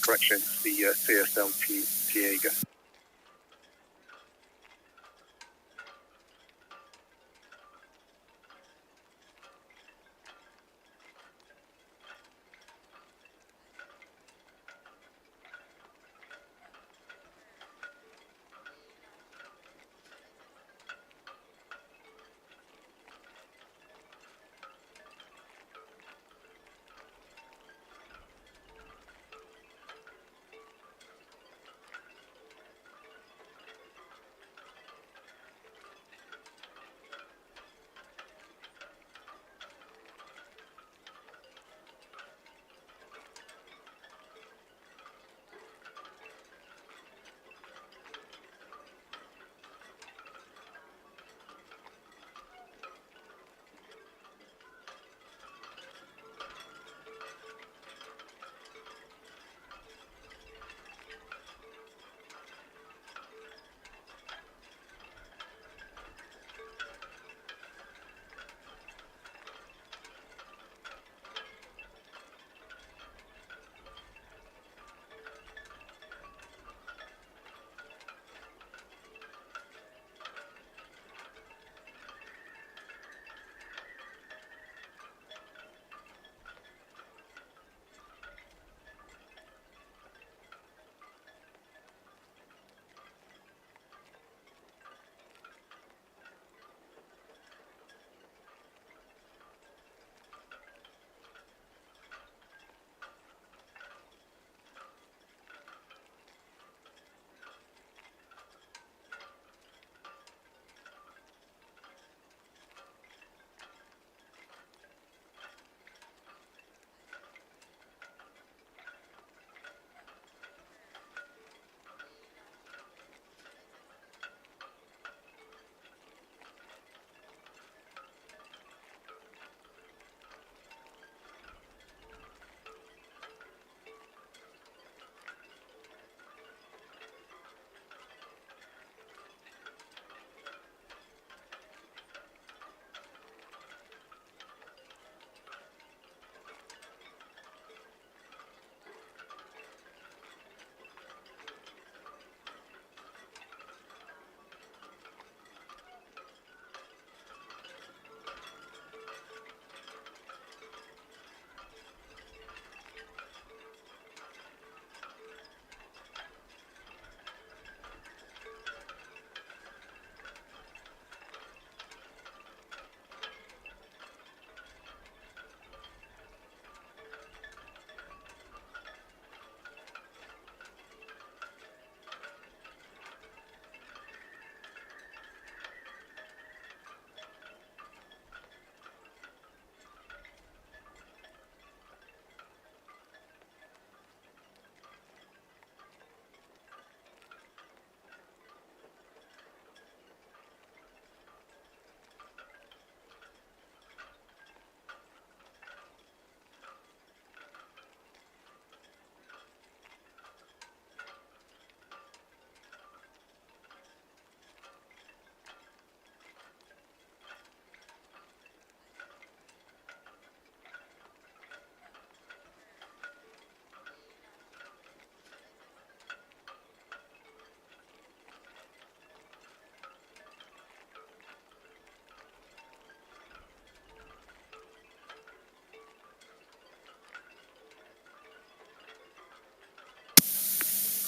Correction, the CSL Tiega.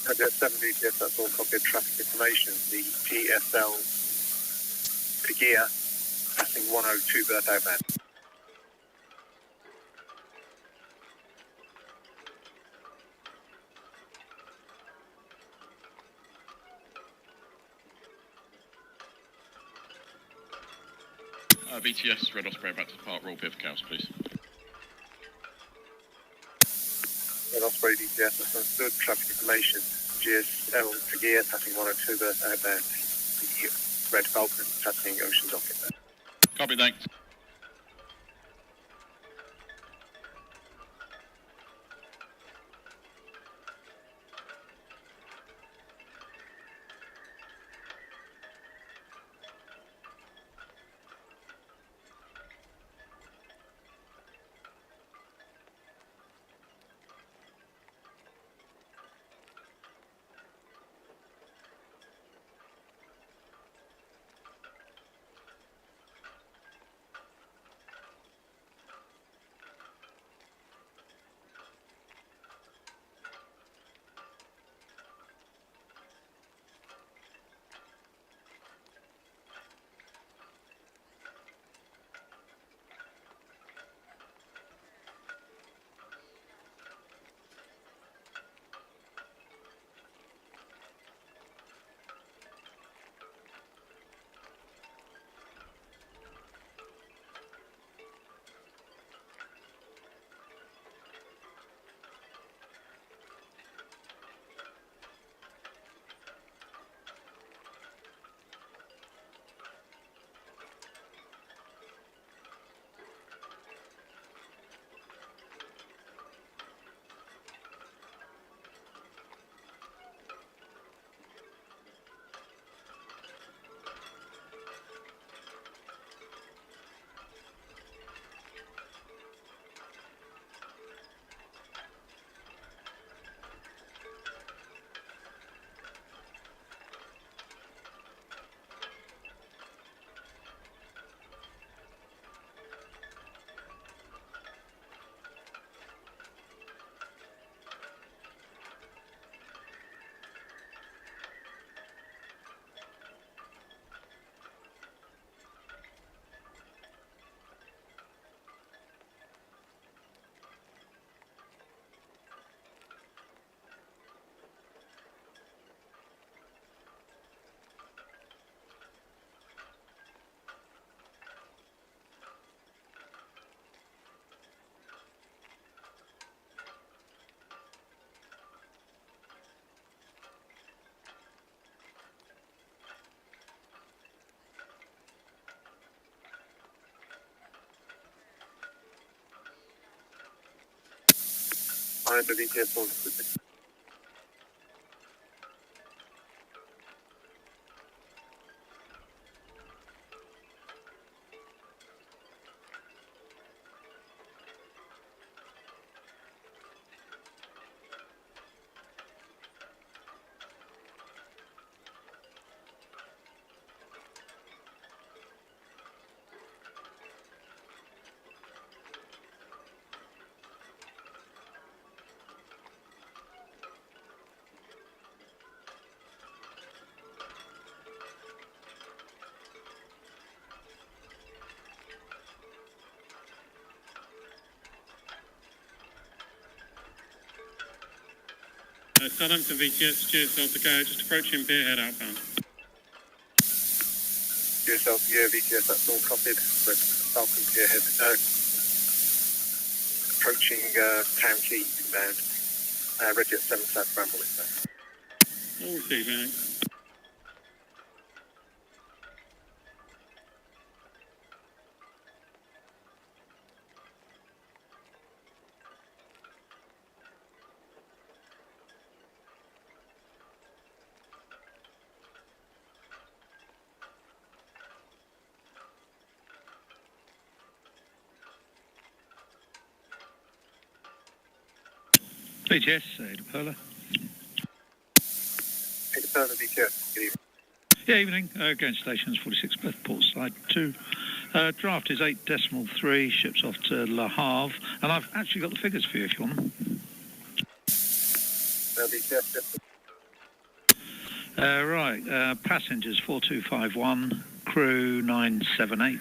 Roger, 7 VTS, that's all copied. Traffic information. The GSL gear passing 102 berth outbound. VTS, Red Osprey, back to the park, roll pier for cows, please. Red Osprey VTS, that's understood. Traffic information. GSL gear passing 102 berth outbound. The Red Falcon passing Ocean Dock inbound. Copy, thanks. I have the VTS on specific. Southampton VTS, GSL to go, just approaching Pierhead outbound. GSL gear VTS, that's all copied. Red Falcon Pierhead approaching Town Quay inbound. Red Jet 7 South Bramble inbound. All receiving. VTS, AIDAPerla. AIDAPerla VTS, good evening. Yeah, evening. Going stations 46 berth, port side 2. Draft is 8.3, ships off to Le Havre, and I've actually got the figures for you if you want them. VTS, Passengers 4251, crew 978.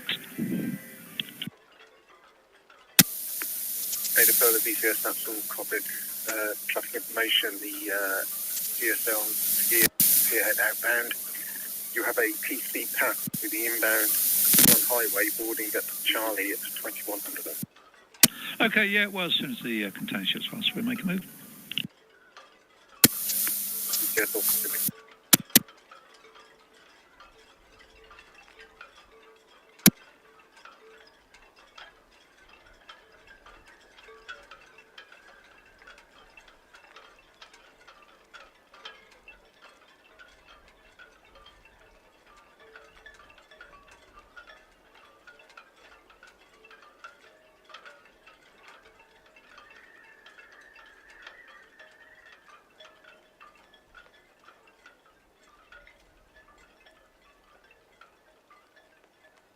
AIDAPerla VTS, that's all copied. Traffic information, the GSL skier spearhead outbound. You have a PC pass with the inbound on highway boarding at Charlie at 2100. Okay, yeah, well, as soon as the container ships pass, we'll make a move. VTS all copied.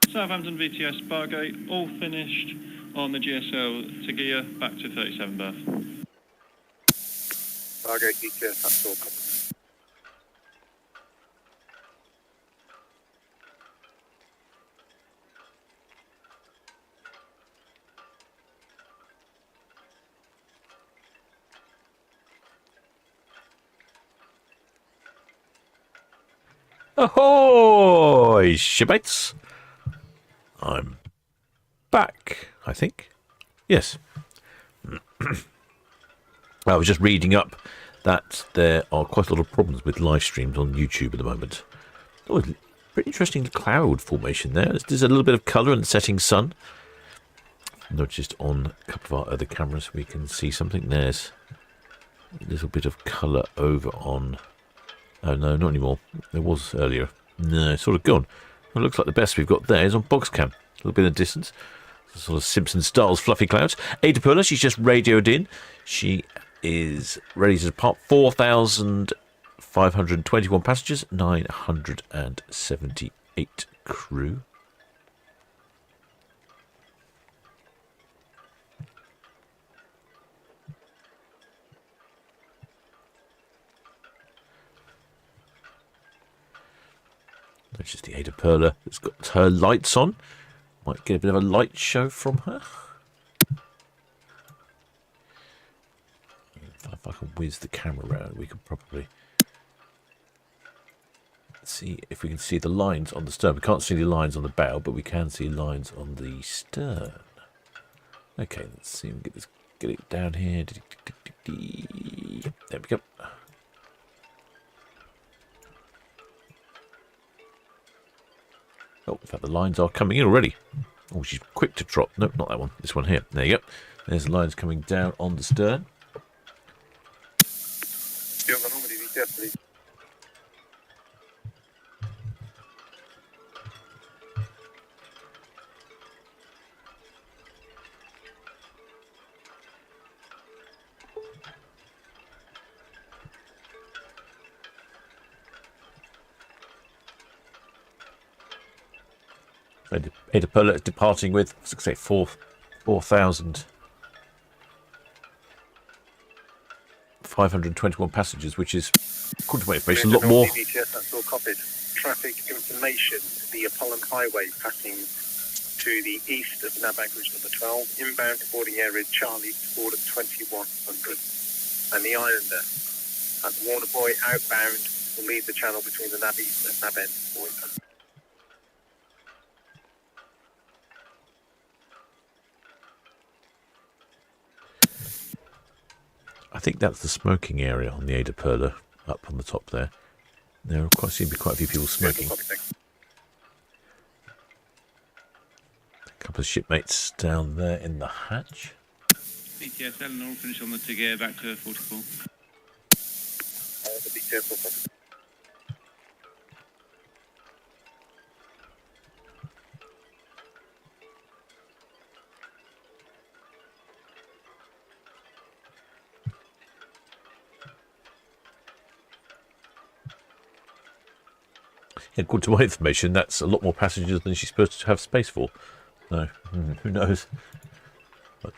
Southampton VTS, Bargate, all finished on the GSL to gear, back to 37 berth. Bargate VTS, that's all copied. Ahoy, shipmates! I'm back, I think. Yes. I was just reading up that there are quite a lot of problems with live streams on YouTube at the moment. Oh, pretty interesting cloud formation there. There's a little bit of colour in the setting sun. Noticed on a couple of our other cameras we can see something. There's a little bit of colour over on... Oh, no, not anymore. There was earlier. No, it's sort of gone. It looks like the best we've got there is on box cam. A little bit of distance. Sort of Simpson-Styles fluffy clouds. AIDAPerla, she's just radioed in. She is ready to depart. 4,521 passengers, 978 crew. That's just the AIDAPerla that's got her lights on. Might get a bit of a light show from her. If I can whiz the camera around, we could probably see if we can see the lines on the stern. We can't see the lines on the bow, but we can see lines on the stern. Okay, let's see if we can get it down here. There we go. Oh, in fact, the lines are coming in already. Oh, she's quick to trot. Nope, not that one. This one here. There you go. There's the lines coming down on the stern. AIDAPerla is departing with, let's say, 4,521 passengers, which is, according to my information, a lot more. VTS, that's all copied. Traffic information, the Apollon Highway passing to the east of nav anchorage number 12. Inbound to boarding area Charlie, board at 2100. And the Islander at the Warner Buoy outbound will leave the channel between the nav east and nav end points. I think that's the smoking area on the AIDAPerla up on the top there. There seem to be quite a few people smoking. A couple of shipmates down there in the hatch. VTS Eleanor finish on the to gear back to 44. The VTS will copy. According to my information, that's a lot more passengers than she's supposed to have space for. No, who knows?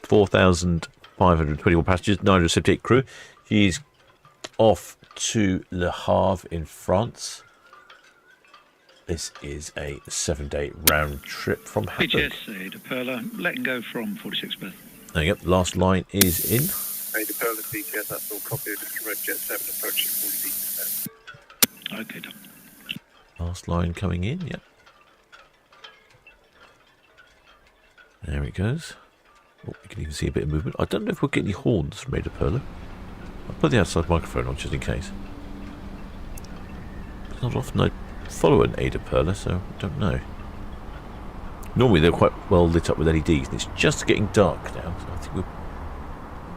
4,521 passengers, 978 crew. She's off to Le Havre in France. This is a 7-day round trip from Hamburg. VTS, AIDAPerla, letting go from 46 berth. There you go, last line is in. AIDAPerla VTS, that's all copy of Red Jet 7 approaching 40 feet. Okay, done. Last line coming in, yep. There it goes. Oh, you can even see a bit of movement. I don't know if we'll get any horns from AIDAPerla. I'll put the outside microphone on just in case. It's not often I follow an AIDAPerla, so I don't know. Normally they're quite well lit up with LEDs, and it's just getting dark now, so I think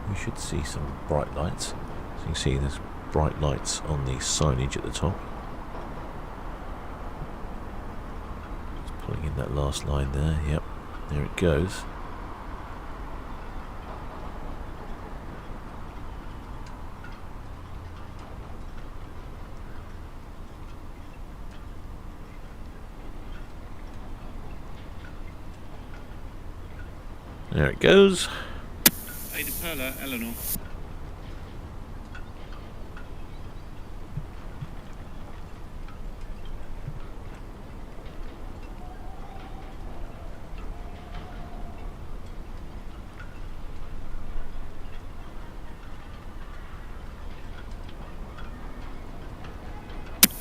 we should see some bright lights. So you can see there's bright lights on the signage at the top. Just pulling in that last line there, yep, there it goes. There it goes. AIDAPerla, Eleanor.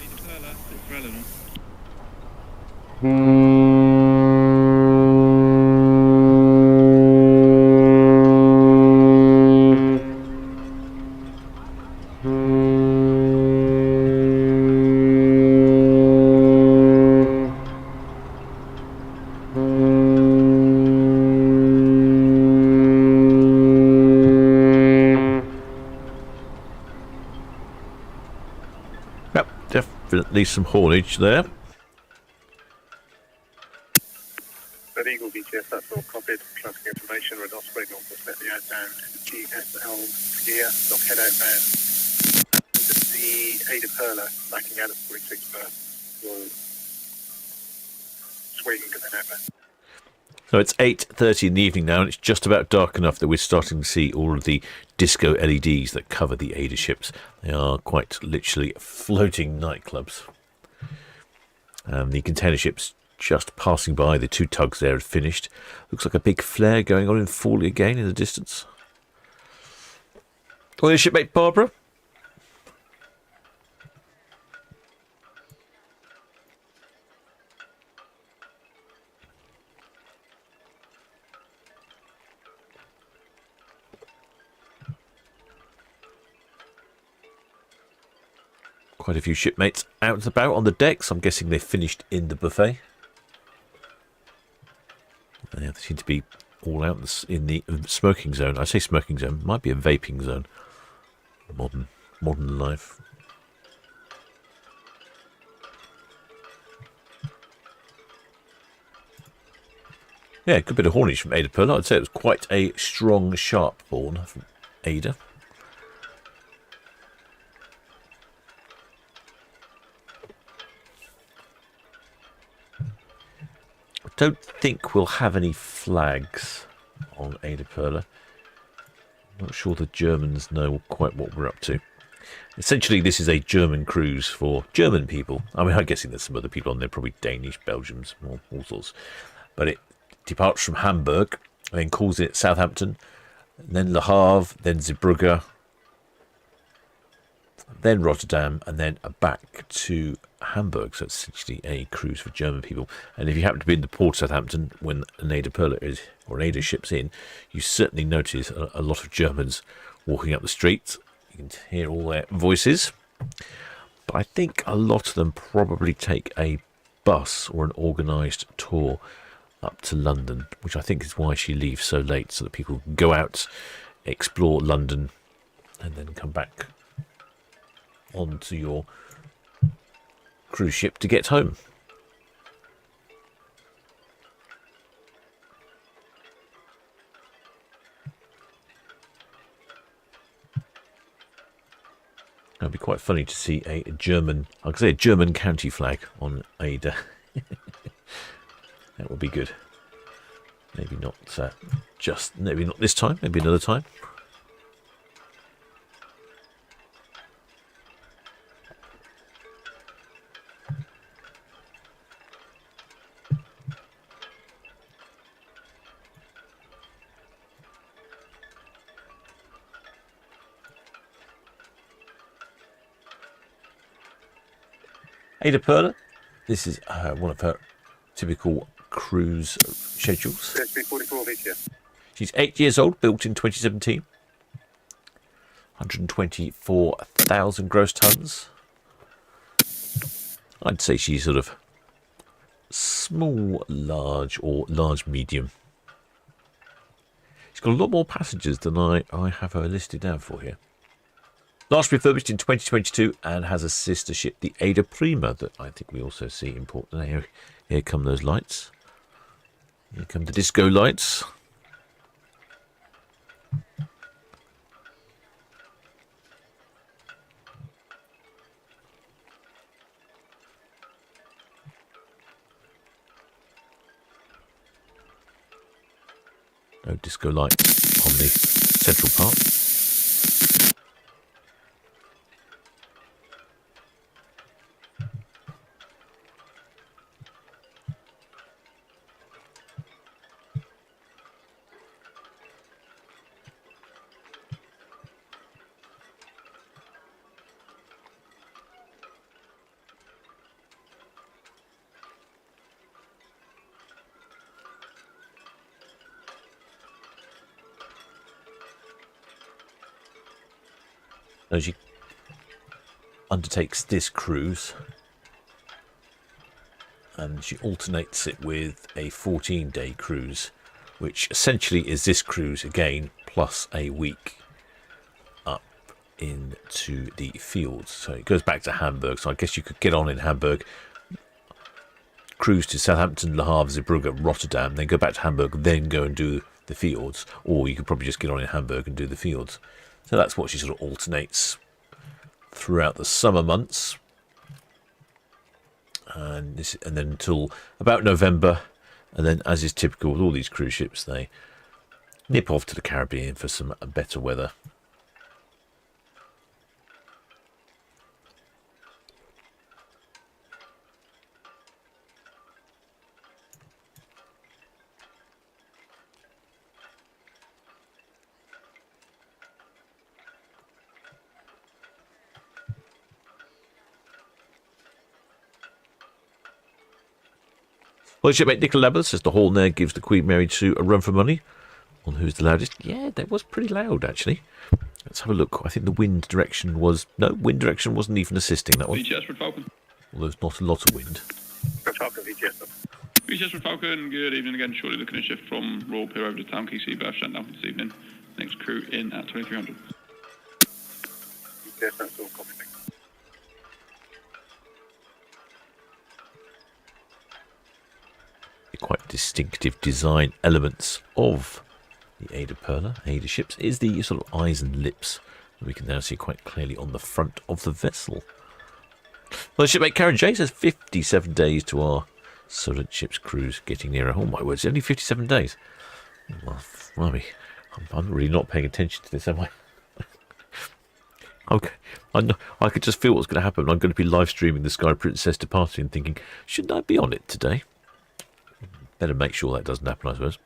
AIDAPerla, for Eleanor. Yep, definitely some haulage there. Red Eagle VTS, that's all copied. Traffic information, Red Osprey, Northwest set the outbound GSL gear, stock head outbound. And the AIDAPerla backing out of 46 berth will swing and then outbound. So it's 8:30 in the evening now, and it's just about dark enough that we're starting to see all of the disco LEDs that cover the AIDA ships. They are quite literally floating nightclubs. The container ships just passing by, the two tugs there had finished. Looks like a big flare going on in Forley again in the distance. Oh, your shipmate Barbara. Quite a few shipmates out and about on the decks. I'm guessing they finished in the buffet. They seem to be all out in the smoking zone. I say smoking zone, might be a vaping zone. Modern life. Yeah, good bit of haulage from AIDAPerla. I'd say it was quite a strong, sharp horn from AIDA. I don't think we'll have any flags on AIDAPerla. I'm not sure the Germans know quite what we're up to. Essentially, this is a German cruise for German people. I mean, I'm guessing there's some other people on there, probably Danish, Belgians, all sorts. But it departs from Hamburg, and then calls it Southampton, and then Le Havre, then Zeebrugge, then Rotterdam, and then back to Hamburg. So it's essentially a cruise for German people. And if you happen to be in the port of Southampton when an AIDAPerla is, or an AIDA ship's in, you certainly notice a lot of Germans walking up the streets. You can hear all their voices. But I think a lot of them probably take a bus or an organised tour up to London, which I think is why she leaves so late, so that people can go out, explore London, and then come back onto your cruise ship to get home. It'd be quite funny to see a German, I could say a German county flag on AIDA. That would be good. Maybe not maybe not this time, maybe another time. AIDAPerla. This is one of her typical cruise schedules. 44 VTS. She's 8 years old, built in 2017. 124,000 gross tons. I'd say she's sort of small, large, or large, medium. She's got a lot more passengers than I have her listed down for here. Last refurbished in 2022 and has a sister ship, the AIDAPerla, that I think we also see in port. And here come those lights. Here come the disco lights. No disco light on the central part. As she undertakes this cruise, and she alternates it with a 14-day cruise, which essentially is this cruise again plus a week up into the fields. So it goes back to Hamburg. So I guess you could get on in Hamburg, cruise to Southampton, Le Havre, Zeebrugge, Rotterdam, then go back to Hamburg, then go and do the fields, or you could probably just get on in Hamburg and do the fields. So that's what she sort of alternates throughout the summer months, and then until about November, and then, as is typical with all these cruise ships, they nip off to the Caribbean for some better weather. Well, shipmate Nicola Lambert says the horn there gives the Queen Mary 2 a run for money on who's the loudest. Yeah, that was pretty loud, actually. Let's have a look. I think the wind direction was... No, wind direction wasn't even assisting that one. VTS for Falcon. Well, there's not a lot of wind. Falcon VTS. VTS for Falcon, good evening again. Shortly looking at shift from Royal Pier over to Town Quay Seabath, shut down this evening. Next crew in at 2300. VTS, that's all copy. Quite distinctive design elements of the AIDAPerla, Aida ships, is the sort of eyes and lips that we can now see quite clearly on the front of the vessel. Well, shipmate Karen J says 57 days to our Solent Ships cruise, getting nearer. Oh my word, it's only 57 days. Well, blimey, I'm really not paying attention to this, am I? Okay, I could just feel what's going to happen. I'm going to be live streaming the Sky Princess departing and thinking, shouldn't I be on it today? Better make sure that doesn't happen, I suppose.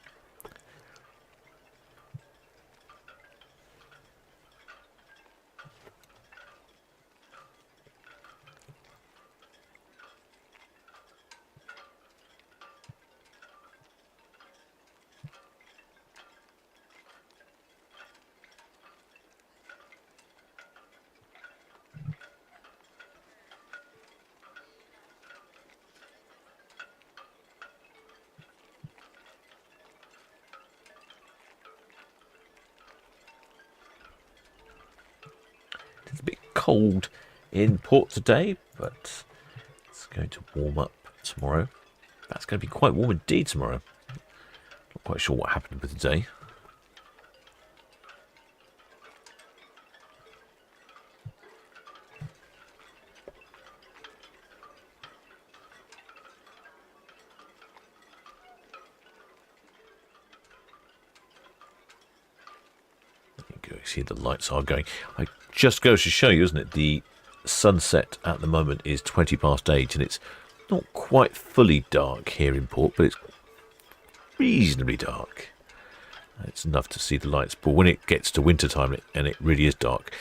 It's a bit cold in port today, but it's going to warm up tomorrow. That's going to be quite warm indeed tomorrow. Not quite sure what happened with the day. See, the lights are going. I just goes to show you, isn't it? The sunset at the moment is 8:20, and it's not quite fully dark here in port, but it's reasonably dark. It's enough to see the lights. But when it gets to winter time and it really is dark,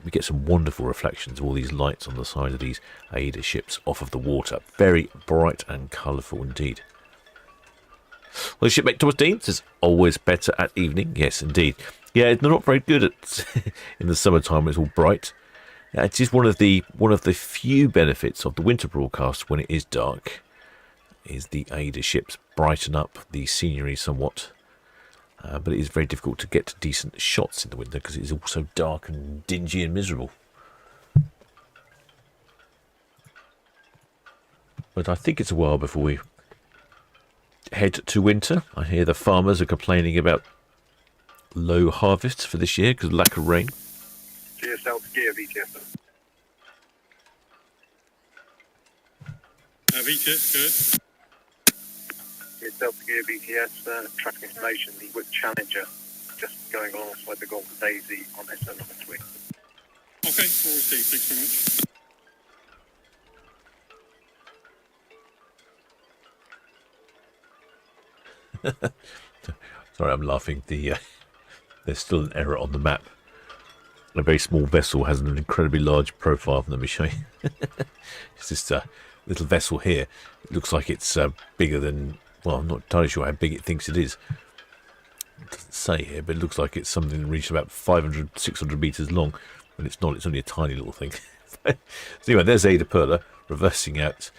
we get some wonderful reflections of all these lights on the side of these AIDA ships off of the water. Very bright and colourful indeed. Well, shipmate Thomas Dean says, always better at evening. Yes, indeed. Yeah, they're not very good at in the summertime when it's all bright. It is one of the few benefits of the winter broadcast when it is dark, is the AIDA ships brighten up the scenery somewhat. But it is very difficult to get decent shots in the winter because it is also dark and dingy and miserable. But I think it's a while before we head to winter. I hear the farmers are complaining about low harvests for this year because of lack of rain. GSL to gear VTS. VTS, good. GSL to gear VTS, traffic information, the Whip Challenger just going alongside the Golden Daisy on SO number 3. Okay, all received, thanks very much. Sorry, I'm laughing. There's still an error on the map. A very small vessel has an incredibly large profile. Let me show you. It's this little vessel here. It looks like it's bigger than... Well, I'm not entirely sure how big it thinks it is. It doesn't say here, but it looks like it's something that reaches about 500, 600 metres long. When it's not, it's only a tiny little thing. So anyway, there's AIDAPerla reversing out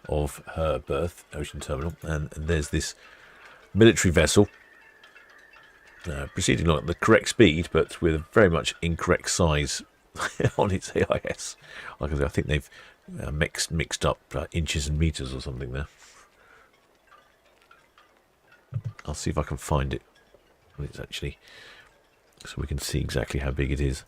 of her berth, Ocean Terminal. And there's this military vessel proceeding along at the correct speed, but with a very much incorrect size on its AIS. Like I say, I think they've mixed up inches and metres or something there. I'll see if I can find it when it's actually, so we can see exactly how big it is.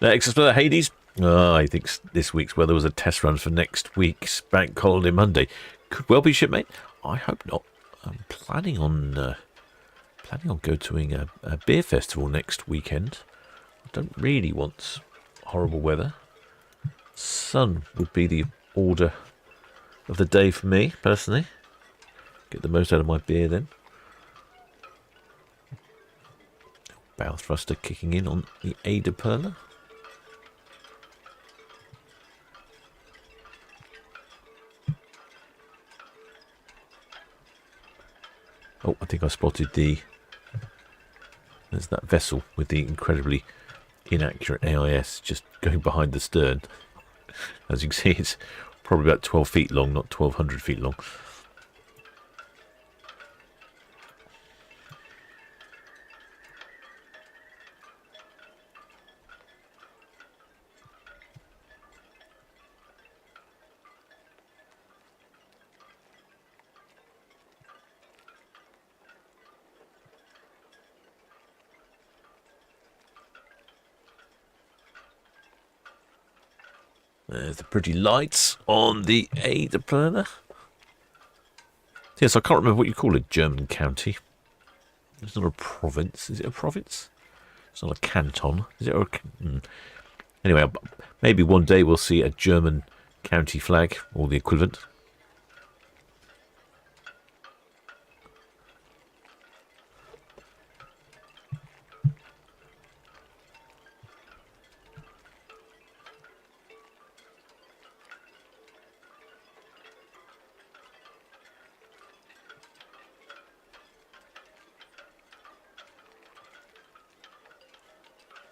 Explorer Hades. I think this week's weather was a test run for next week's Bank Holiday Monday. Could well be, shipmate. I hope not. I'm planning on go to a beer festival next weekend. I don't really want horrible weather. Sun would be the order of the day for me, personally. Get the most out of my beer then. Bow thruster kicking in on the AIDAPerla. Oh, I think I spotted there's that vessel with the incredibly inaccurate AIS just going behind the stern. As you can see, it's probably about 12 feet long, not 1,200 feet long. There's the pretty lights on the AIDAPerla. Yes, I can't remember what you call a German county. It's not a province. Is it a province? It's not a canton. Is it? Anyway, maybe one day we'll see a German county flag or the equivalent.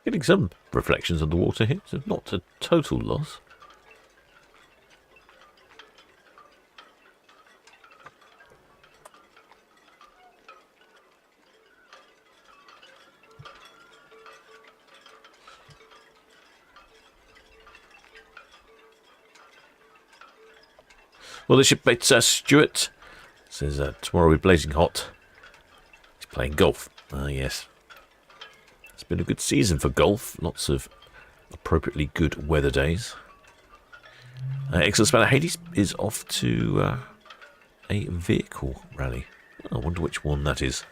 Getting some reflections on the water here, so not a total loss. Well, the shipmate Stuart says tomorrow we're blazing hot. He's playing golf. Ah, yes. been a good season for golf. Lots of appropriately good weather days. Excellent Spanner Hades is off to a vehicle rally. I wonder which one that is.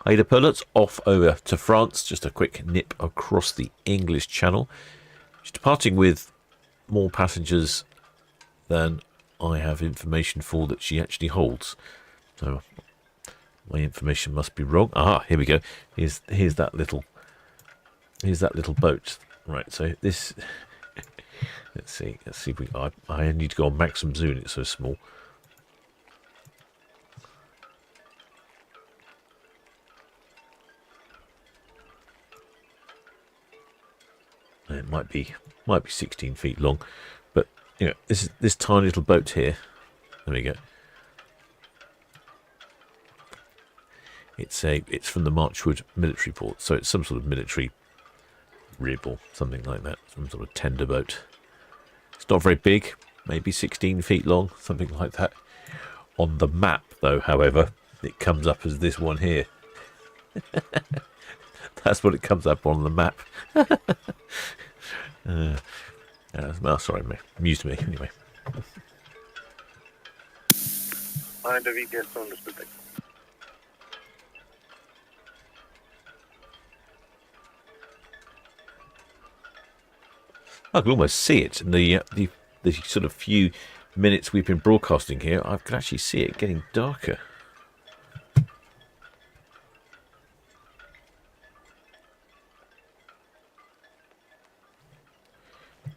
AIDAPerla's off over to France. Just a quick nip across the English Channel. She's departing with more passengers than I have information for that she actually holds. So my information must be wrong. Ah, here we go. Here's that little boat. Right. So this. Let's see. If we. I need to go on maximum zoom. It's so small. It might be 16 feet long, but you know, this tiny little boat here. There we go. It's from the Marchwood military port, so it's some sort of military rib or something like that, some sort of tender boat. It's not very big, maybe 16 feet long, something like that. On the map, though, however, it comes up as this one here. That's what it comes up on the map. Sorry, amused me anyway. And the VTS on the split. I can almost see it in the sort of few minutes we've been broadcasting here. I can actually see it getting darker.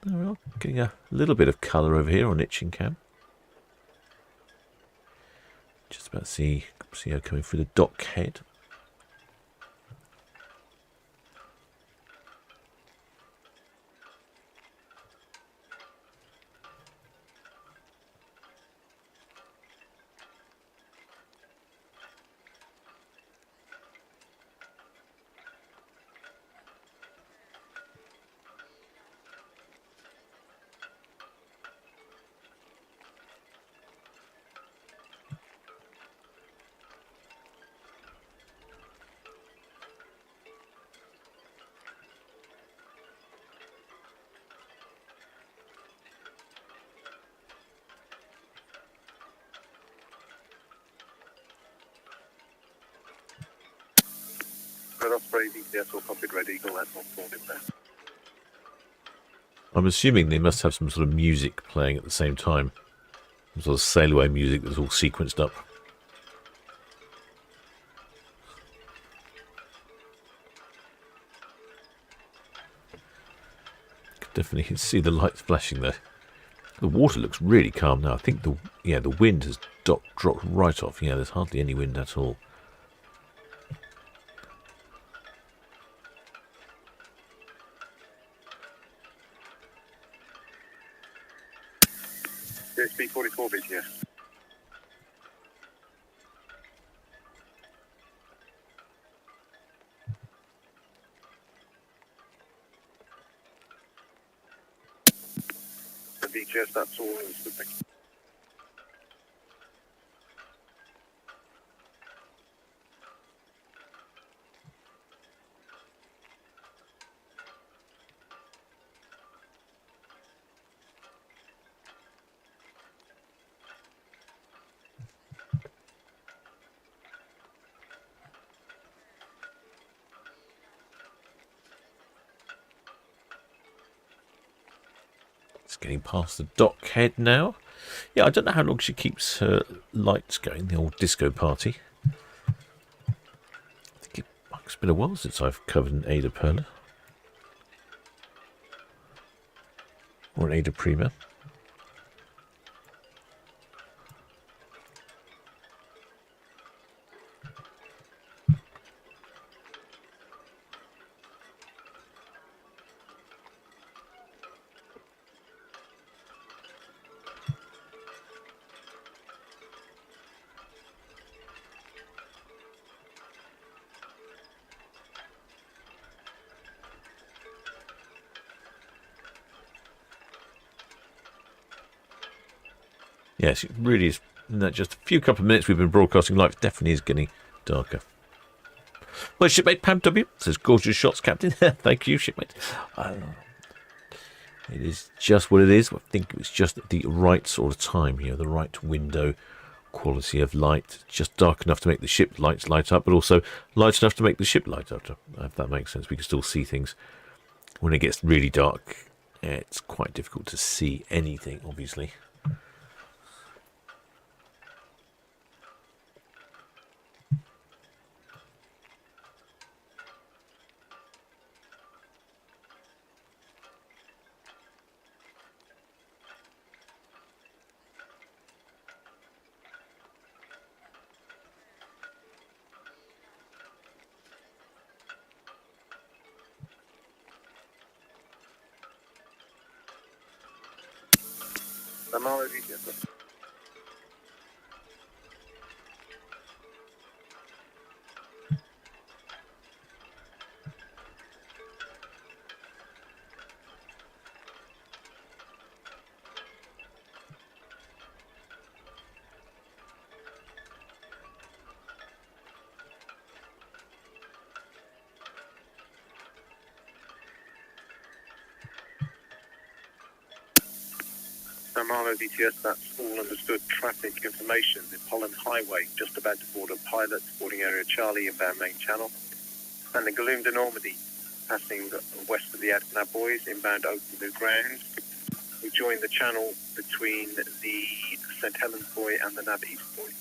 Well, getting a little bit of colour over here on Itching Cam. Just about to see her coming through the dock head. Osprey, VTS all copied, Red Eagle, that's all forward in there. I'm assuming they must have some sort of music playing at the same time. Some sort of sail away music that's all sequenced up. Can definitely see the lights flashing there. The water looks really calm now. I think the wind has dropped right off. Yeah, there's hardly any wind at all. CSP 44 VTS. The VTS, that's all is the thing. It's getting past the dock head now. Yeah, I don't know how long she keeps her lights going, the old disco party. I think it's been a while since I've covered an AIDAPerla. Or an Ada Prima. Yes, it really is. In that just a few couple of minutes we've been broadcasting live, it definitely is getting darker. Well, shipmate Pam W says, gorgeous shots, Captain. Thank you, shipmate. It is just what it is. I think it was just the right sort of time here, the right window, quality of light. Just dark enough to make the ship lights light up, but also light enough to make the ship light up, if that makes sense. We can still see things. When it gets really dark, it's quite difficult to see anything, obviously. Samara VTS. Samara VTS, that's all understood. Traffic information. The Pollen Highway, just about to board a pilot, boarding area Charlie, inbound main channel. And the Galoom de Normandy, passing west of the Adnab Boys, inbound open new ground. We join the channel between the St Helens Buoy and the Nav East Buoy.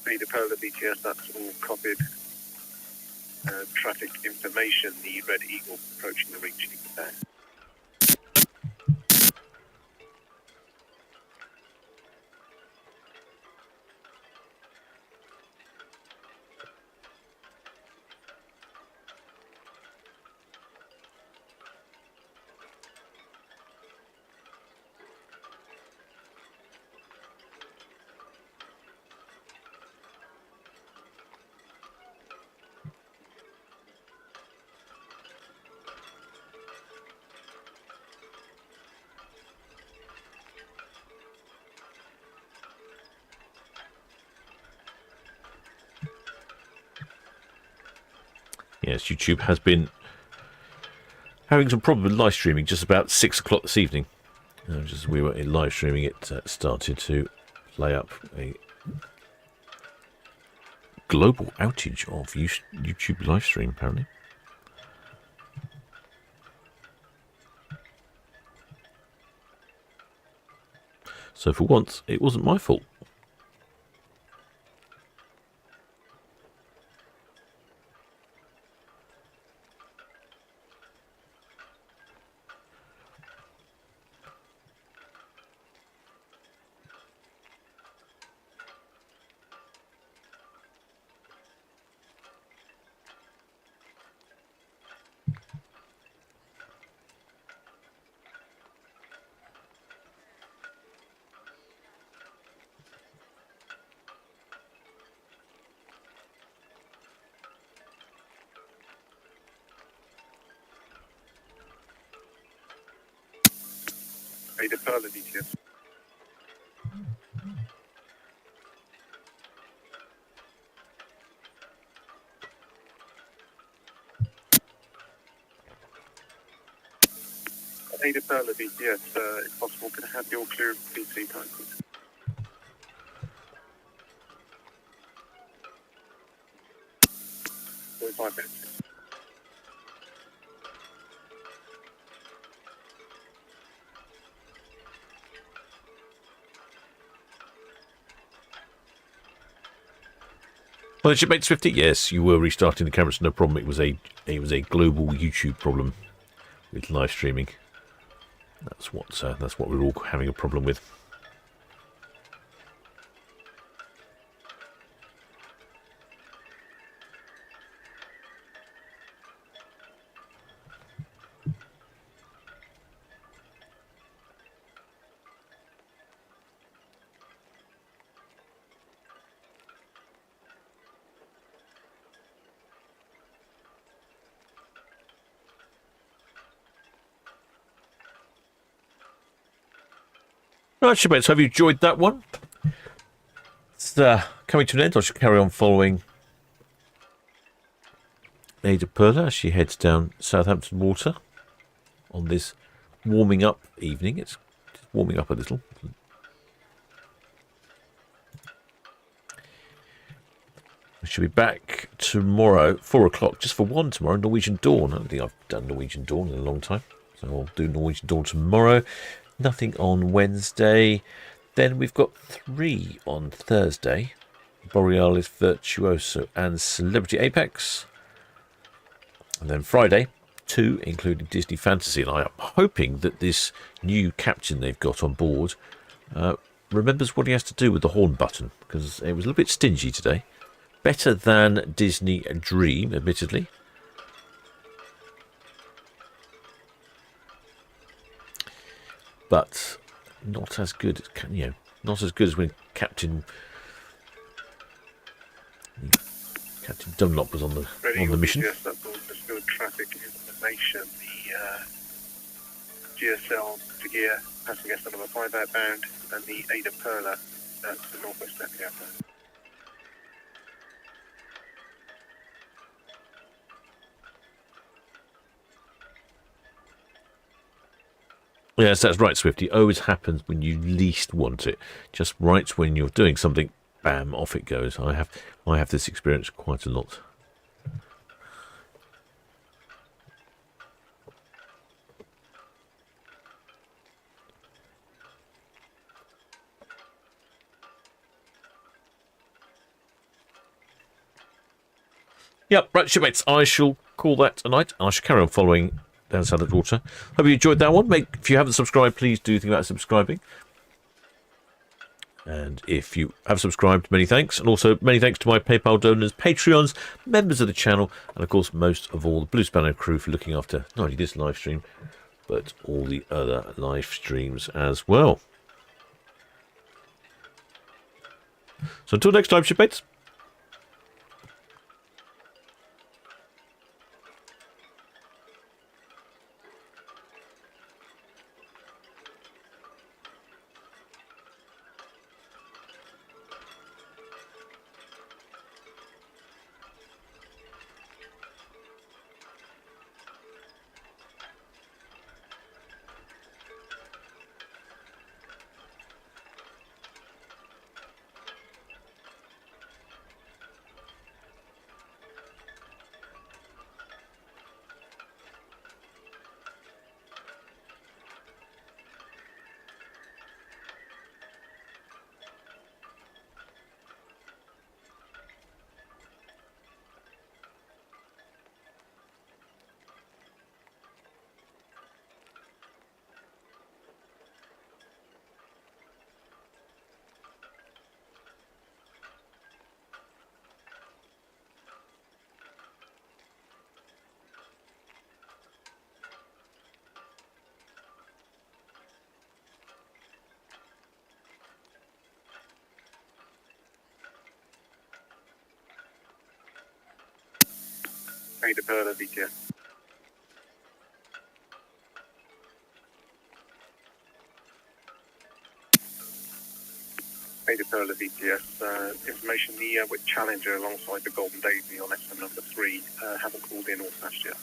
AIDAPerla BTS, that's all copied. Traffic information, the Red Eagle approaching the reach down. Yes, YouTube has been having some problem with live streaming just about 6 o'clock this evening. Just as we were in live streaming, it started to play up a global outage of YouTube live stream, apparently. So for once, it wasn't my fault. AIDAPerla BTS. AIDAPerla BTS, if possible, can I have your clear PC time, please? For 5 minutes. Well, shipmate Swifty, yes, you were restarting the cameras, no problem. It was a global YouTube problem with live streaming. That's what we're all having a problem with. Right, shipmates, have you enjoyed that one? It's coming to an end. I shall carry on following AIDAPerla as she heads down Southampton water on this warming up evening. It's warming up a little. I should be back tomorrow, 4 o'clock, just for one tomorrow, Norwegian Dawn. I don't think I've done Norwegian Dawn in a long time, so I'll do Norwegian Dawn tomorrow. Nothing on Wednesday. Then we've got 3 on Thursday. Borealis, Virtuoso and Celebrity Apex. And then Friday, 2, including Disney Fantasy. And I'm hoping that this new captain they've got on board remembers what he has to do with the horn button, because it was a little bit stingy today. Better than Disney Dream, admittedly. But not as good as, not as good as when Captain Dunlop was on the mission. Yes, that's all. There's still traffic information. The GSL to gear, passing guest number 5 outbound, and the AIDAPerla at the northwest end of the outbound. Yes, that's right, Swifty. It always happens when you least want it. Just right when you're doing something, bam, off it goes. I have this experience quite a lot. Yep, right, shipmates. I shall call that a night. I shall carry on following down Southern Water. Hope you enjoyed that one. If you haven't subscribed, please do think about subscribing. And if you have subscribed, many thanks. And also many thanks to my PayPal donors, Patreons, members of the channel, and of course most of all the Blue Spanner crew for looking after not only this live stream, but all the other live streams as well. So until next time, shipmates. AIDAPerla VTS. AIDAPerla VTS. Information, the with Challenger alongside the Golden Daisy on SM number 3 haven't called in or flashed yet.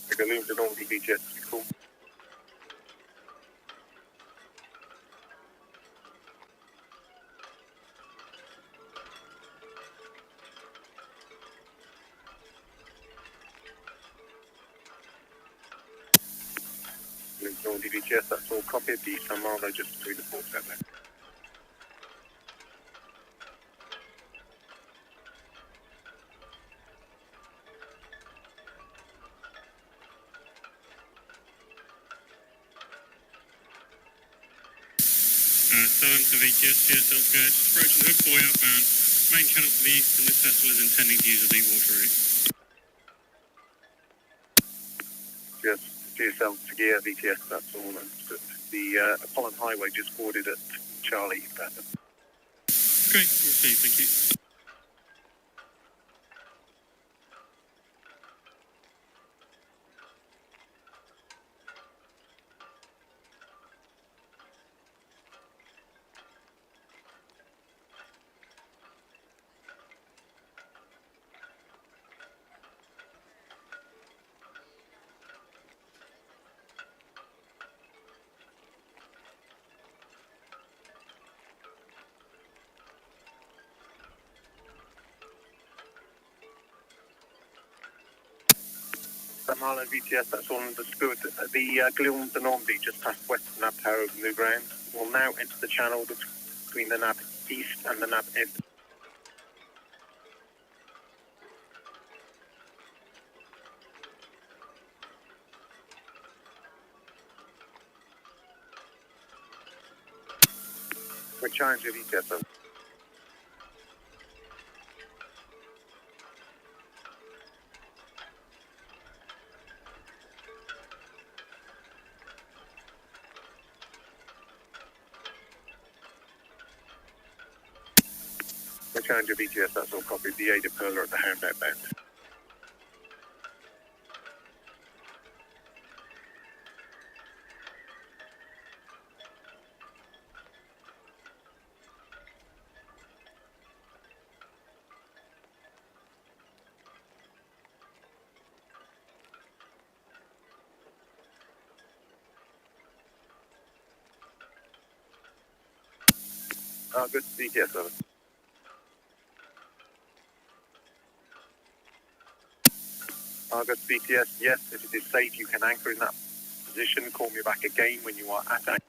The Galoons are normally VTS to be called. DVTS, that's all copied. The San Marlo just between the ports out there. Southampton VTS, GSL's go. Just approaching Hook Buoy outbound. Main channel to the east, and this vessel is intending to use a deep water route. GSL to gear VTS, that's all understood. The Apollon Highway just boarded at Charlie. Great, we'll see, thank you. Marlow VTS, that's all understood. The Glion de Normandy just past western nav tower over New Ground. Will now enter the channel between the nav east and the nav end. We're challenge your VTS over. We're challenge your VTS, that's all copied. The AIDAPerla at the Hound outbound. Good VTS over. Argus VTS, yes, if it is safe you can anchor in that position. Call me back again when you are at anchor.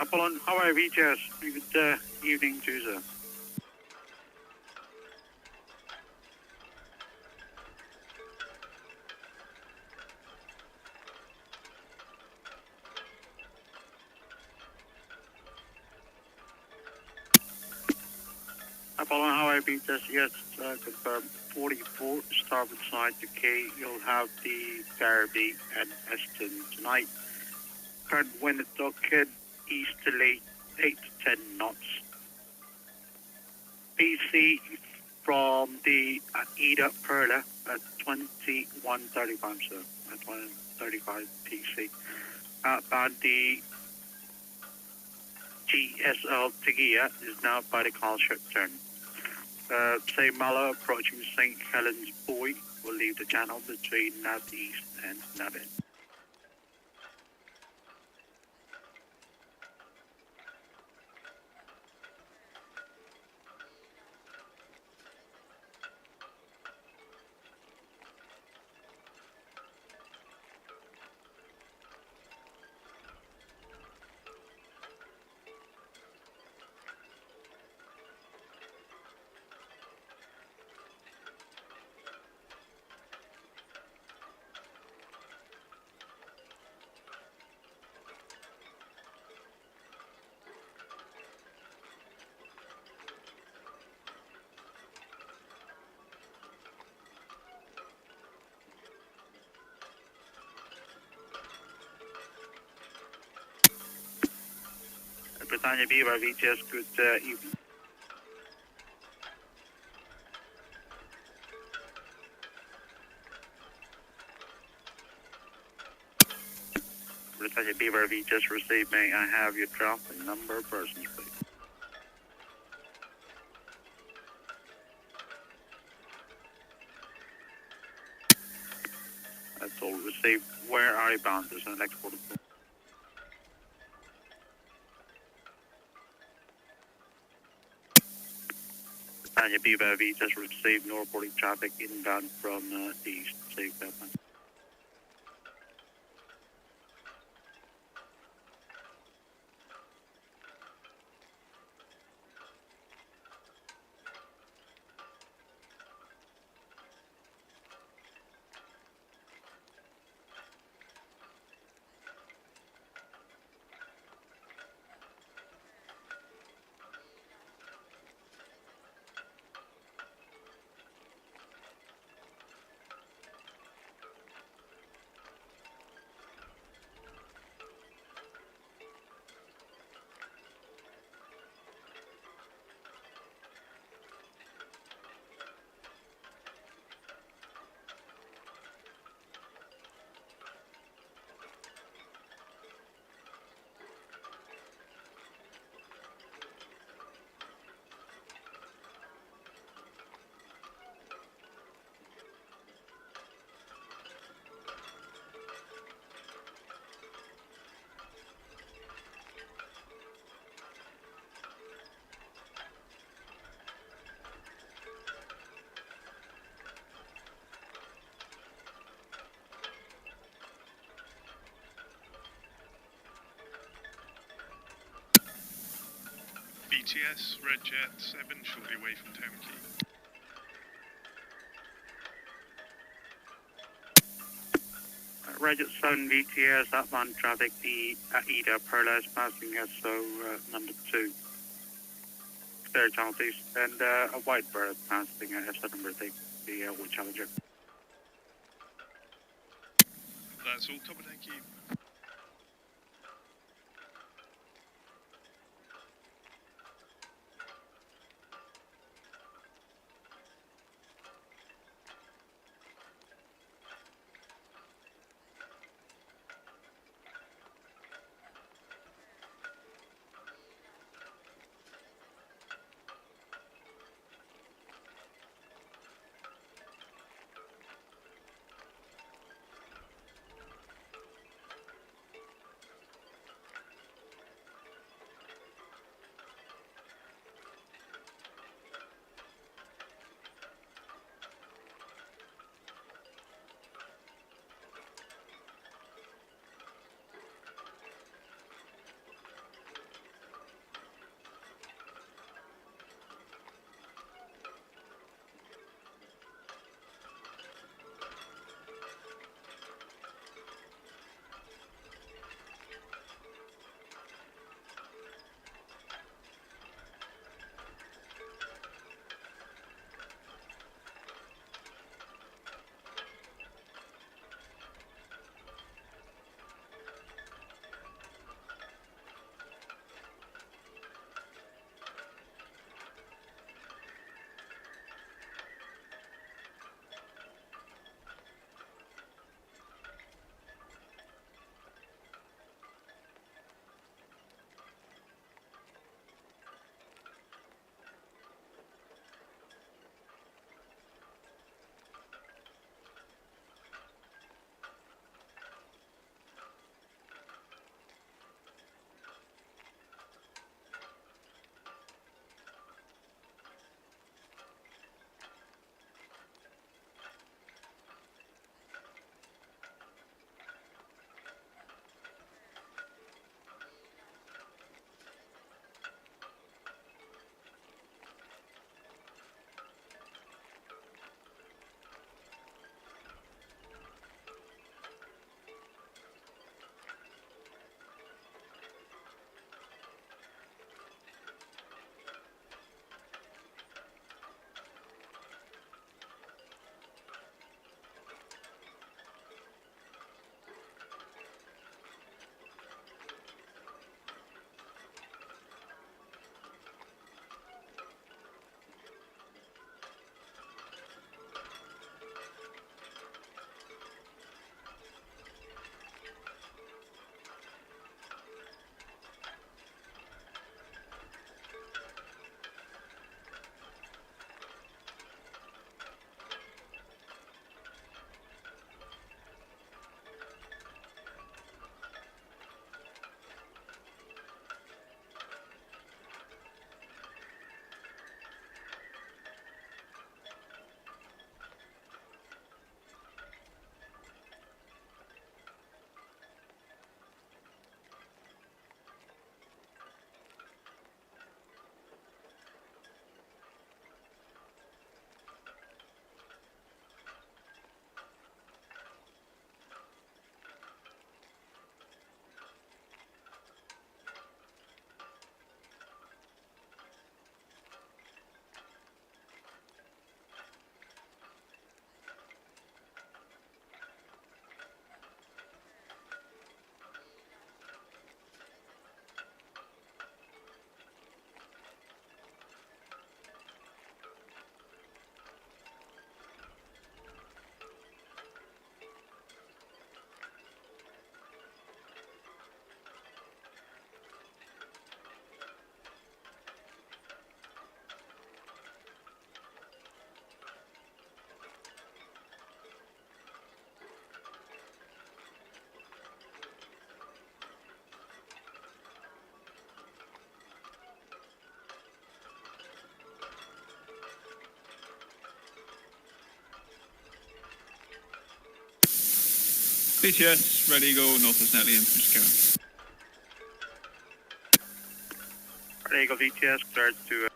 Apollon, Hawaii VTS, good evening to you, sir. Apollon, Hawaii VTS, yes, confirm 44, starboard side to K. You'll have the Derby and Eston tonight. Current wind at dockhead, easterly 8 to 10 knots. PC from the AIDAPerla at 2135, sir. At 2135 PC. Outbound the GSL Tagia is now by the call ship turn. Say Muller approaching St. Helens Buoy will leave the channel between Northeast and Navin. Britannia Viva VTS, good evening. Britannia Viva VTS received. May I have your draft and number of persons, please? That's all received. Where are you bound? There's an export of Britannia Viva VTS received. No reporting traffic inbound from the east. Safe that one. VTS, Red Jet 7, shortly away from Town Quay. Red Jet 7 VTS, outbound traffic, the AIDAPerla is passing SO number 2. Clear channel east, and a white bird passing SO number 3, the Wood Challenger. That's all, Topper, thank you. VTS, ready, go northwest Netley and just go. Ready, go VTS, cleared to